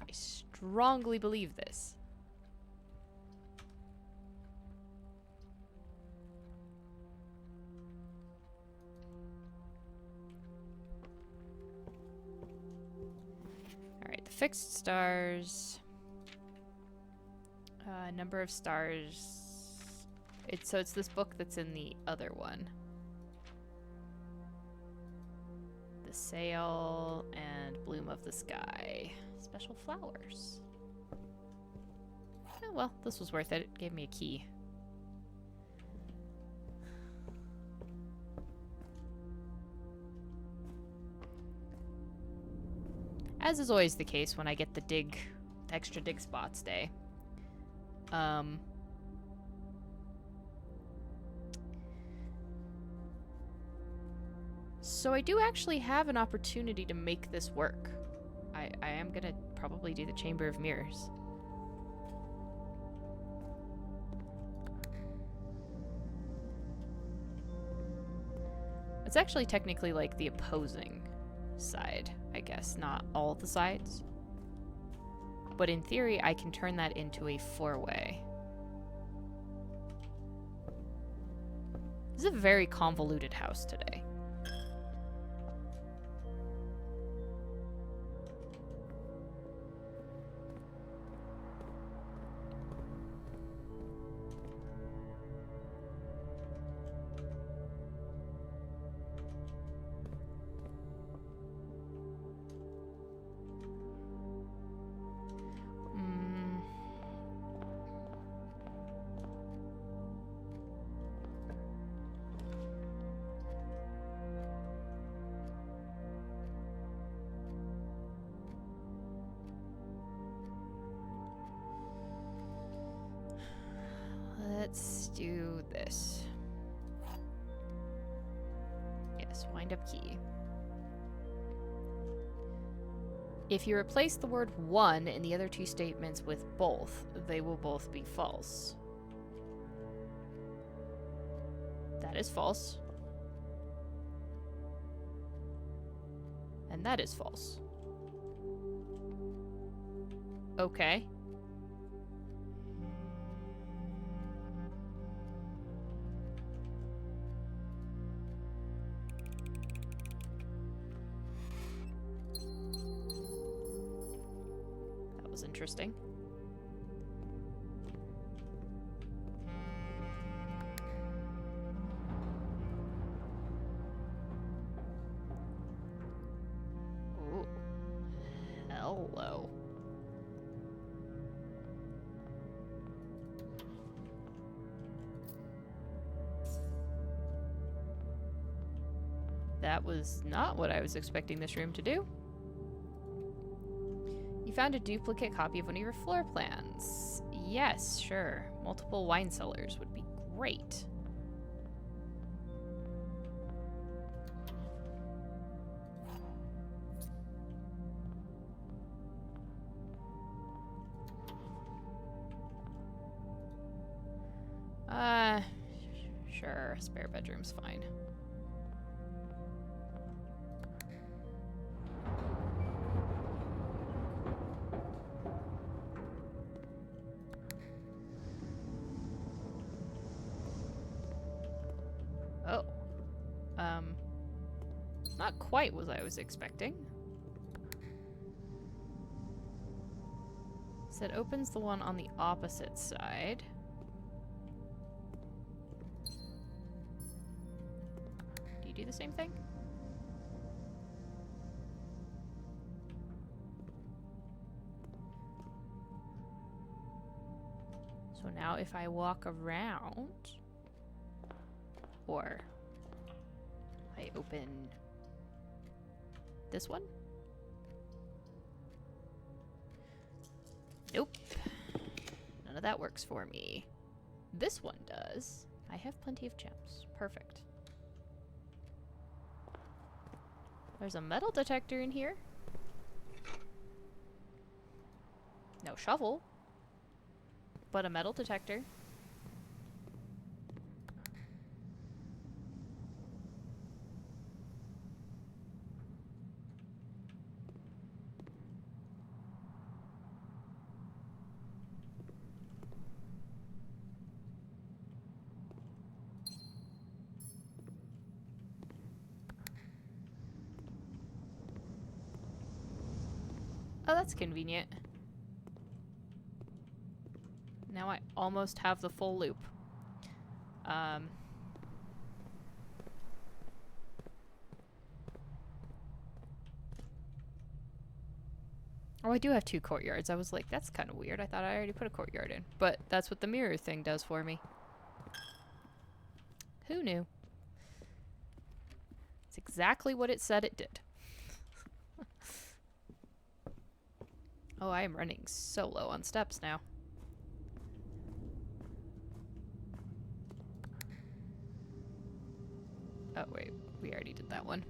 I strongly believe this. Alright, the fixed stars. Number of stars. So it's this book that's in the other one. The sail and bloom of the sky. Special flowers. Oh well, this was worth it. It gave me a key. As is always the case when I get the extra dig spots day. So I do actually have an opportunity to make this work. I am gonna probably do the Chamber of Mirrors. It's actually technically like the opposing side, I guess, not all the sides. But in theory, I can turn that into a four-way. This is a very convoluted house today. Let's do this. Yes, wind up key. If you replace the word one in the other two statements with both, they will both be false. That is false. And that is false. Okay. Interesting. Ooh. Hello. That was not what I was expecting this room to do. You found a duplicate copy of one of your floor plans. Yes, sure. Multiple wine cellars would be great. Sure. Spare bedroom's fine. Oh. Not quite what I was expecting. So it opens the one on the opposite side. Do you do the same thing? So now if I walk around, or I open this one? Nope. None of that works for me. This one does. I have plenty of gems. Perfect. There's a metal detector in here. No shovel, but a metal detector. Oh, that's convenient. Now I almost have the full loop. Oh, I do have 2 courtyards. I was like, that's kind of weird. I thought I already put a courtyard in. But that's what the mirror thing does for me. Who knew? It's exactly what it said it did. Oh, I am running so low on steps now. Oh, wait. We already did that one.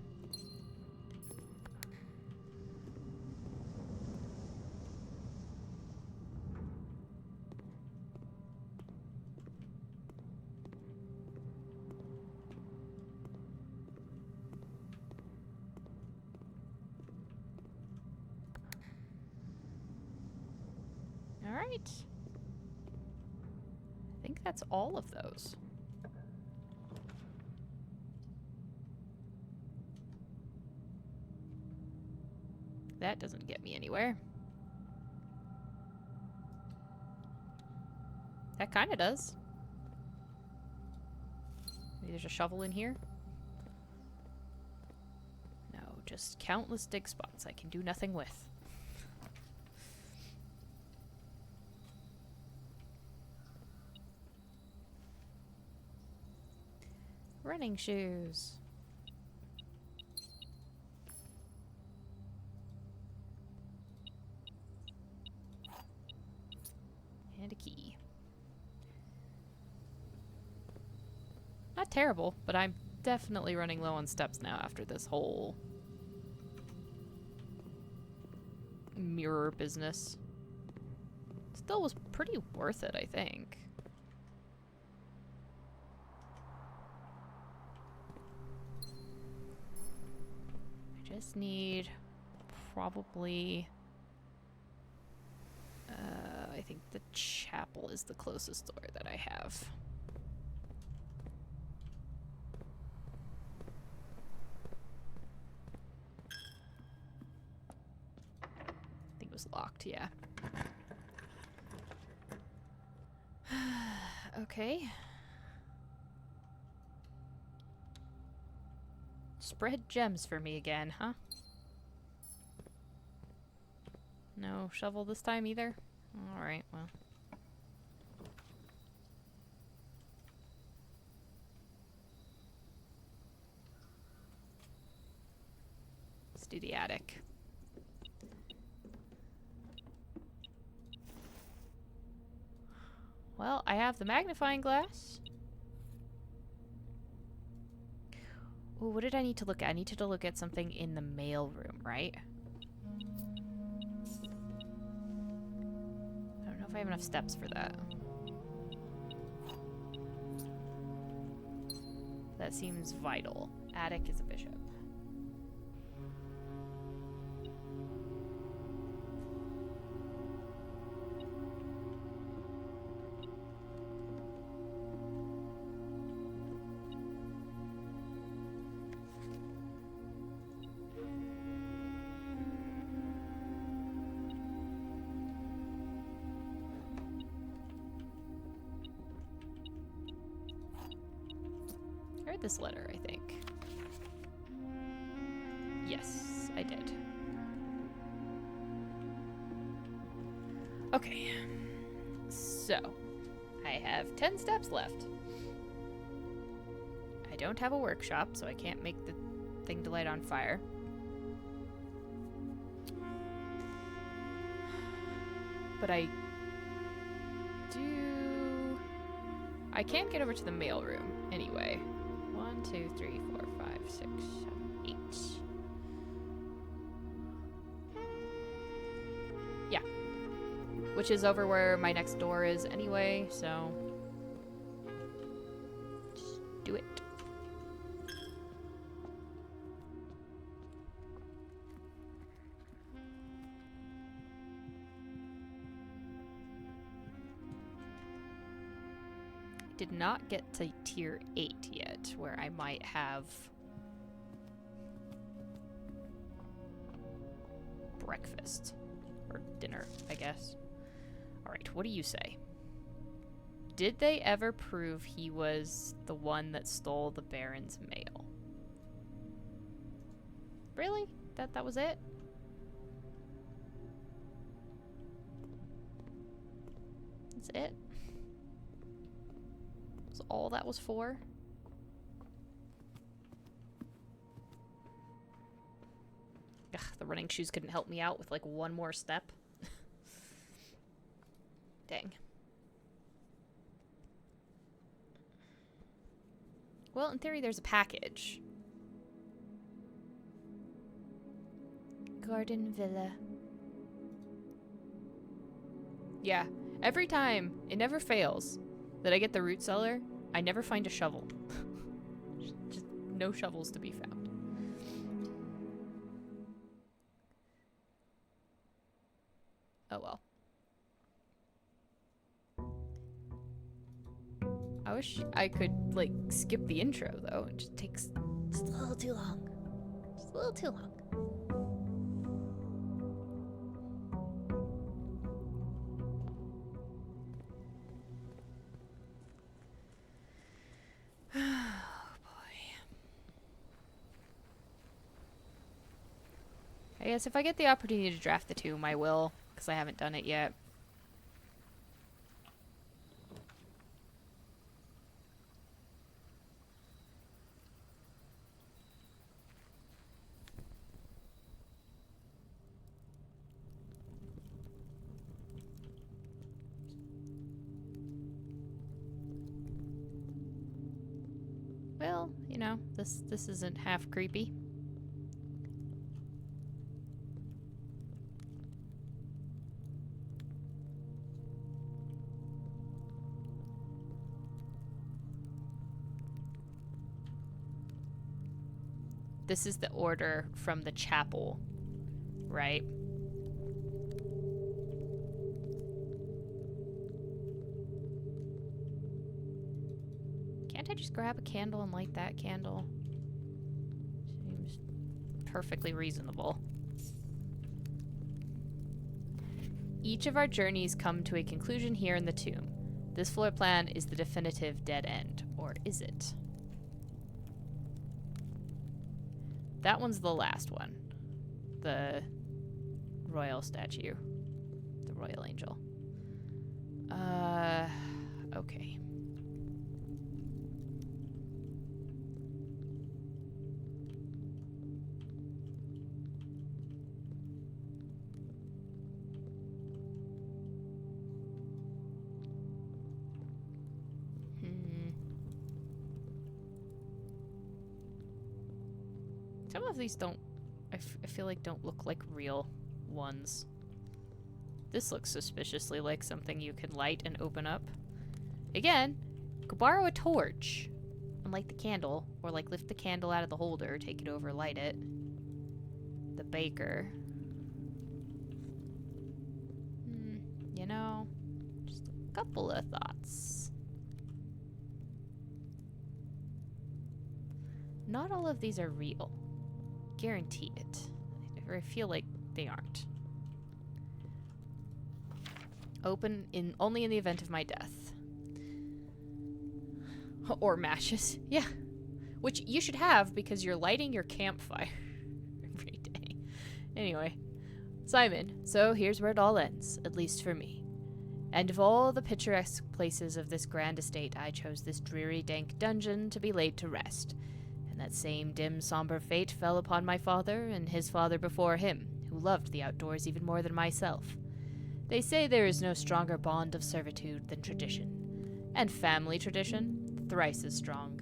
Alright. I think that's all of those. That doesn't get me anywhere. That kind of does. Maybe there's a shovel in here? No, just countless dig spots I can do nothing with. Running shoes. And a key. Not terrible, but I'm definitely running low on steps now after this whole mirror business. Still was pretty worth it, I think. I just need probably... I think the chapel is the closest door that I have. I think it was locked, yeah. Okay. Spread gems for me again, huh? No shovel this time either? Alright, well. Let's do the attic. Well, I have the magnifying glass. Ooh, what did I need to look at? I need to look at something in the mail room, right? I don't know if I have enough steps for that. That seems vital. Attic is a bishop. read this letter, I think. Yes, I did. Okay. So, I have 10 steps left. I don't have a workshop, so I can't make the thing to light on fire. But I can't get over to the mailroom anyway. 1, 2, 3, 4, 5, 6, 7, 8. Yeah. Which is over where my next door is anyway, so just do it. Did not get to tier 8 yet, where I might have breakfast. Or dinner, I guess. Alright, what do you say? Did they ever prove he was the one that stole the Baron's mail? Really? That was it? That's it? That's all that was for? Ugh, the running shoes couldn't help me out with like one more step. Dang. Well, in theory, there's a package. Garden Villa. Yeah, every time, it never fails, that I get the root cellar, I never find a shovel. Just no shovels to be found. Oh well. I wish I could, like, skip the intro, though. It just takes just a little too long. Just a little too long. Oh, boy. I guess if I get the opportunity to draft the tomb, I will, because I haven't done it yet. Well, you know, this isn't half creepy. This is the order from the chapel, right? Can't I just grab a candle and light that candle? Seems perfectly reasonable. Each of our journeys come to a conclusion here in the tomb. This floor plan is the definitive dead end, or is it? That one's the last one. The royal statue. The royal angel. Okay. Some of these don't, I feel like don't look like real ones. This looks suspiciously like something you can light and open up. Again, go borrow a torch and light the candle, or like lift the candle out of the holder, take it over, light it. The baker. You know, just a couple of thoughts. Not all of these are real. Guarantee it. Or I feel like they aren't. Open only in the event of my death. Or matches. Yeah. Which you should have because you're lighting your campfire every day. Anyway, Simon, so here's where it all ends, at least for me. And of all the picturesque places of this grand estate, I chose this dreary, dank dungeon to be laid to rest. And that same dim, somber fate fell upon my father and his father before him, who loved the outdoors even more than myself. They say there is no stronger bond of servitude than tradition. And family tradition, thrice as strong.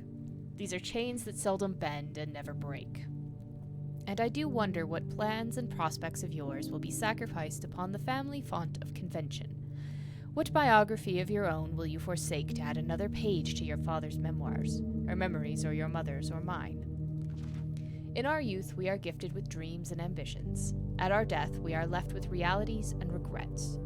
These are chains that seldom bend and never break. And I do wonder what plans and prospects of yours will be sacrificed upon the family font of convention. What biography of your own will you forsake to add another page to your father's memoirs, or memories, or your mother's, or mine? In our youth, we are gifted with dreams and ambitions. At our death, we are left with realities and regrets.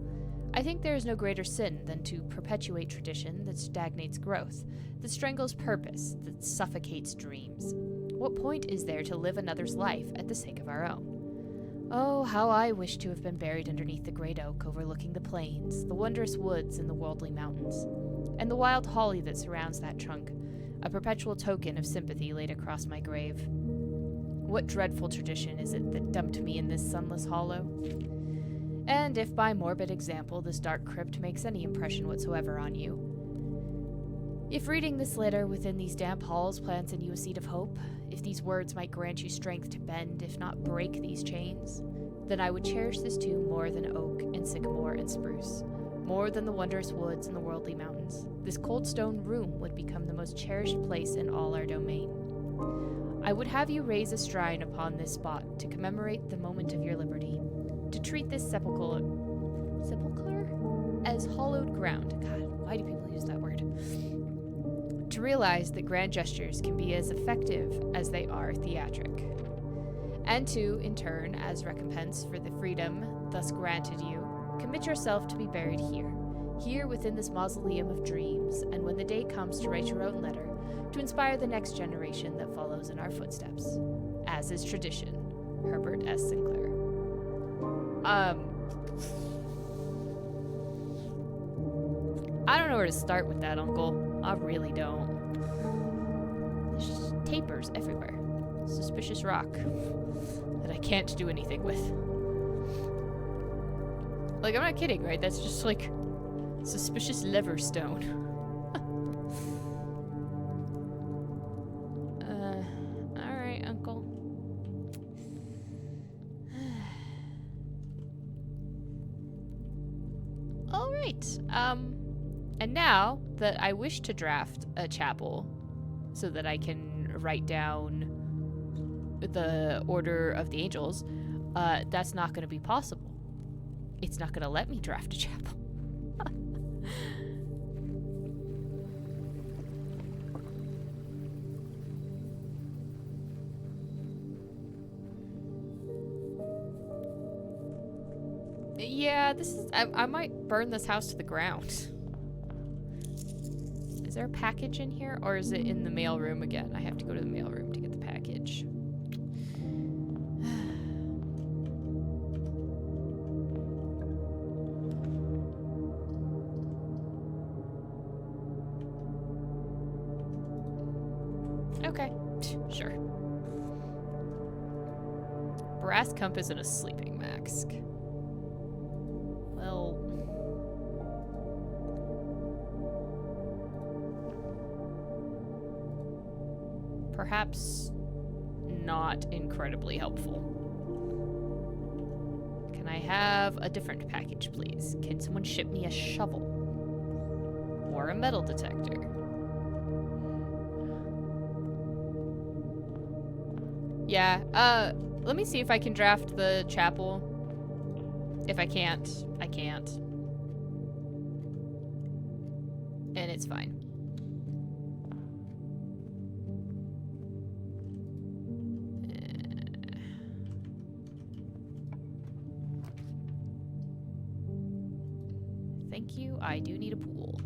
I think there is no greater sin than to perpetuate tradition that stagnates growth, that strangles purpose, that suffocates dreams. What point is there to live another's life at the sake of our own? Oh, how I wish to have been buried underneath the great oak overlooking the plains, the wondrous woods, and the worldly mountains, and the wild holly that surrounds that trunk, a perpetual token of sympathy laid across my grave. What dreadful tradition is it that dumped me in this sunless hollow? And if by morbid example this dark crypt makes any impression whatsoever on you, if reading this letter within these damp halls plants in you a seed of hope, if these words might grant you strength to bend, if not break these chains, then I would cherish this tomb more than oak and sycamore and spruce, more than the wondrous woods and the worldly mountains. This cold stone room would become the most cherished place in all our domain. I would have you raise a shrine upon this spot to commemorate the moment of your liberty, to treat this sepulchre as hallowed ground. God, why do people use that word? To realize that grand gestures can be as effective as they are theatric. And to, in turn, as recompense for the freedom thus granted you, commit yourself to be buried here within this mausoleum of dreams, and when the day comes to write your own letter, to inspire the next generation that follows in our footsteps. As is tradition. Herbert S. Sinclair. I don't know where to start with that, Uncle. I really don't. There's just tapers everywhere. Suspicious rock that I can't do anything with. Like, I'm not kidding, right? That's just like suspicious lever stone. Alright, Uncle. Alright, and now that I wish to draft a chapel so that I can write down the order of the angels, that's not going to be possible. It's not going to let me draft a chapel. Yeah, this is... I might burn this house to the ground. Is there a package in here? Or is it in the mailroom again? I have to go to the mailroom to get the package. Okay, sure. Brass compass and a sleeping mask. Well... perhaps not incredibly helpful. Can I have a different package, please? Can someone ship me a shovel? Or a metal detector? Yeah, let me see if I can draft the chapel. If I can't, I can't. And it's fine. Thank you, I do need a pool.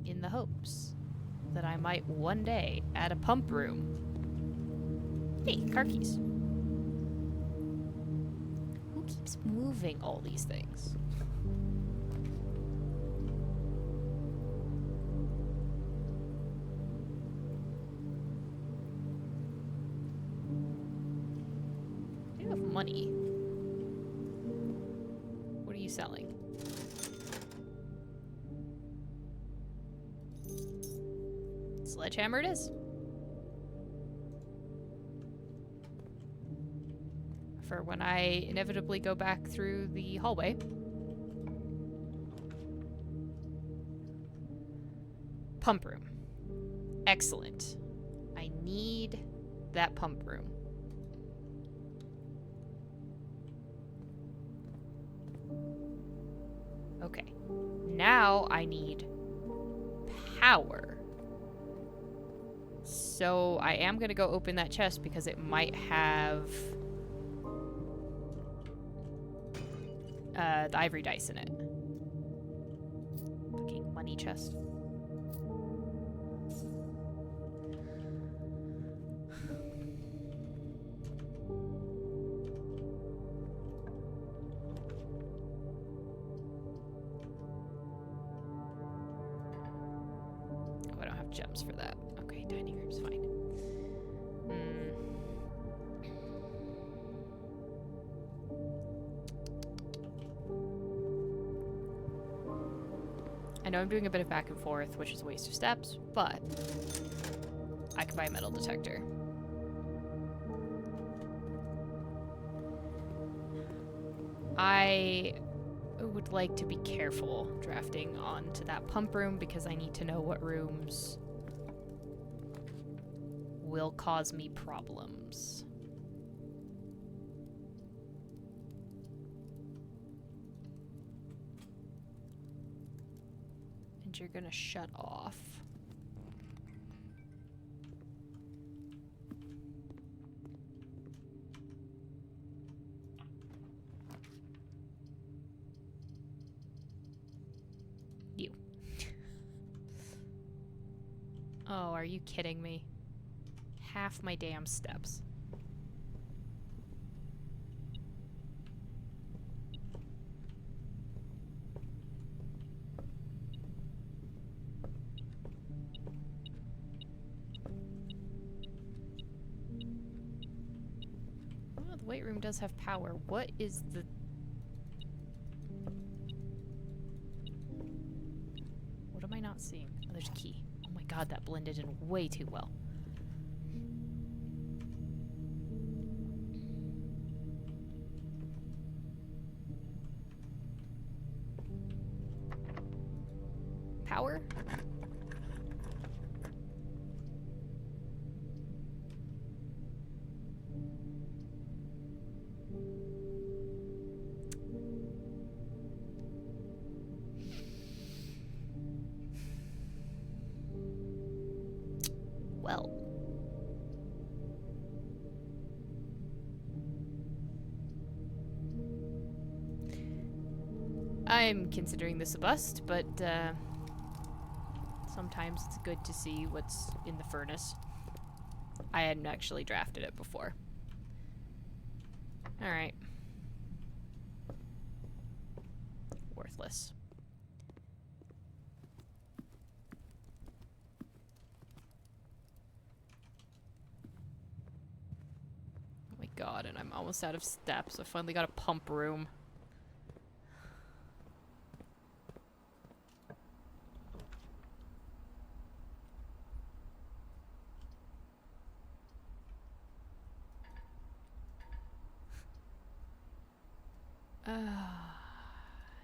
In the hopes that I might one day add a pump room. Hey, car keys. Who keeps moving all these things? money. What are you selling? Sledgehammer it is. For when I inevitably go back through the hallway. Pump room. Excellent. I need that pump room. Okay. Now I need power. So I am going to go open that chest because it might have the ivory dice in it. Fucking money chest. Oh, I don't have gems for that. Okay, dining room's fine. I know I'm doing a bit of back and forth, which is a waste of steps, but I can buy a metal detector. I would like to be careful drafting onto that pump room because I need to know what rooms will cause me problems. And you're gonna shut off. You. Oh, are you kidding me? Half my damn steps. Well, the weight room does have power. What is the... What am I not seeing? Oh, there's a key. Oh my god, that blended in way too well. Power? Well. I'm considering this a bust, but sometimes it's good to see what's in the furnace. I hadn't actually drafted it before. Alright. Worthless. Oh my god, and I'm almost out of steps. I finally got a pump room.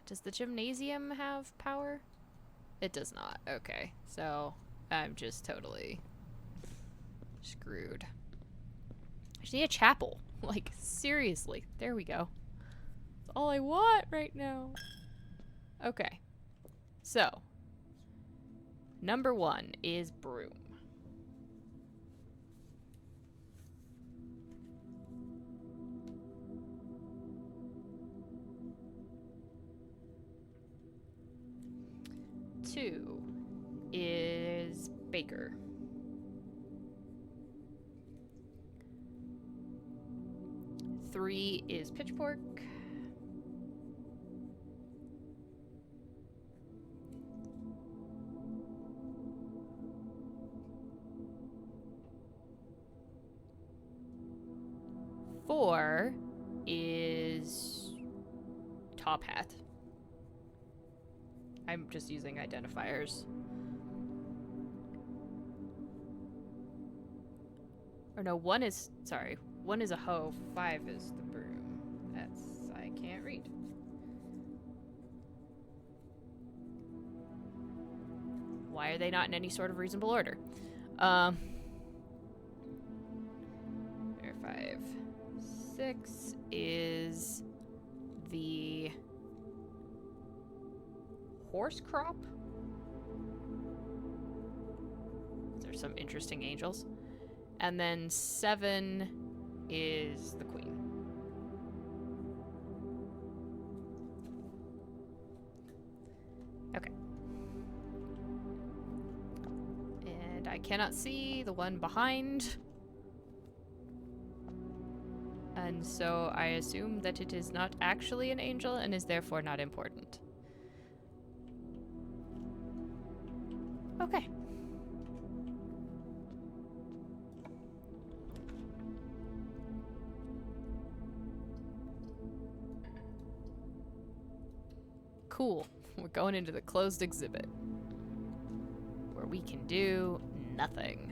Does the gymnasium have power? It does not. Okay, so I'm just totally screwed. I just need a chapel. Like, seriously. There we go. That's all I want right now. Okay. So, number 1 is broom. Two is baker. 3 is pitchfork. 4 is top hat. I'm just using identifiers. Or no, 1 is, sorry, 1 is a hoe, 5 is the broom. I can't read. Why are they not in any sort of reasonable order? 5, 6 is the horse crop. There's some interesting angels. And then 7 is the queen. Okay. And I cannot see the one behind. And so I assume that it is not actually an angel and is therefore not important. Okay. Cool. We're going into the closed exhibit, where we can do nothing.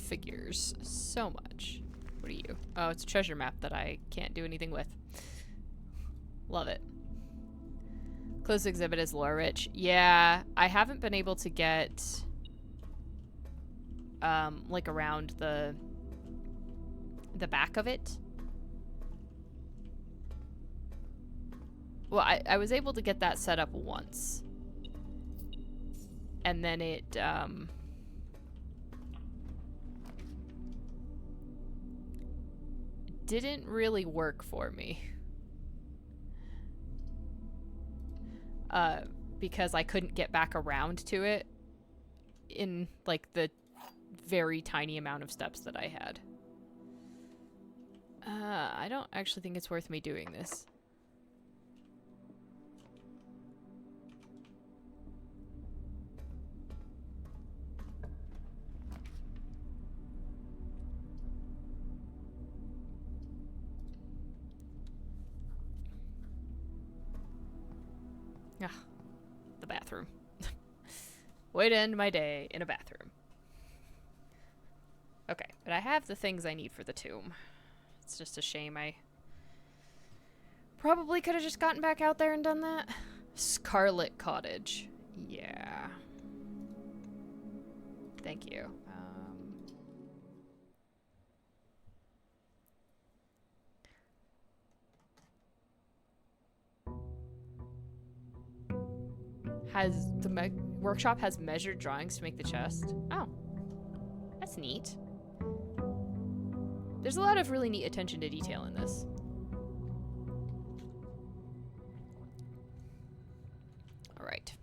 Figures so much. What are you? Oh, it's a treasure map that I can't do anything with. Love it. Closed exhibit is lore rich. Yeah, I haven't been able to get like around the back of it. Well, I was able to get that set up once. And then it didn't really work for me. Because I couldn't get back around to it in like the very tiny amount of steps that I had. I don't actually think it's worth me doing this. Ah, the bathroom. Way to end my day in a bathroom. Okay, but I have the things I need for the tomb. It's just a shame I probably could have just gotten back out there and done that. Scarlet Cottage. Yeah. Thank you. Has the workshop has measured drawings to make the chest. Oh, that's neat. There's a lot of really neat attention to detail in this. All right.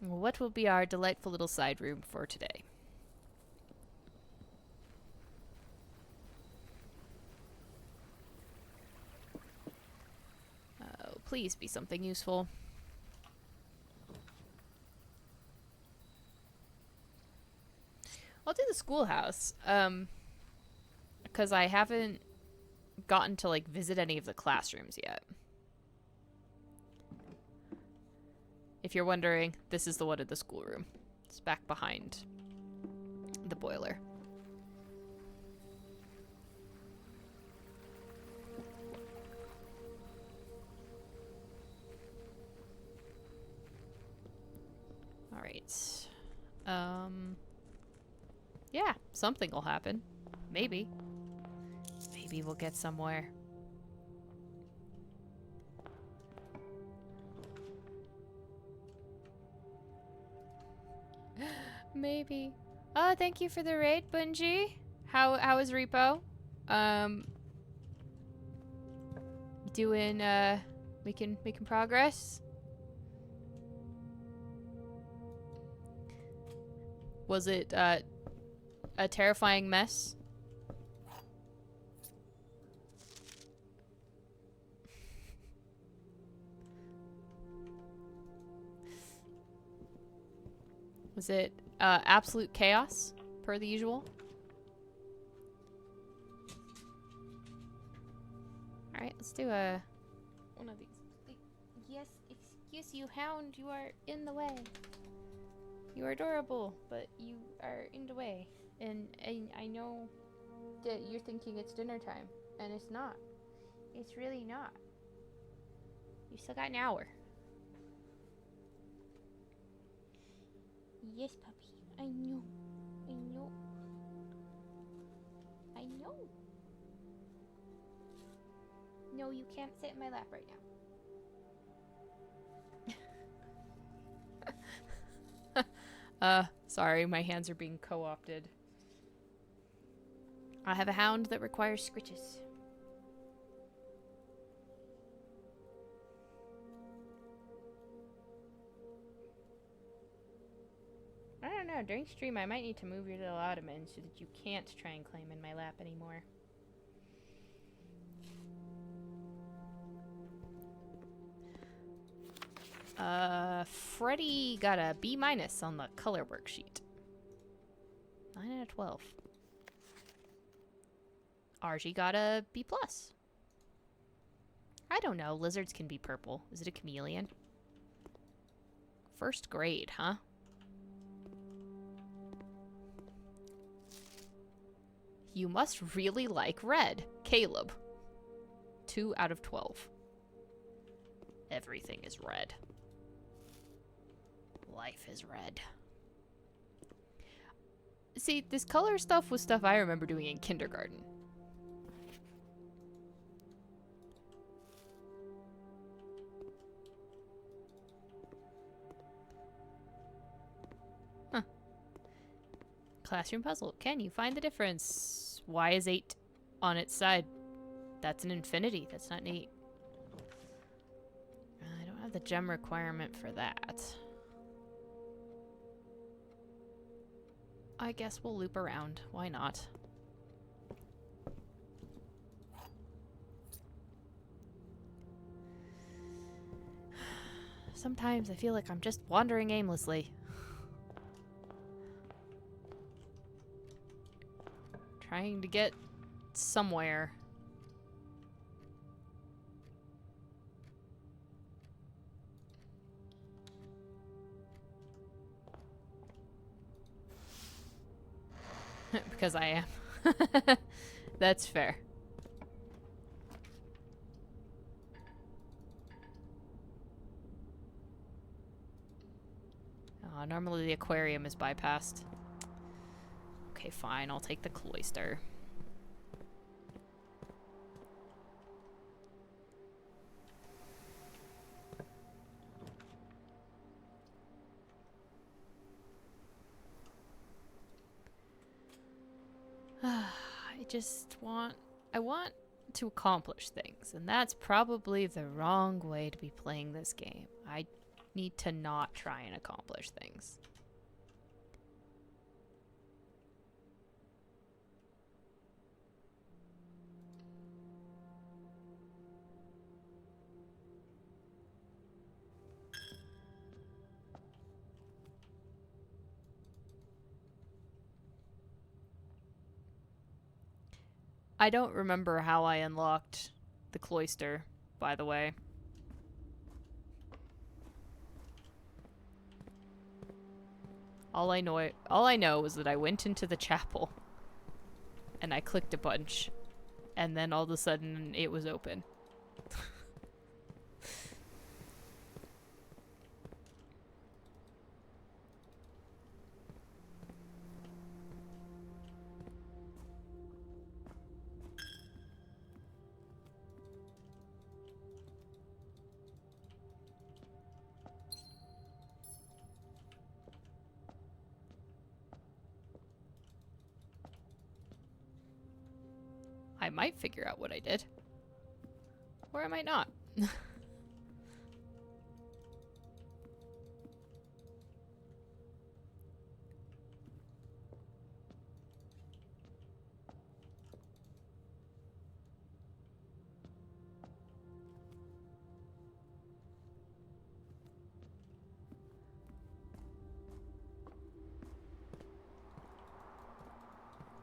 What will be our delightful little side room for today? Oh, please be something useful. I'll do the schoolhouse, because I haven't gotten to like visit any of the classrooms yet. If you're wondering, this is the one in the schoolroom. It's back behind the boiler. All right. Yeah, something will happen. Maybe. Maybe we'll get somewhere. Maybe. Oh, thank you for the raid, Bungie. How is Repo? doing, making progress? Was it, a terrifying mess? Was it, absolute chaos, per the usual? Alright, let's do one of these. Yes, excuse you, hound, you are in the way. You are adorable, but you are in the way. And I know that you're thinking it's dinner time, and it's not. It's really not. You still got an hour. Yes, puppy. I know. I know. I know. No, you can't sit in my lap right now. Sorry, my hands are being co-opted. I have a hound that requires scritches. I don't know, during stream I might need to move your little ottoman so that you can't try and climb in my lap anymore. Freddy got a B- on the color worksheet. 9 out of 12. RG got a B+. I don't know, lizards can be purple. Is it a chameleon? First grade, huh? You must really like red. Caleb. 2 out of 12. Everything is red. Life is red. See, this color stuff was stuff I remember doing in kindergarten. Huh. Classroom puzzle. Can you find the difference? Y is 8 on its side. That's an infinity. That's not an 8. I don't have the gem requirement for that. I guess we'll loop around. Why not? Sometimes I feel like I'm just wandering aimlessly. Trying to get somewhere. Because I am. That's fair. Normally the aquarium is bypassed. Okay, fine. I'll take the cloister. I want to accomplish things, and that's probably the wrong way to be playing this game. I need to not try and accomplish things. I don't remember how I unlocked the cloister, by the way. All I know is that I went into the chapel and I clicked a bunch, and then all of a sudden it was open. I might figure out what I did. Or I might not.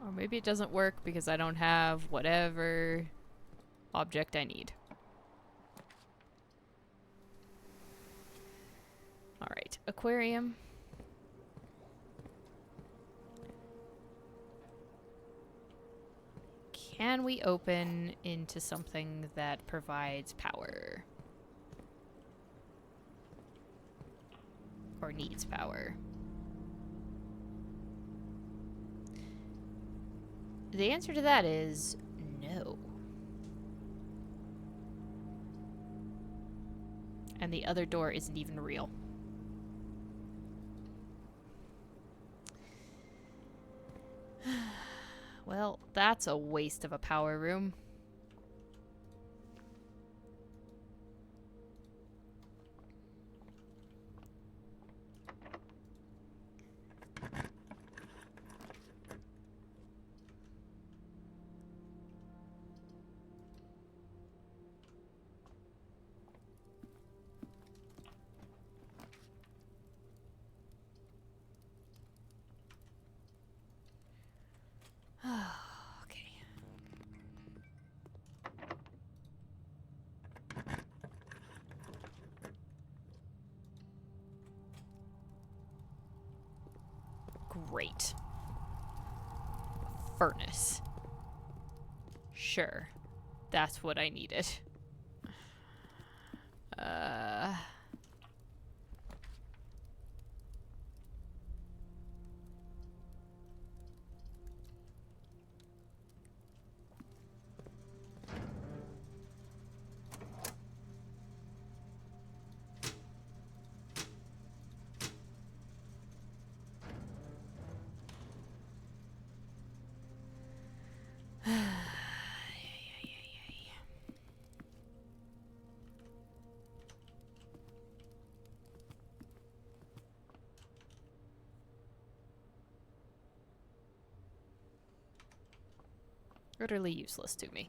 Or maybe it doesn't work because I don't have whatever object I need. Alright, aquarium. Can we open into something that provides power? Or needs power? The answer to that is no. And the other door isn't even real. Well, that's a waste of a power room. Okay. Great. Furnace. Sure. That's what I needed. Utterly useless to me.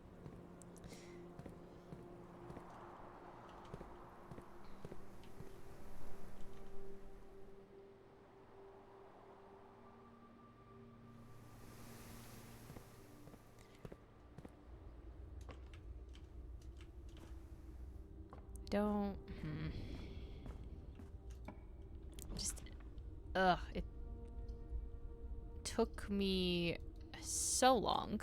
Don't... Just... Ugh, it took me so long.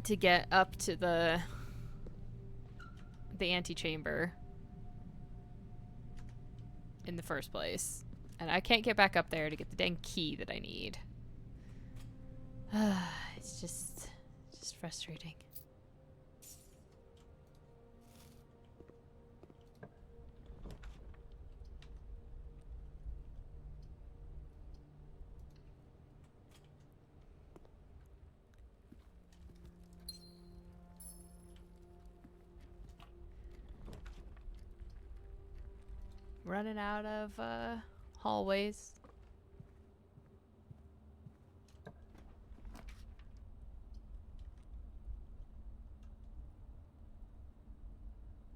To get up to the antechamber in the first place. And I can't get back up there to get the dang key that I need. It's just frustrating. Running out of hallways.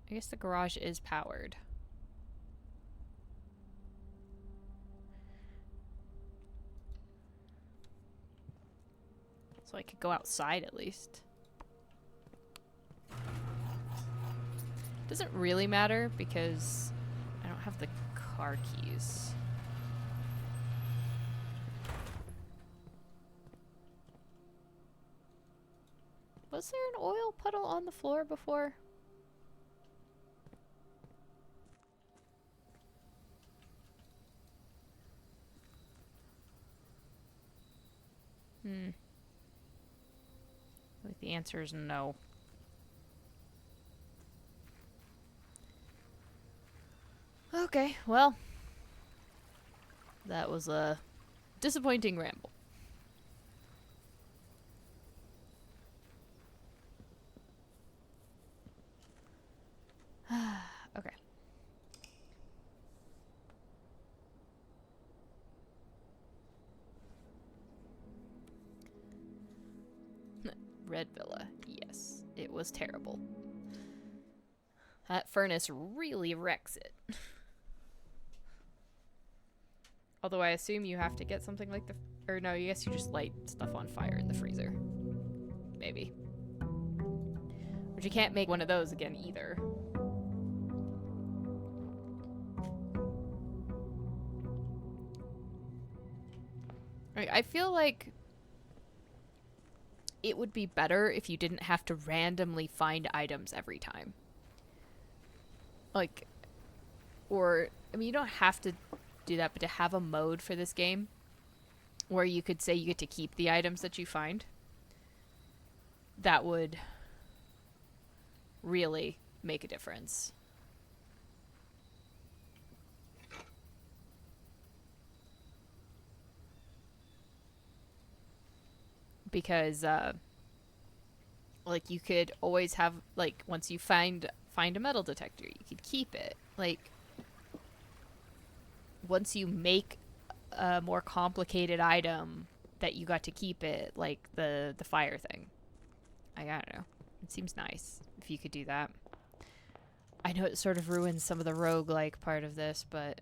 I guess the garage is powered. So I could go outside at least. Doesn't really matter because I don't have the car keys. Was there an oil puddle on the floor before? I think the answer is no. Okay, well, that was a disappointing ramble. Okay. Red Villa. Yes, it was terrible. That furnace really wrecks it. Although I assume you have to get something like the... Or no, I guess you just light stuff on fire in the freezer. Maybe. But you can't make one of those again either. I feel like it would be better if you didn't have to randomly find items every time. Like, or, I mean, you don't have to do that, but to have a mode for this game where you could say you get to keep the items that you find, that would really make a difference. Because, like, you could always have, like, once you find a metal detector, you could keep it. Like, once you make a more complicated item, that you got to keep it, like the fire thing. I don't know. It seems nice if you could do that. I know it sort of ruins some of the roguelike part of this, but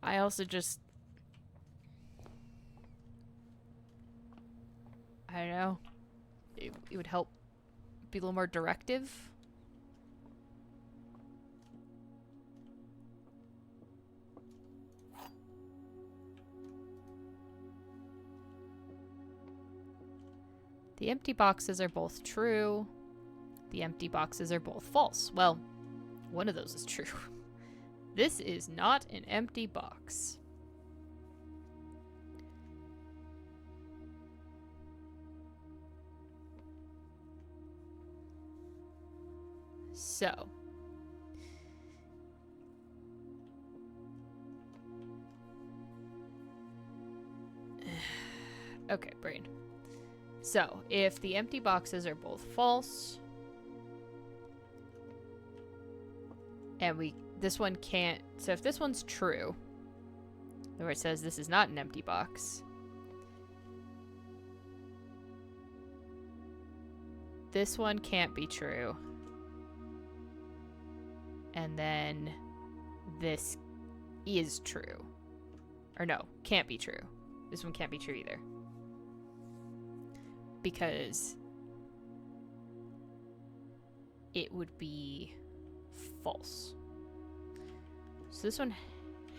I also just... I don't know. It would help be a little more directive. The empty boxes are both true. The empty boxes are both false. Well, one of those is true. This is not an empty box. So. Okay, brain. So, if the empty boxes are both false, and this one can't, so if this one's true, where it says this is not an empty box, this one can't be true, and then this is true. Or no, can't be true. This one can't be true either. Because it would be false. So this one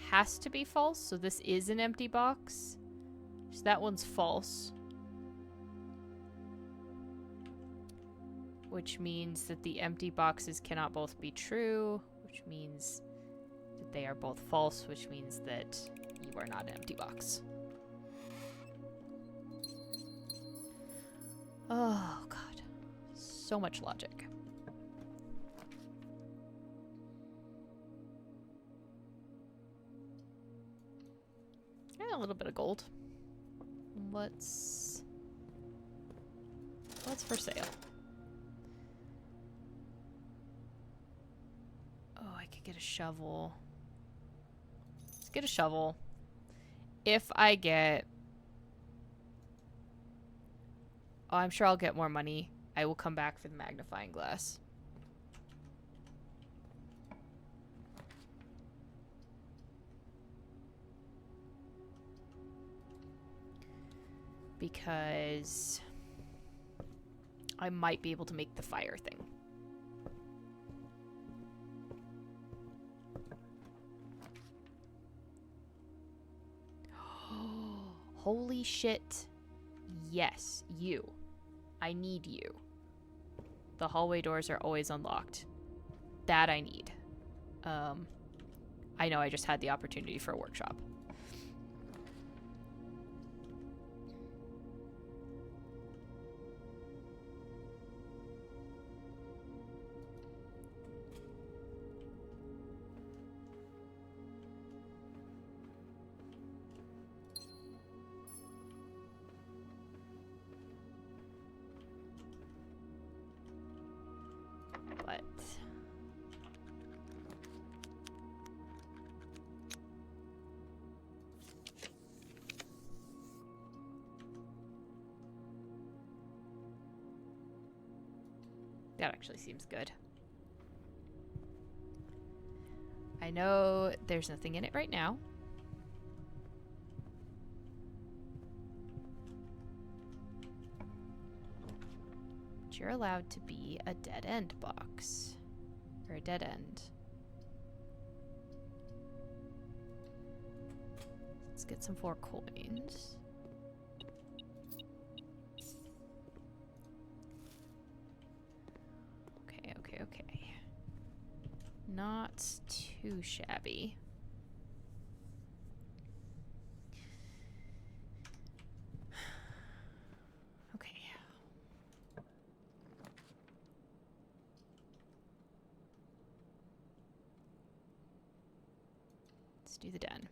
has to be false. So this is an empty box. So that one's false. Which means that the empty boxes cannot both be true. Which means that they are both false. Which means that you are not an empty box. Oh, God. So much logic. Yeah, a little bit of gold. What's for sale? Oh, I could get a shovel. Let's get a shovel. If I get... Oh, I'm sure I'll get more money. I will come back for the magnifying glass. Because I might be able to make the fire thing. Holy shit. Yes, you. I need you. The hallway doors are always unlocked. That I need. I know I just had the opportunity for a workshop. That actually seems good. I know there's nothing in it right now. But you're allowed to be a dead end box. Or a dead end. Let's get some 4 coins. Okay. Not too shabby. Okay. Let's do the den.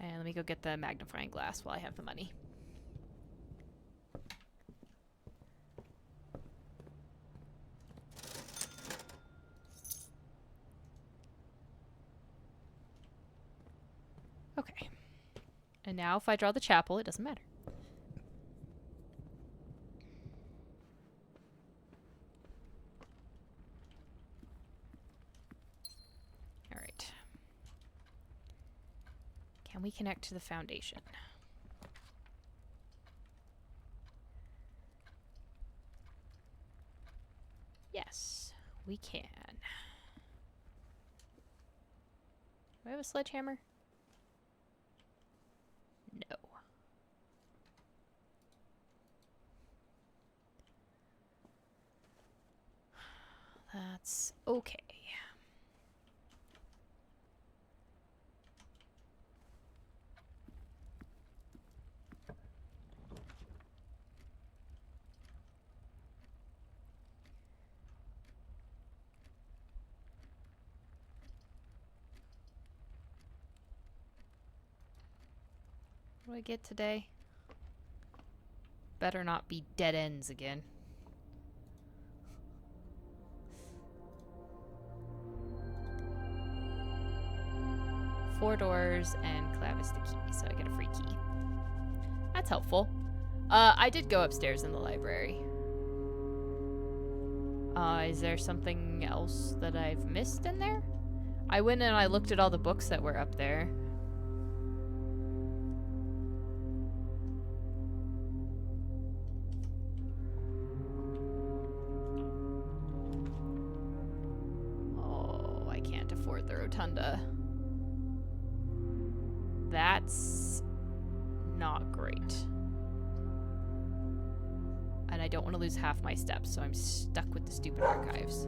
And let me go get the magnifying glass while I have the money. Okay. And now if I draw the chapel, it doesn't matter. All right. Can we connect to the foundation? Yes, we can. Do I have a sledgehammer? No. That's okay. What do I get today? Better not be dead ends again. Four doors and clavis the key, so I get a free key. That's helpful. I did go upstairs in the library. Is there something else that I've missed in there? I went and I looked at all the books that were up there. Oh, I can't afford the rotunda. That's not great. And I don't want to lose half my steps, so I'm stuck with the stupid archives.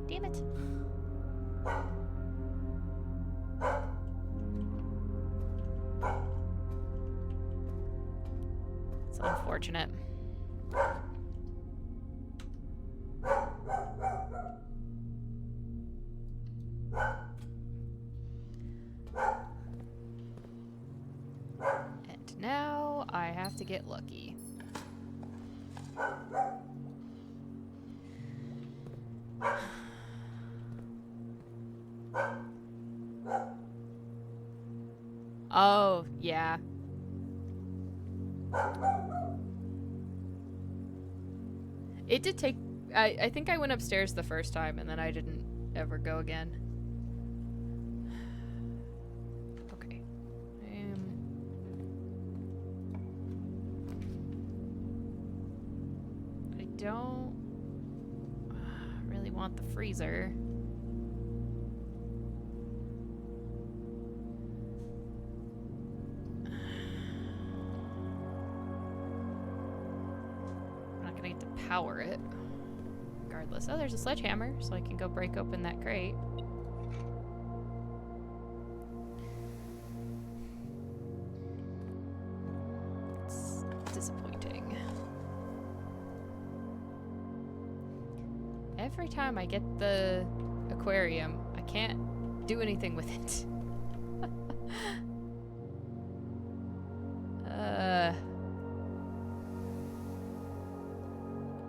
Damn it. It's unfortunate. And now I have to get lucky. Oh, yeah. It did take... I think I went upstairs the first time, and then I didn't ever go again. Okay. I don't really want the freezer. Power it. Regardless. Oh, there's a sledgehammer, so I can go break open that crate. It's disappointing. Every time I get the aquarium, I can't do anything with it.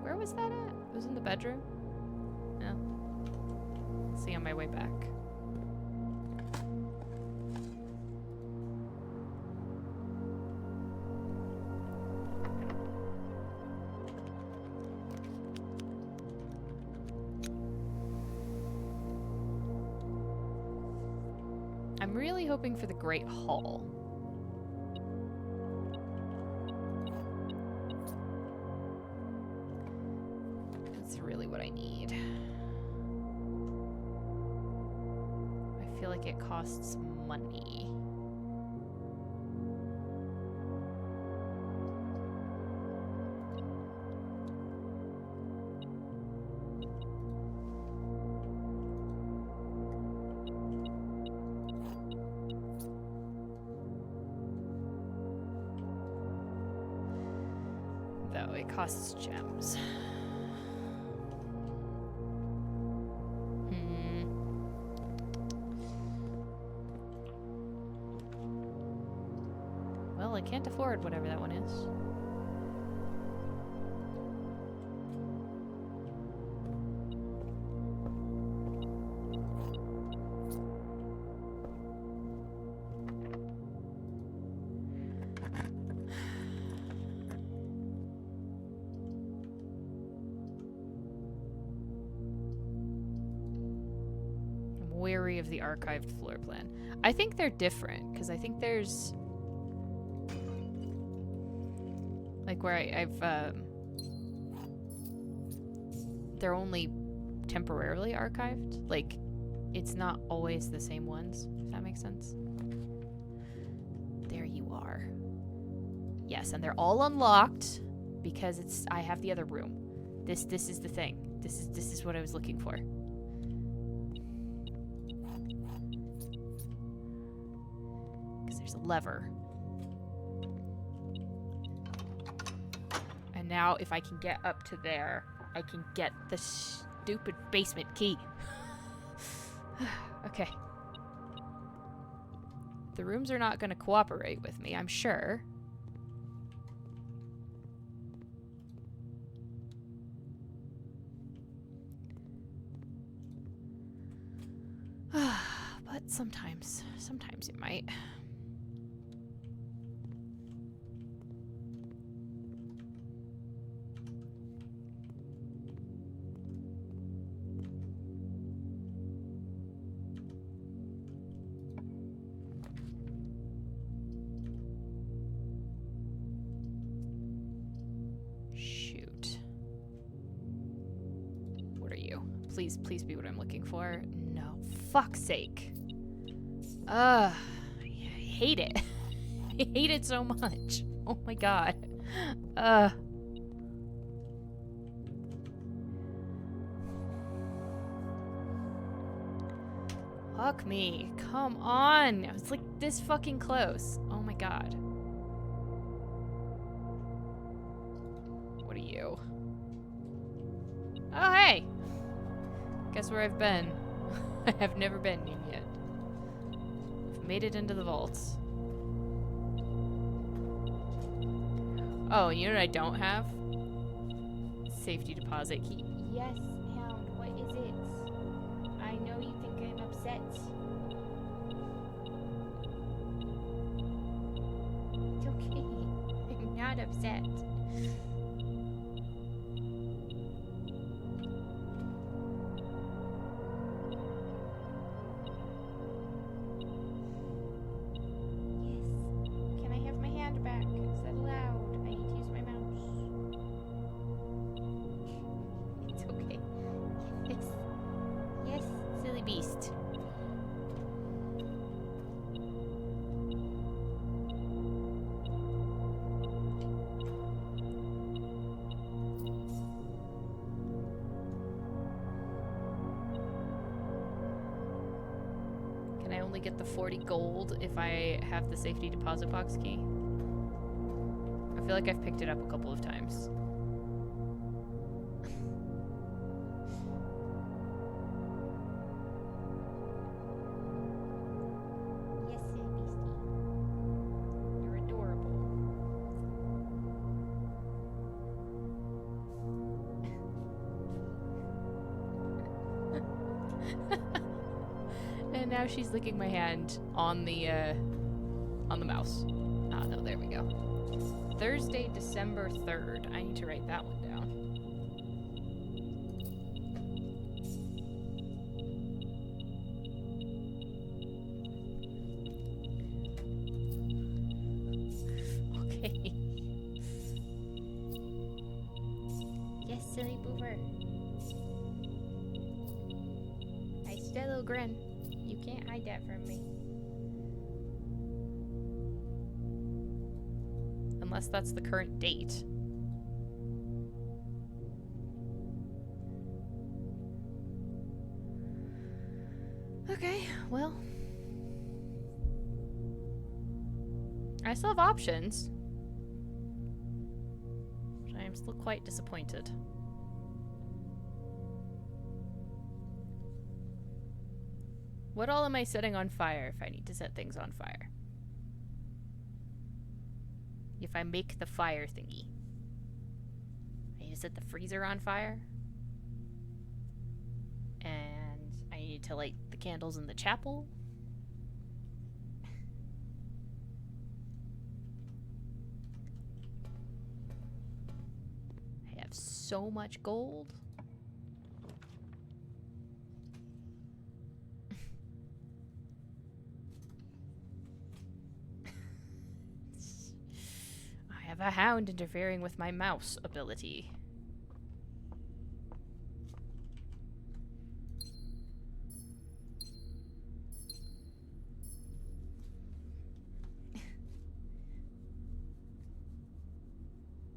Where was that at? It was in the bedroom? No. Let's see on my way back. I'm really hoping for the Great Hall. That's really what I need. I feel like it costs money. Though it costs gems. Well, I can't afford whatever that one is. I'm wary of the archived floor plan. I think they're different, because I think there's... like where I've they're only temporarily archived. Like, it's not always the same ones, if that makes sense. There you are. Yes, and they're all unlocked because I have the other room. This is the thing. This is what I was looking for. Because there's a lever. Now, if I can get up to there, I can get the stupid basement key. Okay. The rooms are not going to cooperate with me, I'm sure. But sometimes it might. Please be what I'm looking for. No. Fuck's sake. I hate it. I hate it so much. Oh my god. Fuck me. Come on. I was like this fucking close. Oh my god. What are you? Oh, hey. Guess where I've been? I have never been in yet. I've made it into the vaults. Oh, you know what I don't have? Safety deposit key. Yes, Hound, what is it? I know you think I'm upset. It's okay. I'm not upset. Get the 40 gold if I have the safety deposit box key. I feel like I've picked it up a couple of times. Yes, silly beastie. You're adorable. And now she's licking my hand on the mouse. Ah, no, there we go. Thursday, December 3rd. I need to write that one down. grin. You can't hide that from me. Unless that's the current date. Okay, well. I still have options. I am still quite disappointed. What all am I setting on fire if I need to set things on fire? If I make the fire thingy. I need to set the freezer on fire. And I need to light the candles in the chapel. I have so much gold. I have a hound interfering with my mouse ability.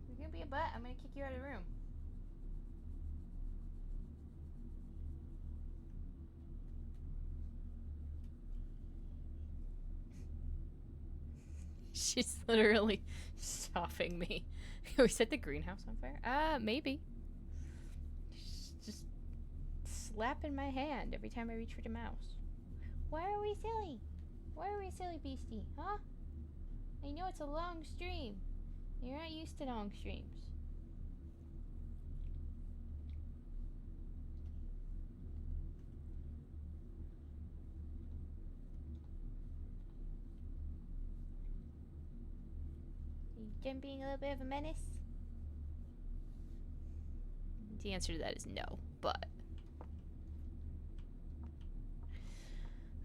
You're gonna be a butt. I'm gonna kick you out of the room. She's literally stopping me. Can we set the greenhouse on fire? Maybe. She's just slapping my hand every time I reach for the mouse. Why are we silly? Why are we silly, beastie? Huh? I know it's a long stream. You're not used to long streams. You done being a little bit of a menace? The answer to that is no, but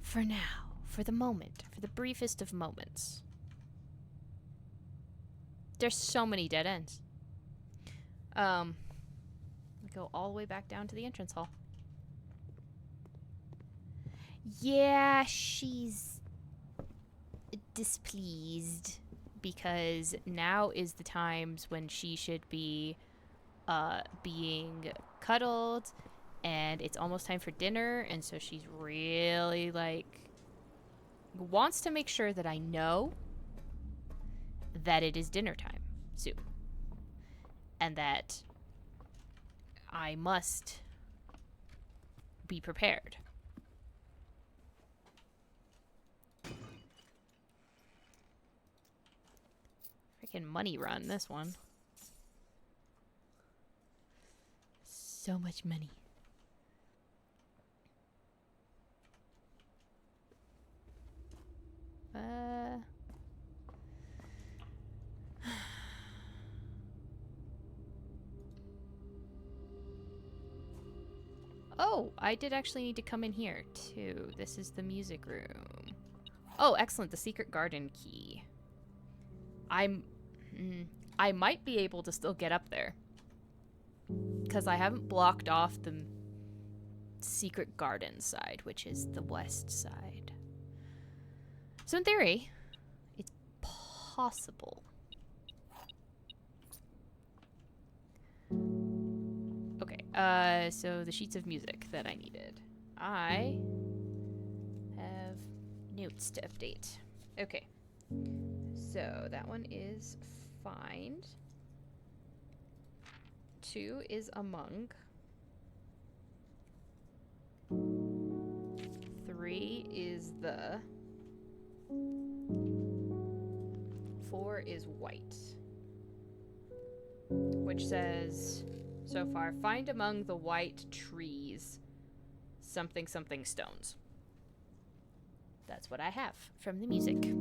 for now, for the moment, for the briefest of moments, there's so many dead ends. We go all the way back down to the entrance hall. Yeah, she's displeased because now is the times when she should be being cuddled, and it's almost time for dinner, and so she's really like wants to make sure that I know that it is dinner time soon and that I must be prepared. Freaking money run, this one. So much money. Oh, I did actually need to come in here, too. This is the music room. Oh, excellent. The secret garden key. I might be able to still get up there. Because I haven't blocked off the secret garden side, which is the west side. So in theory, it's possible. Okay, so the sheets of music that I needed. I have notes to update. Okay. So that one is find. 2 is among. 3 is the. 4 is white. Which says, so far, find among the white trees something something stones. That's what I have from the music.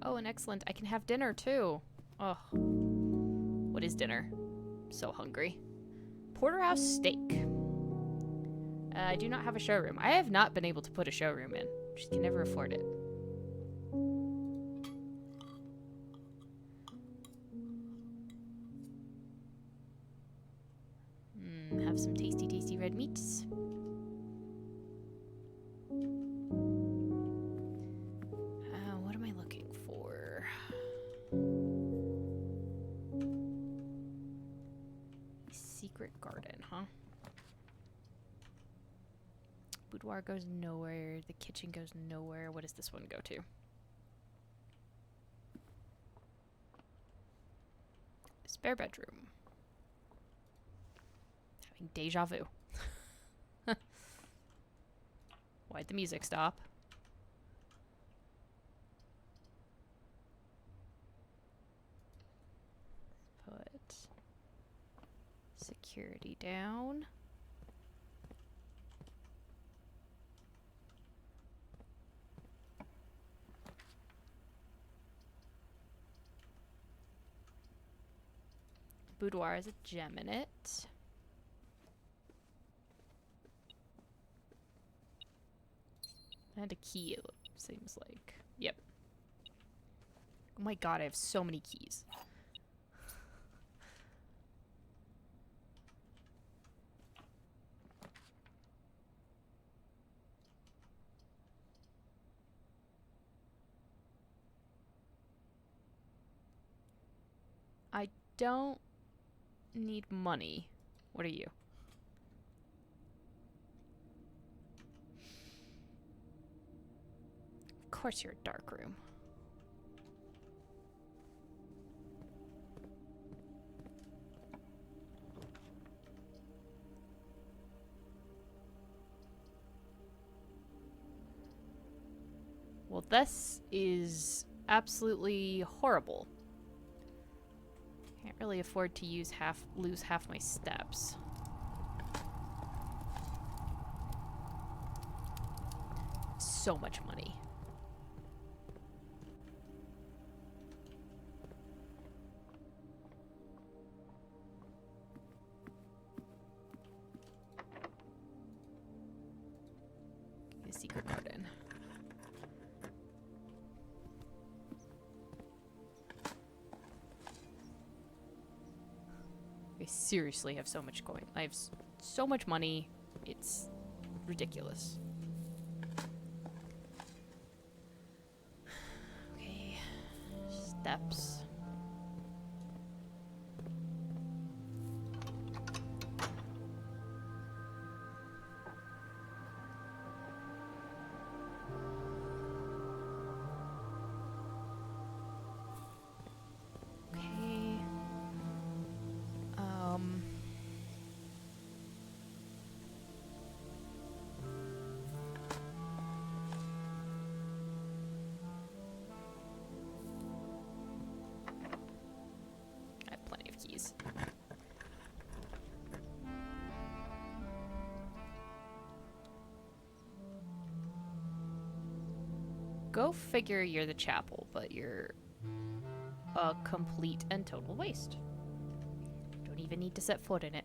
Oh, and excellent. I can have dinner, too. Oh. What is dinner? So hungry. Porterhouse steak. I do not have a showroom. I have not been able to put a showroom in. Just can never afford it. Have some tasty, tasty red meats. What am I looking for? Secret garden, huh? Boudoir goes nowhere. The kitchen goes nowhere. What does this one go to? Spare bedroom. Having deja vu. Why'd the music stop? Put security down. Boudoir has a gem in it. And a key, it seems like. Yep. Oh my god, I have so many keys. I don't need money. What are you? Of course you're a dark room. Well, this is absolutely horrible. Can't really afford to lose half my steps. So much money. The secret garden. I seriously have so much coin. I have so much money. It's ridiculous. Okay. Steps. Keys. Go figure you're the chapel, but you're a complete and total waste. Don't even need to set foot in it.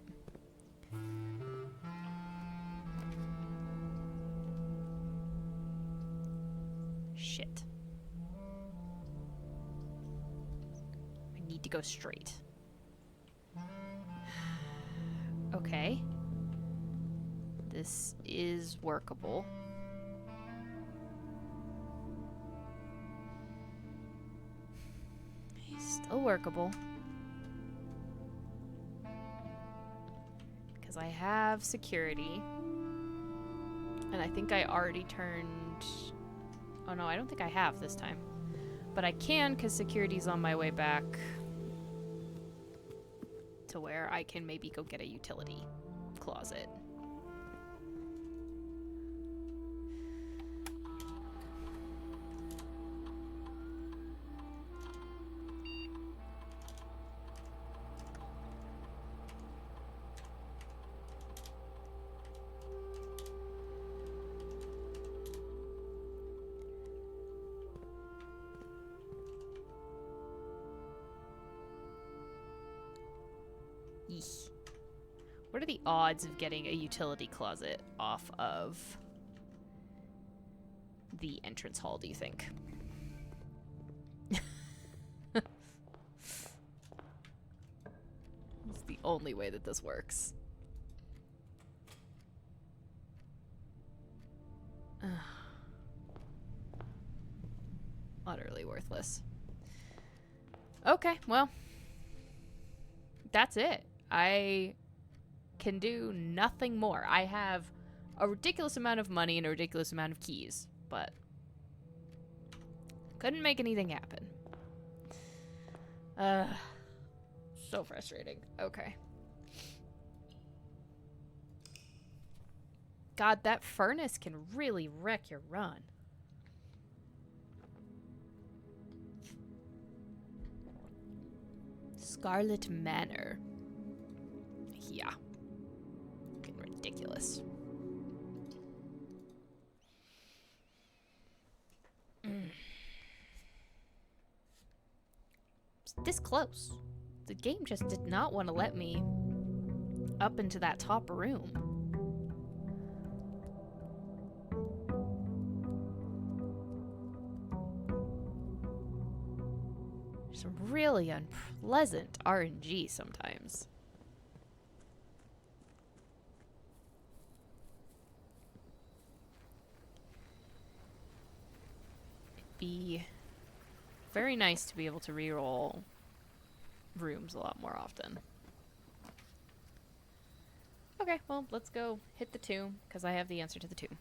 Shit. I need to go straight. Okay. This is workable. Still workable. Because I have security. And I think I already turned... Oh no, I don't think I have this time. But I can because security's on my way back to where I can maybe go get a utility closet. What are the odds of getting a utility closet off of the entrance hall, do you think? It's the only way that this works. Utterly worthless. Okay, well, that's it. I can do nothing more. I have a ridiculous amount of money and a ridiculous amount of keys, but couldn't make anything happen. So frustrating. Okay. God, that furnace can really wreck your run. Scarlet Manor. Yeah. Fucking ridiculous. It's this close. The game just did not want to let me up into that top room. Some really unpleasant RNG sometimes. It'd be very nice to be able to reroll rooms a lot more often. Okay, well, let's go hit the tomb, because I have the answer to the tomb.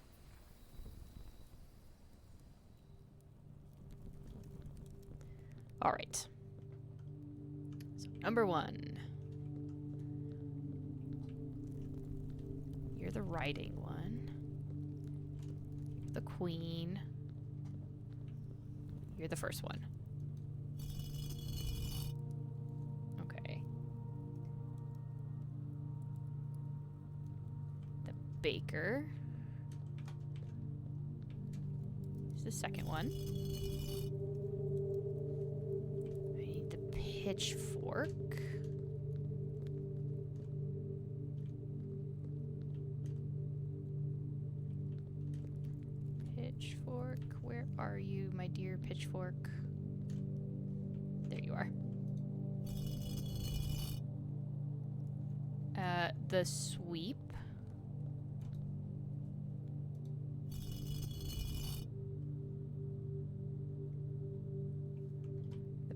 Alright. So, number 1. You're the writing one. You're the queen. You're the first one. Okay. The baker. Is the second one. Pitchfork. Pitchfork, where are you, my dear pitchfork? There you are. The sweep.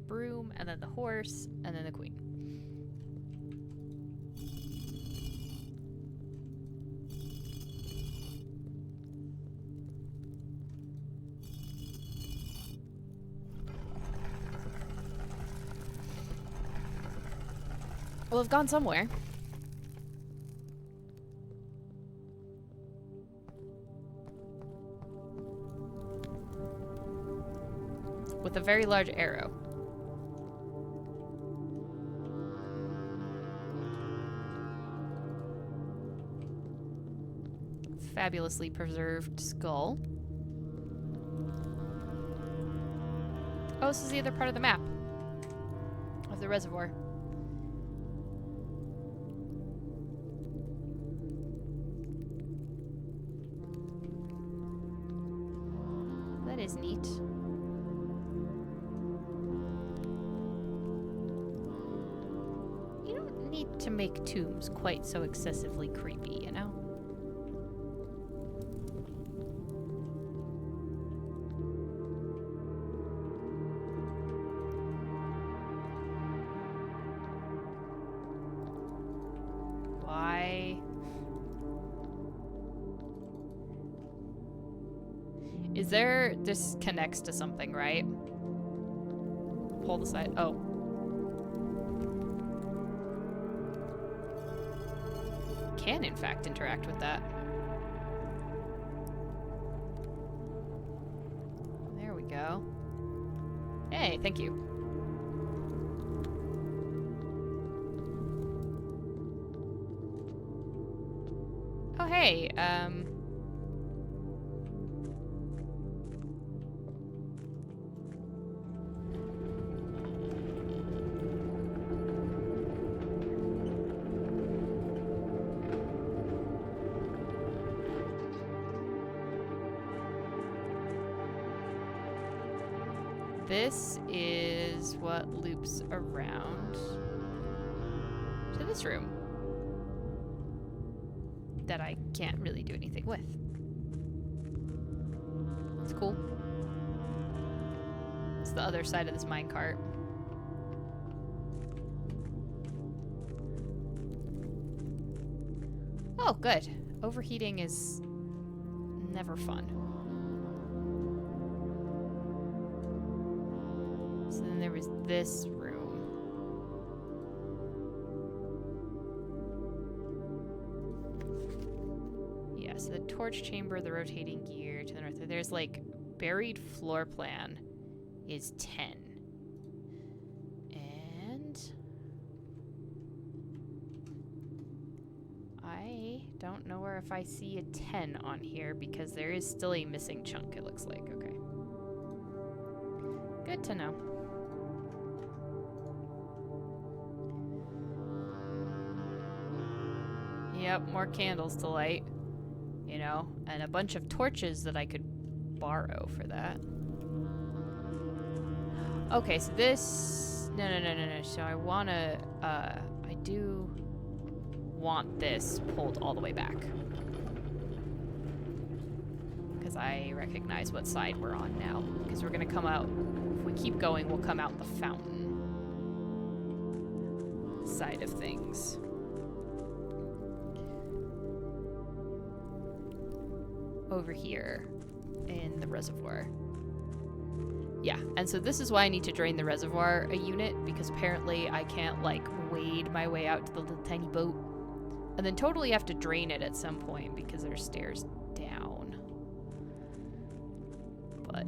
Broom, and then the horse, and then the queen. Well, I've gone somewhere. With a very large arrow. Fabulously preserved skull. Oh, this is the other part of the map of the reservoir. That is neat. You don't need to make tombs quite so excessively creepy, you know? Is there... This connects to something, right? Pull the side... Oh. Can, in fact, interact with that. There we go. Hey, thank you. Oh, hey, this is what loops around to this room that I can't really do anything with. It's cool. It's the other side of this minecart. Oh, good. Overheating is never fun. So then there was this room. Yeah, so the torch chamber, the rotating gear to the north. There's like buried floor plan is 10. And I don't know where if I see a 10 on here because there is still a missing chunk, it looks like. Okay. Good to know. Yep, more candles to light, you know, and a bunch of torches that I could borrow for that. Okay, so this... No. So I want to... I do want this pulled all the way back. Because I recognize what side we're on now. Because we're going to come out... If we keep going, we'll come out the fountain side of things. Over here in the reservoir. Yeah, and so this is why I need to drain the reservoir a unit, because apparently I can't, like, wade my way out to the little tiny boat. And then totally have to drain it at some point because there's stairs down. But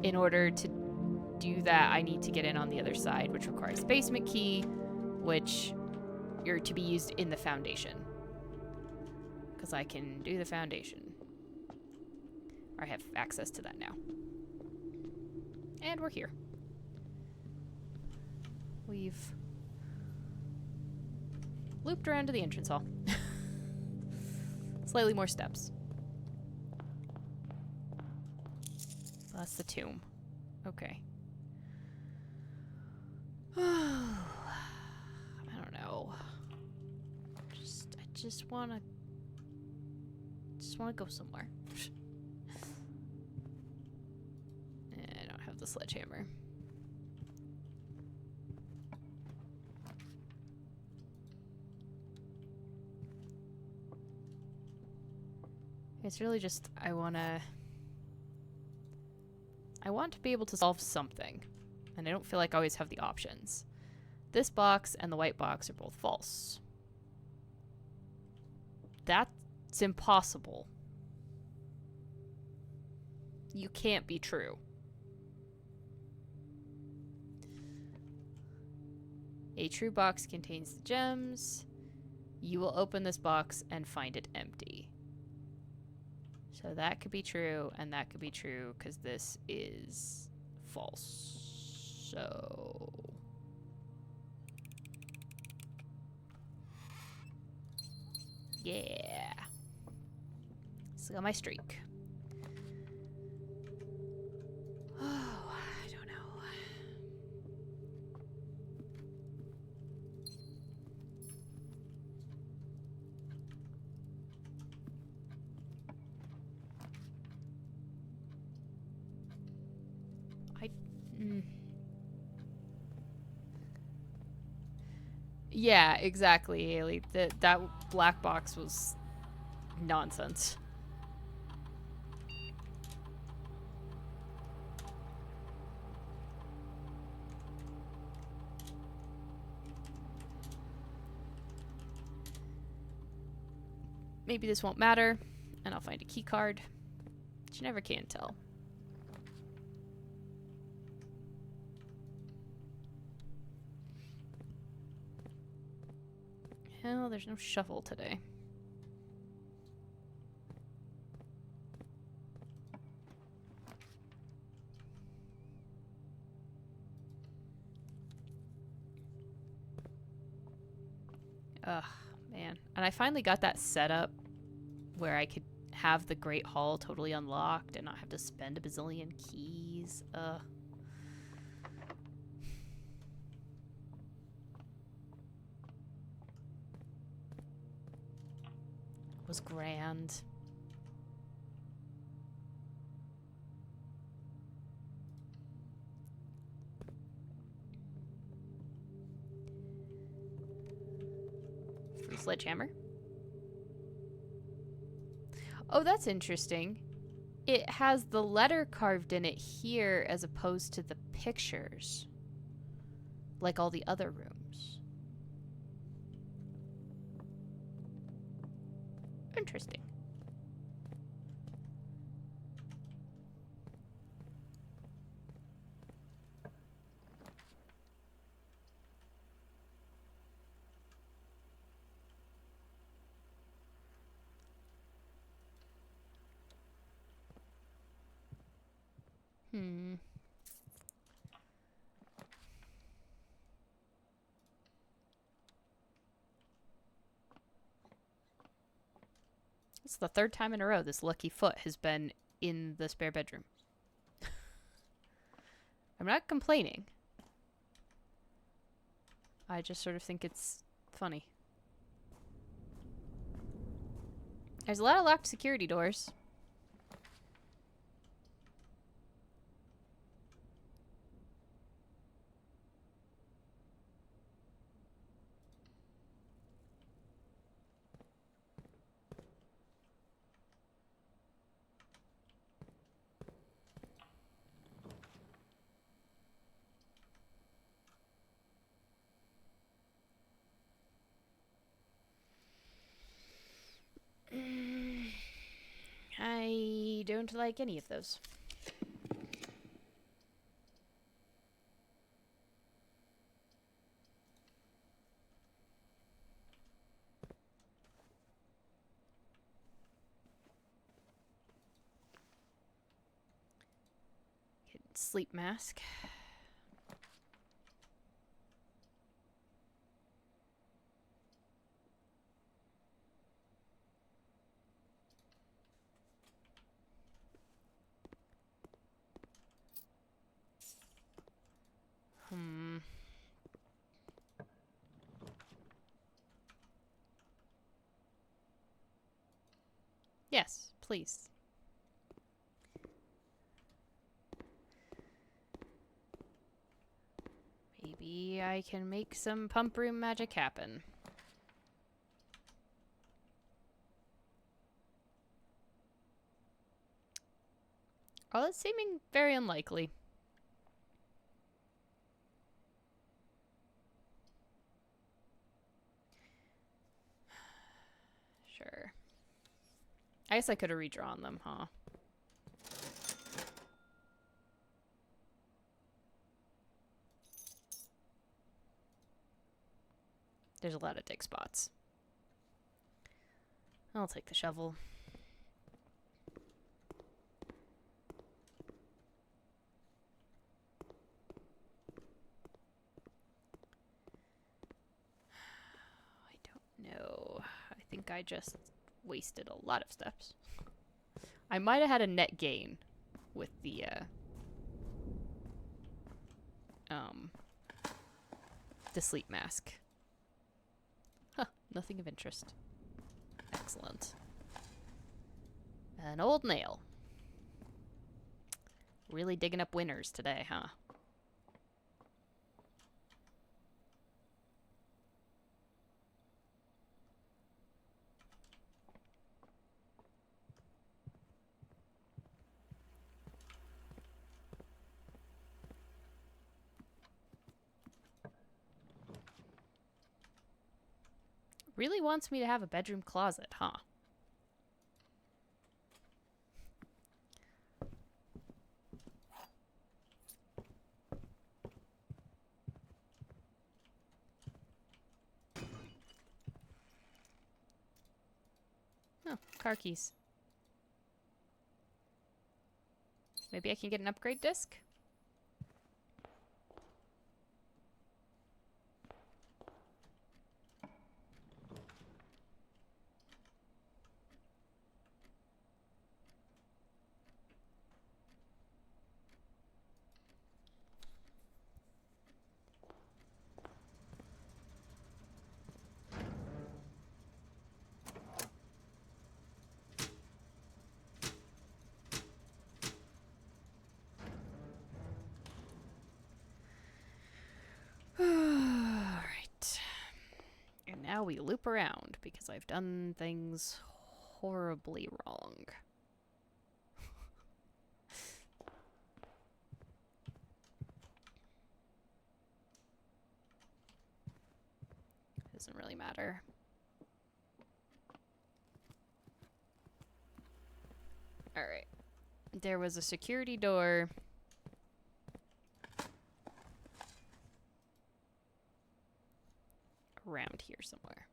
in order to do that, I need to get in on the other side, which requires a basement key, which are to be used in the foundation. Because I can do the foundation. Or I have access to that now. And we're here. We've looped around to the entrance hall. Slightly more steps. So that's the tomb. Okay. I don't know. I just wanna go somewhere. I don't have the sledgehammer. It's really just, I want to be able to solve something, and I don't feel like I always have the options. This box and the white box are both false. That's impossible. You can't be true. A true box contains the gems. You will open this box and find it empty. So that could be true, and that could be true, because this is false. So... yeah. Still got my streak. Oh, I don't know. Yeah, exactly, Haley. That black box was nonsense. Maybe this won't matter, and I'll find a key card. But you never can tell. Hell, there's no shovel today. Ugh, man. And I finally got that set up where I could have the Great Hall totally unlocked and not have to spend a bazillion keys. Ugh. was grand. Sledgehammer. Oh, that's interesting. It has the letter carved in it here as opposed to the pictures. Like all the other rooms. Interesting. Hmm. It's the third time in a row this lucky foot has been in the spare bedroom. I'm not complaining. I just sort of think it's funny. There's a lot of locked security doors. I don't like any of those. Sleep mask. Yes, please. Maybe I can make some pump room magic happen. All it's seeming very unlikely. Sure. I guess I could have redrawn them, huh? There's a lot of dig spots. I'll take the shovel. I don't know. I think I just wasted a lot of steps. I might have had a net gain with the sleep mask. Huh, nothing of interest. Excellent. An old nail. Really digging up winners today, huh? Really wants me to have a bedroom closet, huh? Oh, car keys. Maybe I can get an upgrade disc? now we loop around because I've done things horribly wrong. Doesn't really matter. Alright. There was a security door. Around here somewhere.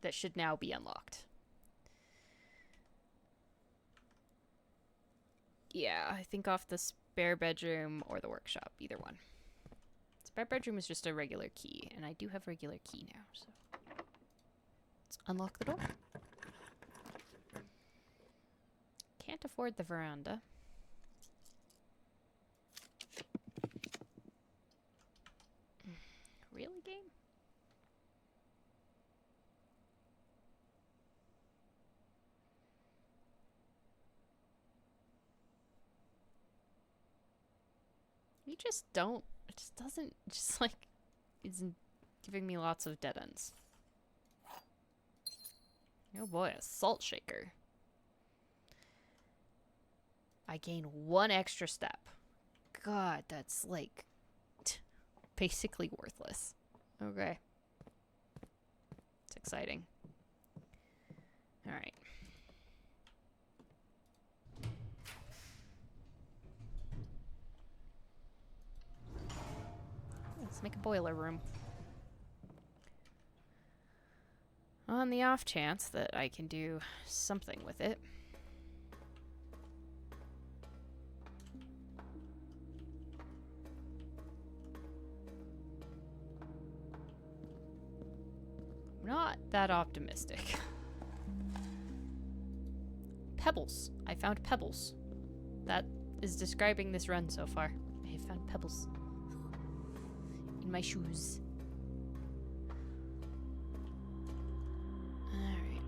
That should now be unlocked. Yeah, I think off the spare bedroom or the workshop, either one. Spare bedroom is just a regular key, and I do have regular key now, so let's unlock the door. Can't afford the veranda. Really, game? You just don't. It just doesn't. Just like. Isn't giving me lots of dead ends. Oh boy, a salt shaker. I gain 1 extra step. God, that's like. Basically worthless. Okay. It's exciting. Alright. Let's make a boiler room. On the off chance that I can do something with it. Not that optimistic. Pebbles. I found pebbles. That is describing this run so far. I have found pebbles. In my shoes. Alright.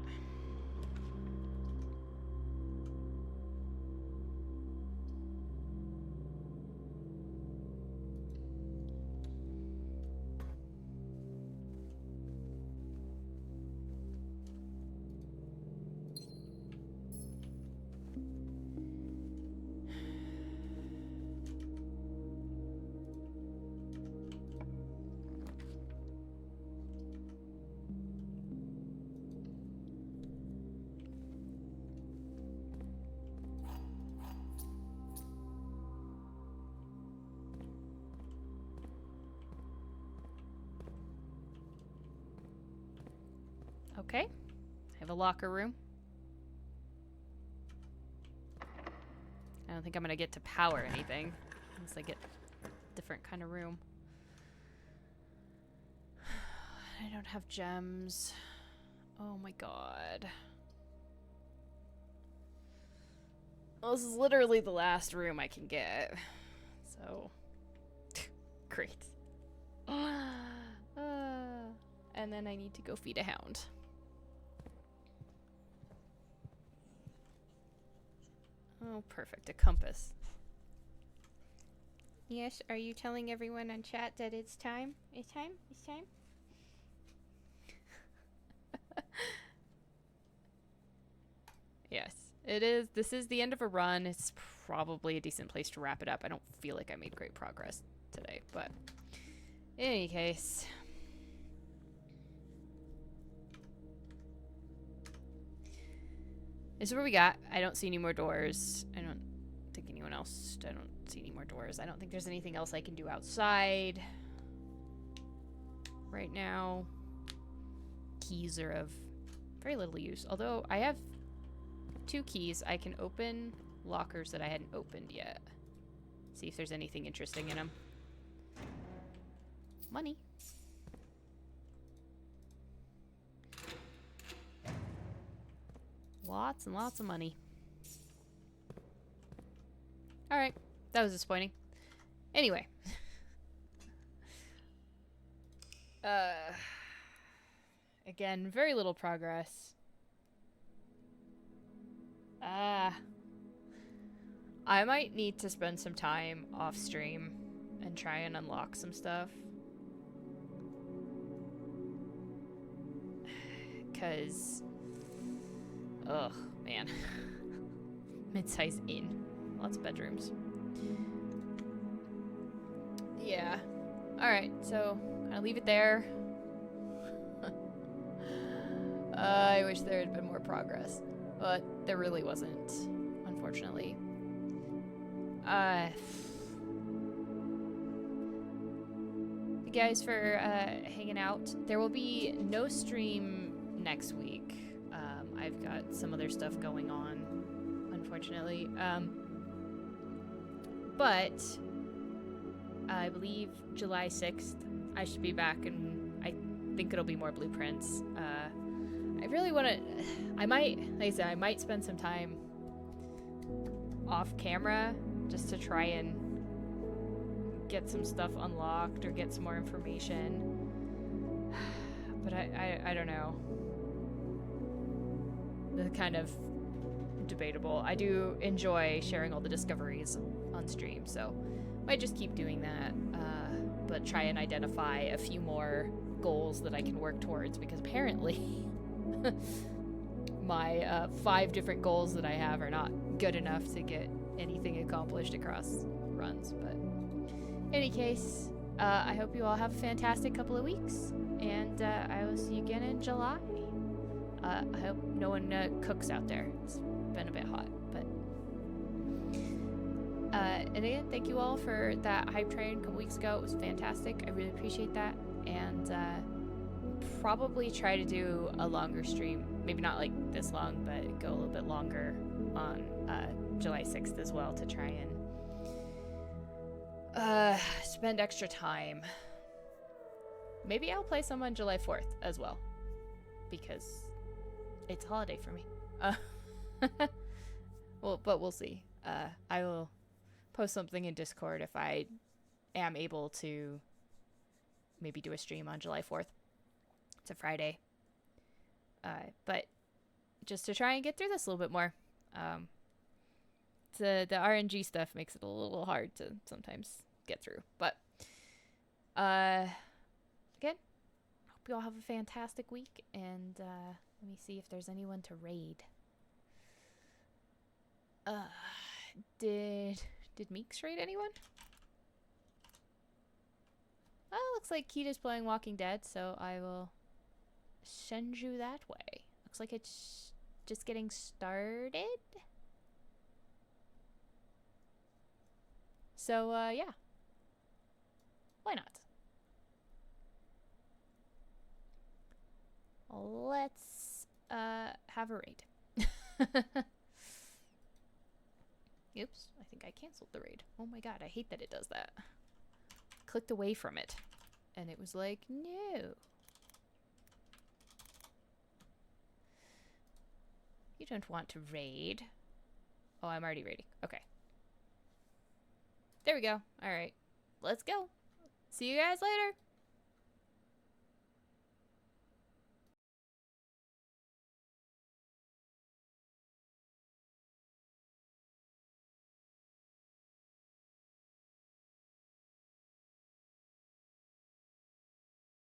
Okay. I have a locker room. I don't think I'm gonna get to power anything unless I get a different kind of room. I don't have gems. Oh my god. Well, this is literally the last room I can get. So, great. And then I need to go feed a hound. Oh, perfect. A compass. Yes, are you telling everyone on chat that it's time? It's time? It's time? Yes, it is. This is the end of a run. It's probably a decent place to wrap it up. I don't feel like I made great progress today, but in any case. This is what we got. I don't see any more doors. I don't think anyone else. I don't see any more doors. I don't think there's anything else I can do outside right now. Keys are of very little use. Although I have 2 keys. I can open lockers that I hadn't opened yet. See if there's anything interesting in them. Money. Lots and lots of money. Alright, that was disappointing. Anyway. Again, very little progress. I might need to spend some time off stream and try and unlock some stuff. because, ugh, man. Mid-size inn. Lots of bedrooms. Yeah. Alright, so I'll leave it there. I wish there had been more progress, but there really wasn't, unfortunately. Thank you guys for hanging out. There will be no stream next week. I've got some other stuff going on, unfortunately. But I believe July 6th I should be back, and I think it'll be more blueprints. I really want to... I might, like I said, I might spend some time off camera just to try and get some stuff unlocked or get some more information. But I don't know. They're kind of debatable. I do enjoy sharing all the discoveries on stream, so might just keep doing that. But try and identify a few more goals that I can work towards, because apparently my 5 different goals that I have are not good enough to get anything accomplished across runs. But in any case, I hope you all have a fantastic couple of weeks, and I will see you again in July. I hope no one cooks out there. It's been a bit hot, but and again, thank you all for that hype train a couple weeks ago. It was fantastic. I really appreciate that, and probably try to do a longer stream. Maybe not like this long, but go a little bit longer on July 6th as well, to try and spend extra time. Maybe I'll play some on July 4th as well, because it's a holiday for me. Well, but we'll see. I will post something in Discord if I am able to maybe do a stream on July 4th. It's a Friday. But just to try and get through this a little bit more. The RNG stuff makes it a little hard to sometimes get through. But again, hope you all have a fantastic week, and let me see if there's anyone to raid. Did Meeks raid anyone? Well, looks like Kita's playing Walking Dead, so I will send you that way. Looks like it's just getting started. So, yeah. Why not? Let's, have a raid. Oops, I think I canceled the raid. Oh my god, I hate that it does that. Clicked away from it, and it was like, no. You don't want to raid. Oh, I'm already raiding. Okay. There we go. Alright. Let's go. See you guys later.